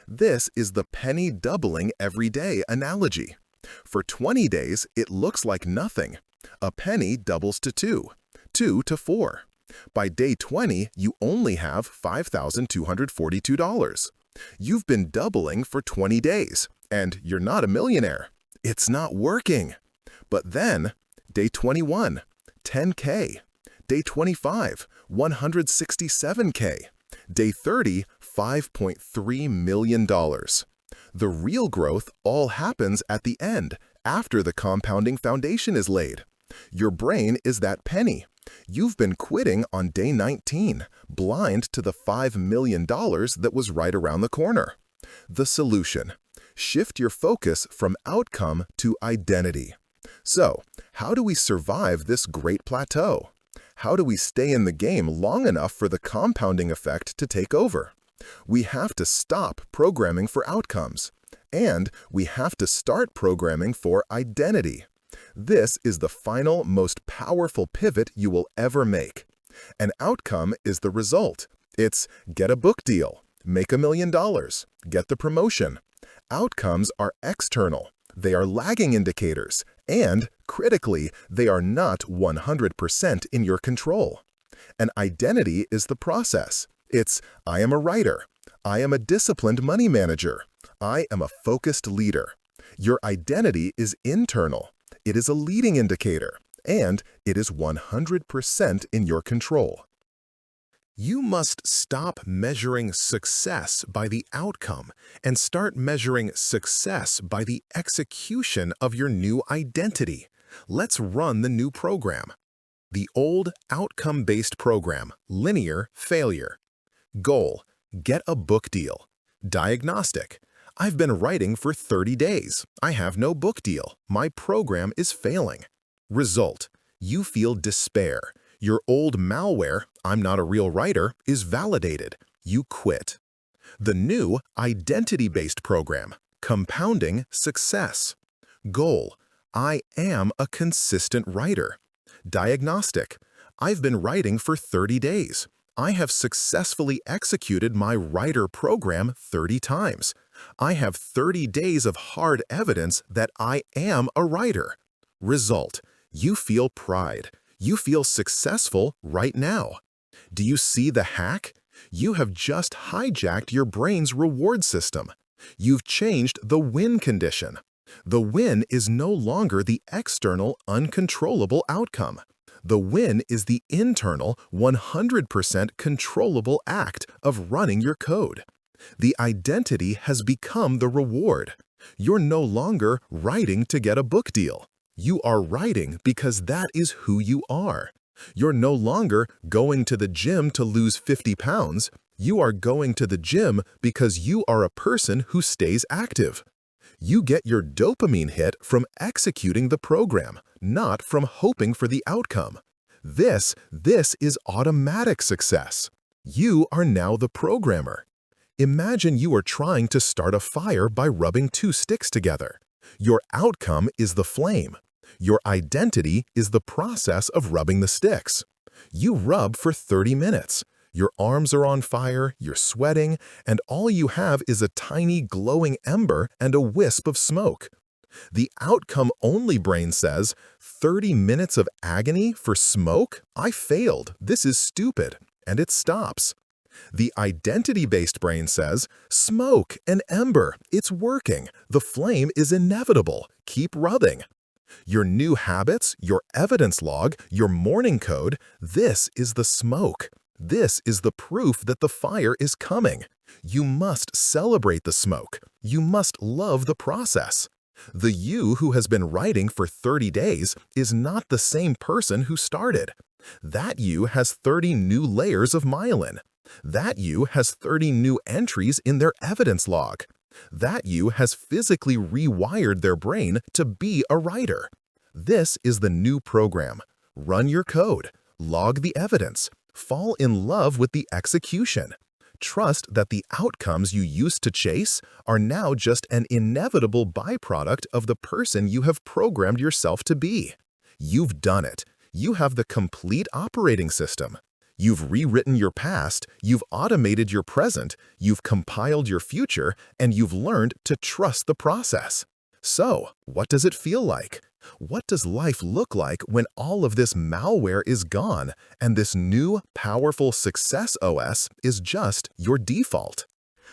This is the penny doubling every day analogy. For 20 days, it looks like nothing. A penny doubles to 2, 2 to 4. By day 20, you only have $5,242. You've been doubling for 20 days, and you're not a millionaire. It's not working. But then, day 21, $10K. Day 25, $167K. Day 30, $5.3 million. The real growth all happens at the end, after the compounding foundation is laid. Your brain is that penny. You've been quitting on day 19, blind to the $5 million that was right around the corner. The solution: shift your focus from outcome to identity. So, how do we survive this great plateau? How do we stay in the game long enough for the compounding effect to take over? We have to stop programming for outcomes, and we have to start programming for identity. This is the final, most powerful pivot you will ever make. An outcome is the result. It's get a book deal, make $1 million, get the promotion. Outcomes are external. They are lagging indicators, and, critically, they are not 100% in your control. An identity is the process. It's, I am a writer. I am a disciplined money manager. I am a focused leader. Your identity is internal. It is a leading indicator, and it is 100% in your control. You must stop measuring success by the outcome and start measuring success by the execution of your new identity. Let's run the new program. The old outcome-based program, linear failure. Goal: get a book deal. Diagnostic: I've been writing for 30 days. I have no book deal. My program is failing. Result: you feel despair. Your old malware, I'm not a real writer, is validated. You quit. The new identity-based program, compounding success. Goal: I am a consistent writer. Diagnostic: I've been writing for 30 days. I have successfully executed my writer program 30 times. I have 30 days of hard evidence that I am a writer. Result: you feel pride. You feel successful right now. Do you see the hack? You have just hijacked your brain's reward system. You've changed the win condition. The win is no longer the external, uncontrollable outcome. The win is the internal, 100% controllable act of running your code. The identity has become the reward. You're no longer writing to get a book deal. You are writing because that is who you are. You're no longer going to the gym to lose 50 pounds. You are going to the gym because you are a person who stays active. You get your dopamine hit from executing the program, not from hoping for the outcome. This is automatic success. You are now the programmer. Imagine you are trying to start a fire by rubbing 2 sticks together. Your outcome is the flame. Your identity is the process of rubbing the sticks. You rub for 30 minutes. Your arms are on fire, you're sweating, and all you have is a tiny glowing ember and a wisp of smoke. The outcome-only brain says, 30 minutes of agony for smoke? I failed. This is stupid. And it stops. The identity-based brain says, smoke, an ember, it's working. The flame is inevitable. Keep rubbing. Your new habits, your evidence log, your morning code, this is the smoke. This is the proof that the fire is coming. You must celebrate the smoke. You must love the process. The you who has been writing for 30 days is not the same person who started. That you has 30 new layers of myelin. That you has 30 new entries in their evidence log. That you has physically rewired their brain to be a writer. This is the new program. Run your code, log the evidence, fall in love with the execution. Trust that the outcomes you used to chase are now just an inevitable byproduct of the person you have programmed yourself to be. You've done it. You have the complete operating system. You've rewritten your past, you've automated your present, you've compiled your future, and you've learned to trust the process. So, what does it feel like? What does life look like when all of this malware is gone and this new, powerful Success OS is just your default?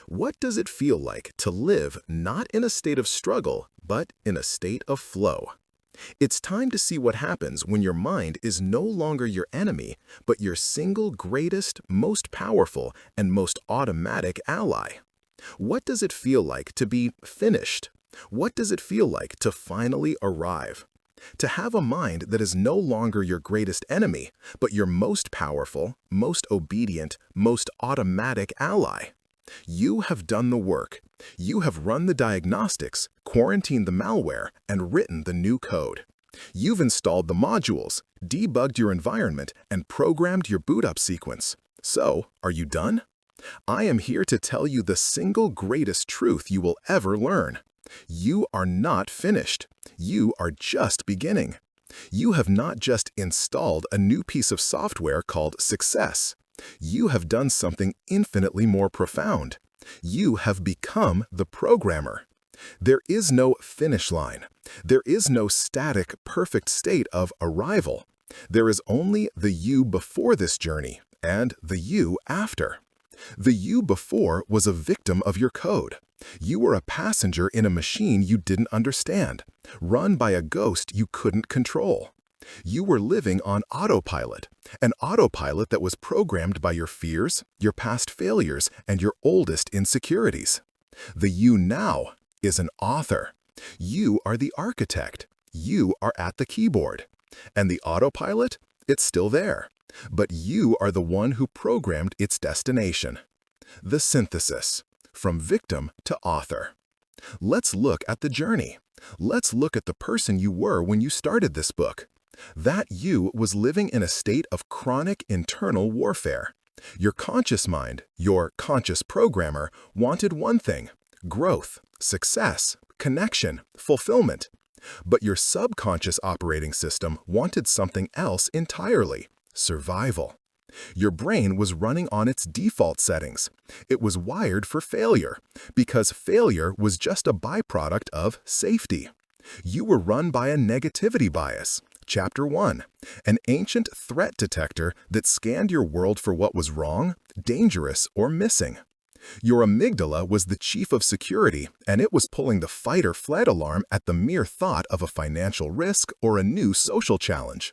What does it feel like to live not in a state of struggle, but in a state of flow? It's time to see what happens when your mind is no longer your enemy, but your single greatest, most powerful, and most automatic ally. What does it feel like to be finished? What does it feel like to finally arrive? To have a mind that is no longer your greatest enemy, but your most powerful, most obedient, most automatic ally. You have done the work. You have run the diagnostics, quarantined the malware, and written the new code. You've installed the modules, debugged your environment, and programmed your boot-up sequence. So, are you done? I am here to tell you the single greatest truth you will ever learn. You are not finished. You are just beginning. You have not just installed a new piece of software called Success. You have done something infinitely more profound. You have become the programmer. There is no finish line. There is no static, perfect state of arrival. There is only the you before this journey and the you after. The you before was a victim of your code. You were a passenger in a machine you didn't understand, run by a ghost you couldn't control. You were living on autopilot, an autopilot that was programmed by your fears, your past failures, and your oldest insecurities. The you now is an author. You are the architect. You are at the keyboard. And the autopilot, it's still there. But you are the one who programmed its destination. The synthesis, from victim to author. Let's look at the journey. Let's look at the person you were when you started this book. That you was living in a state of chronic internal warfare. Your conscious mind, your conscious programmer, wanted one thing: growth, success, connection, fulfillment. But your subconscious operating system wanted something else entirely: survival. Your brain was running on its default settings. It was wired for failure, because failure was just a byproduct of safety. You were run by a negativity bias. Chapter 1, an ancient threat detector that scanned your world for what was wrong, dangerous, or missing. Your amygdala was the chief of security, and it was pulling the fight or flight alarm at the mere thought of a financial risk or a new social challenge.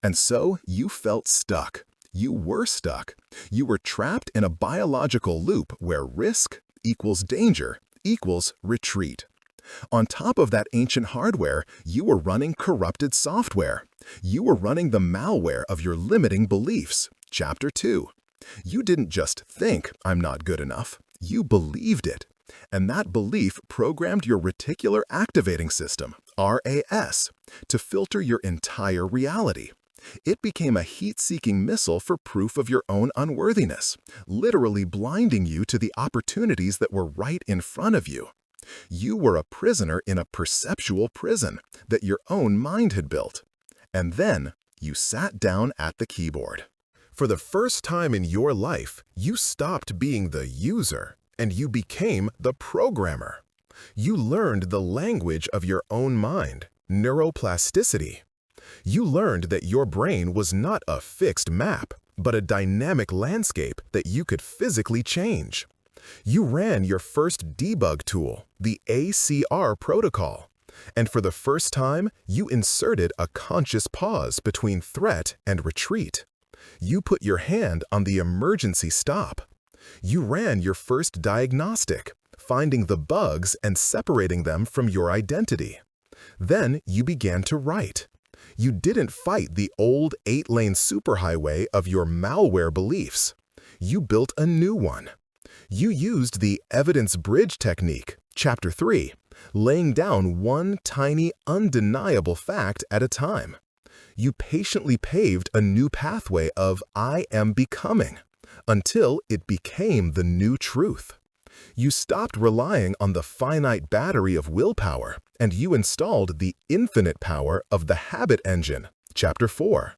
And so you felt stuck. You were stuck. You were trapped in a biological loop where risk equals danger equals retreat. On top of that ancient hardware, you were running corrupted software. You were running the malware of your limiting beliefs. Chapter 2. You didn't just think, "I'm not good enough." You believed it. And that belief programmed your reticular activating system, RAS, to filter your entire reality. It became a heat-seeking missile for proof of your own unworthiness, literally blinding you to the opportunities that were right in front of you. You were a prisoner in a perceptual prison that your own mind had built. And then you sat down at the keyboard. For the first time in your life, you stopped being the user and you became the programmer. You learned the language of your own mind, neuroplasticity. You learned that your brain was not a fixed map, but a dynamic landscape that you could physically change. You ran your first debug tool, the ACR protocol. And for the first time, you inserted a conscious pause between threat and retreat. You put your hand on the emergency stop. You ran your first diagnostic, finding the bugs and separating them from your identity. Then you began to write. You didn't fight the old 8-lane superhighway of your malware beliefs. You built a new one. You used the evidence bridge technique, Chapter 3. Laying down one tiny, undeniable fact at a time. You patiently paved a new pathway of I am becoming until it became the new truth. You stopped relying on the finite battery of willpower and you installed the infinite power of the habit engine. Chapter 4.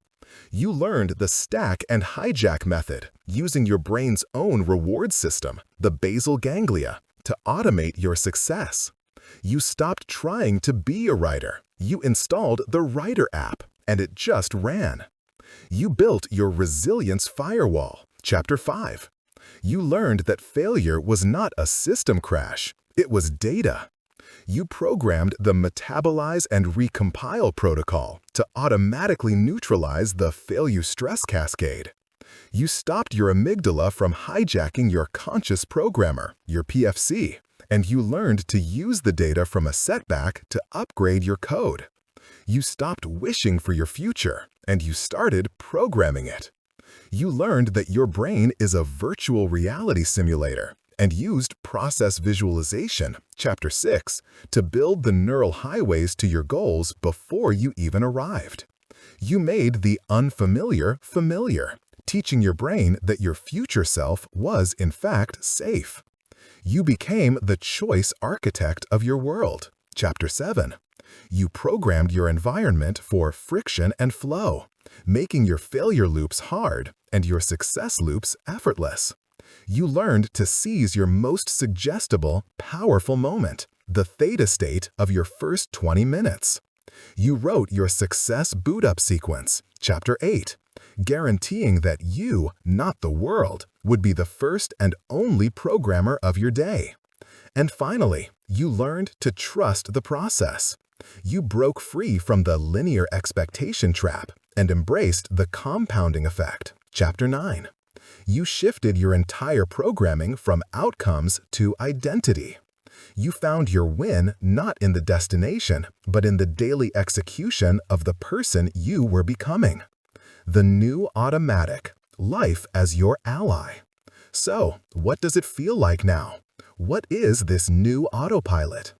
You learned the stack and hijack method using your brain's own reward system, the basal ganglia, to automate your success. You stopped trying to be a writer. You installed the Writer app, and it just ran. You built your resilience firewall. Chapter 5. You learned that failure was not a system crash, it was data. You programmed the metabolize and recompile protocol to automatically neutralize the failure stress cascade. You stopped your amygdala from hijacking your conscious programmer, your PFC, and you learned to use the data from a setback to upgrade your code. You stopped wishing for your future, and you started programming it. You learned that your brain is a virtual reality simulator and used process visualization, Chapter 6, to build the neural highways to your goals before you even arrived. You made the unfamiliar familiar, teaching your brain that your future self was, in fact, safe. You became the choice architect of your world, Chapter 7. You programmed your environment for friction and flow, making your failure loops hard and your success loops effortless. You learned to seize your most suggestible, powerful moment, the theta state of your first 20 minutes. You wrote your success boot-up sequence, Chapter 8, guaranteeing that you, not the world, would be the first and only programmer of your day. And finally, you learned to trust the process. You broke free from the linear expectation trap and embraced the compounding effect, Chapter 9. You shifted your entire programming from outcomes to identity. You found your win not in the destination, but in the daily execution of the person you were becoming. The new automatic, life as your ally. So, what does it feel like now? What is this new autopilot?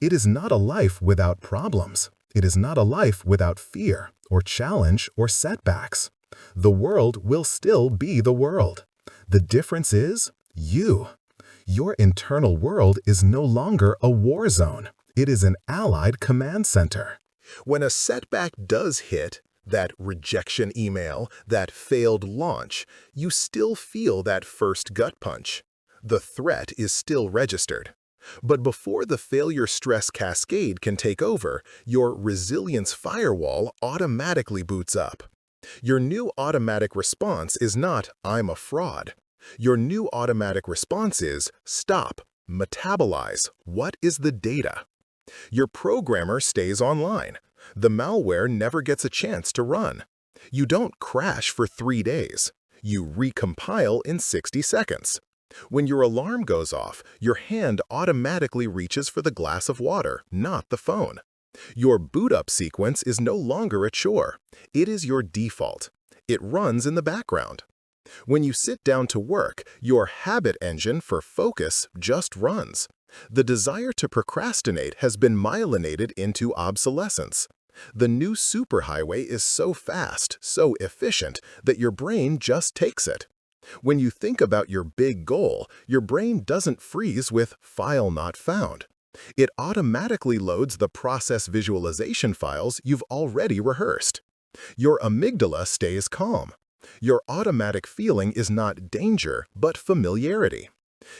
It is not a life without problems. It is not a life without fear or challenge or setbacks. The world will still be the world. The difference is you. Your internal world is no longer a war zone. It is an allied command center. When a setback does hit, that rejection email, that failed launch, you still feel that first gut punch. The threat is still registered. But before the failure stress cascade can take over, your resilience firewall automatically boots up. Your new automatic response is not, I'm a fraud. Your new automatic response is, stop, metabolize, what is the data? Your programmer stays online. The malware never gets a chance to run. You don't crash for 3 days. You recompile in 60 seconds. When your alarm goes off, your hand automatically reaches for the glass of water, not the phone. Your boot-up sequence is no longer a chore. It is your default. It runs in the background. When you sit down to work, your habit engine for focus just runs. The desire to procrastinate has been myelinated into obsolescence. The new superhighway is so fast, so efficient, that your brain just takes it. When you think about your big goal, your brain doesn't freeze with "file not found." It automatically loads the process visualization files you've already rehearsed. Your amygdala stays calm. Your automatic feeling is not danger, but familiarity.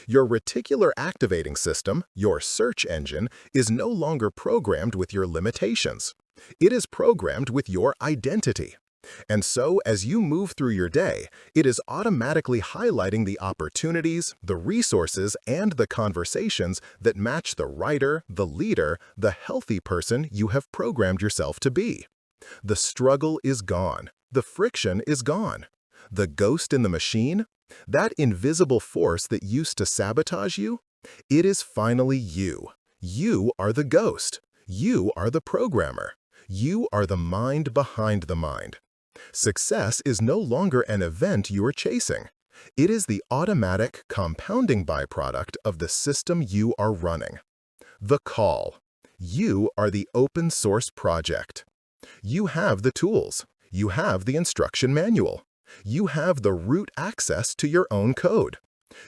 Your reticular activating system, your search engine, is no longer programmed with your limitations. It is programmed with your identity. And so, as you move through your day, it is automatically highlighting the opportunities, the resources, and the conversations that match the writer, the leader, the healthy person you have programmed yourself to be. The struggle is gone. The friction is gone. The ghost in the machine, that invisible force that used to sabotage you, it is finally you. You are the ghost. You are the programmer. You are the mind behind the mind. Success is no longer an event you are chasing. It is the automatic, compounding byproduct of the system you are running. The call. You are the open source project. You have the tools. You have the instruction manual. You have the root access to your own code.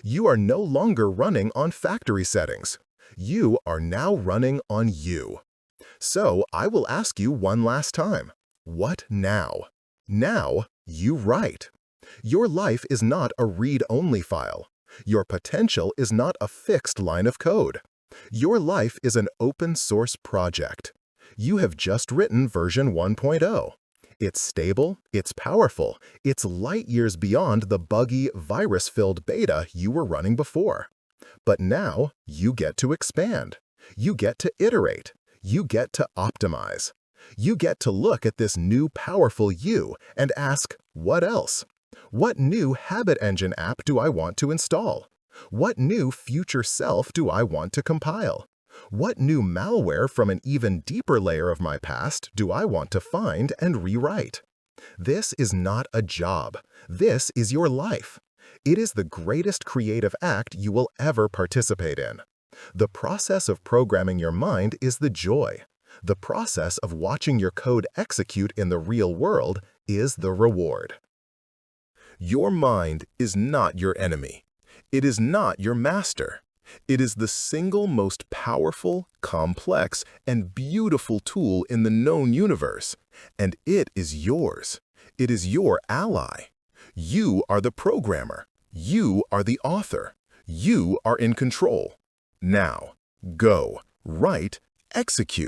You are no longer running on factory settings. You are now running on you. So I will ask you one last time. What now? Now you write. Your life is not a read-only file. Your potential is not a fixed line of code. Your life is an open source project. You have just written version 1.0. It's stable, it's powerful, it's light years beyond the buggy, virus-filled beta you were running before. But now you get to expand. You get to iterate. You get to optimize. You get to look at this new powerful you and ask, what else? What new habit engine app do I want to install? What new future self do I want to compile? What new malware from an even deeper layer of my past do I want to find and rewrite? This is not a job. This is your life. It is the greatest creative act you will ever participate in. The process of programming your mind is the joy. The process of watching your code execute in the real world is the reward. Your mind is not your enemy. It is not your master. It is the single most powerful, complex, and beautiful tool in the known universe, and it is yours. It is your ally. You are the programmer. You are the author. You are in control. Now, go, write, execute.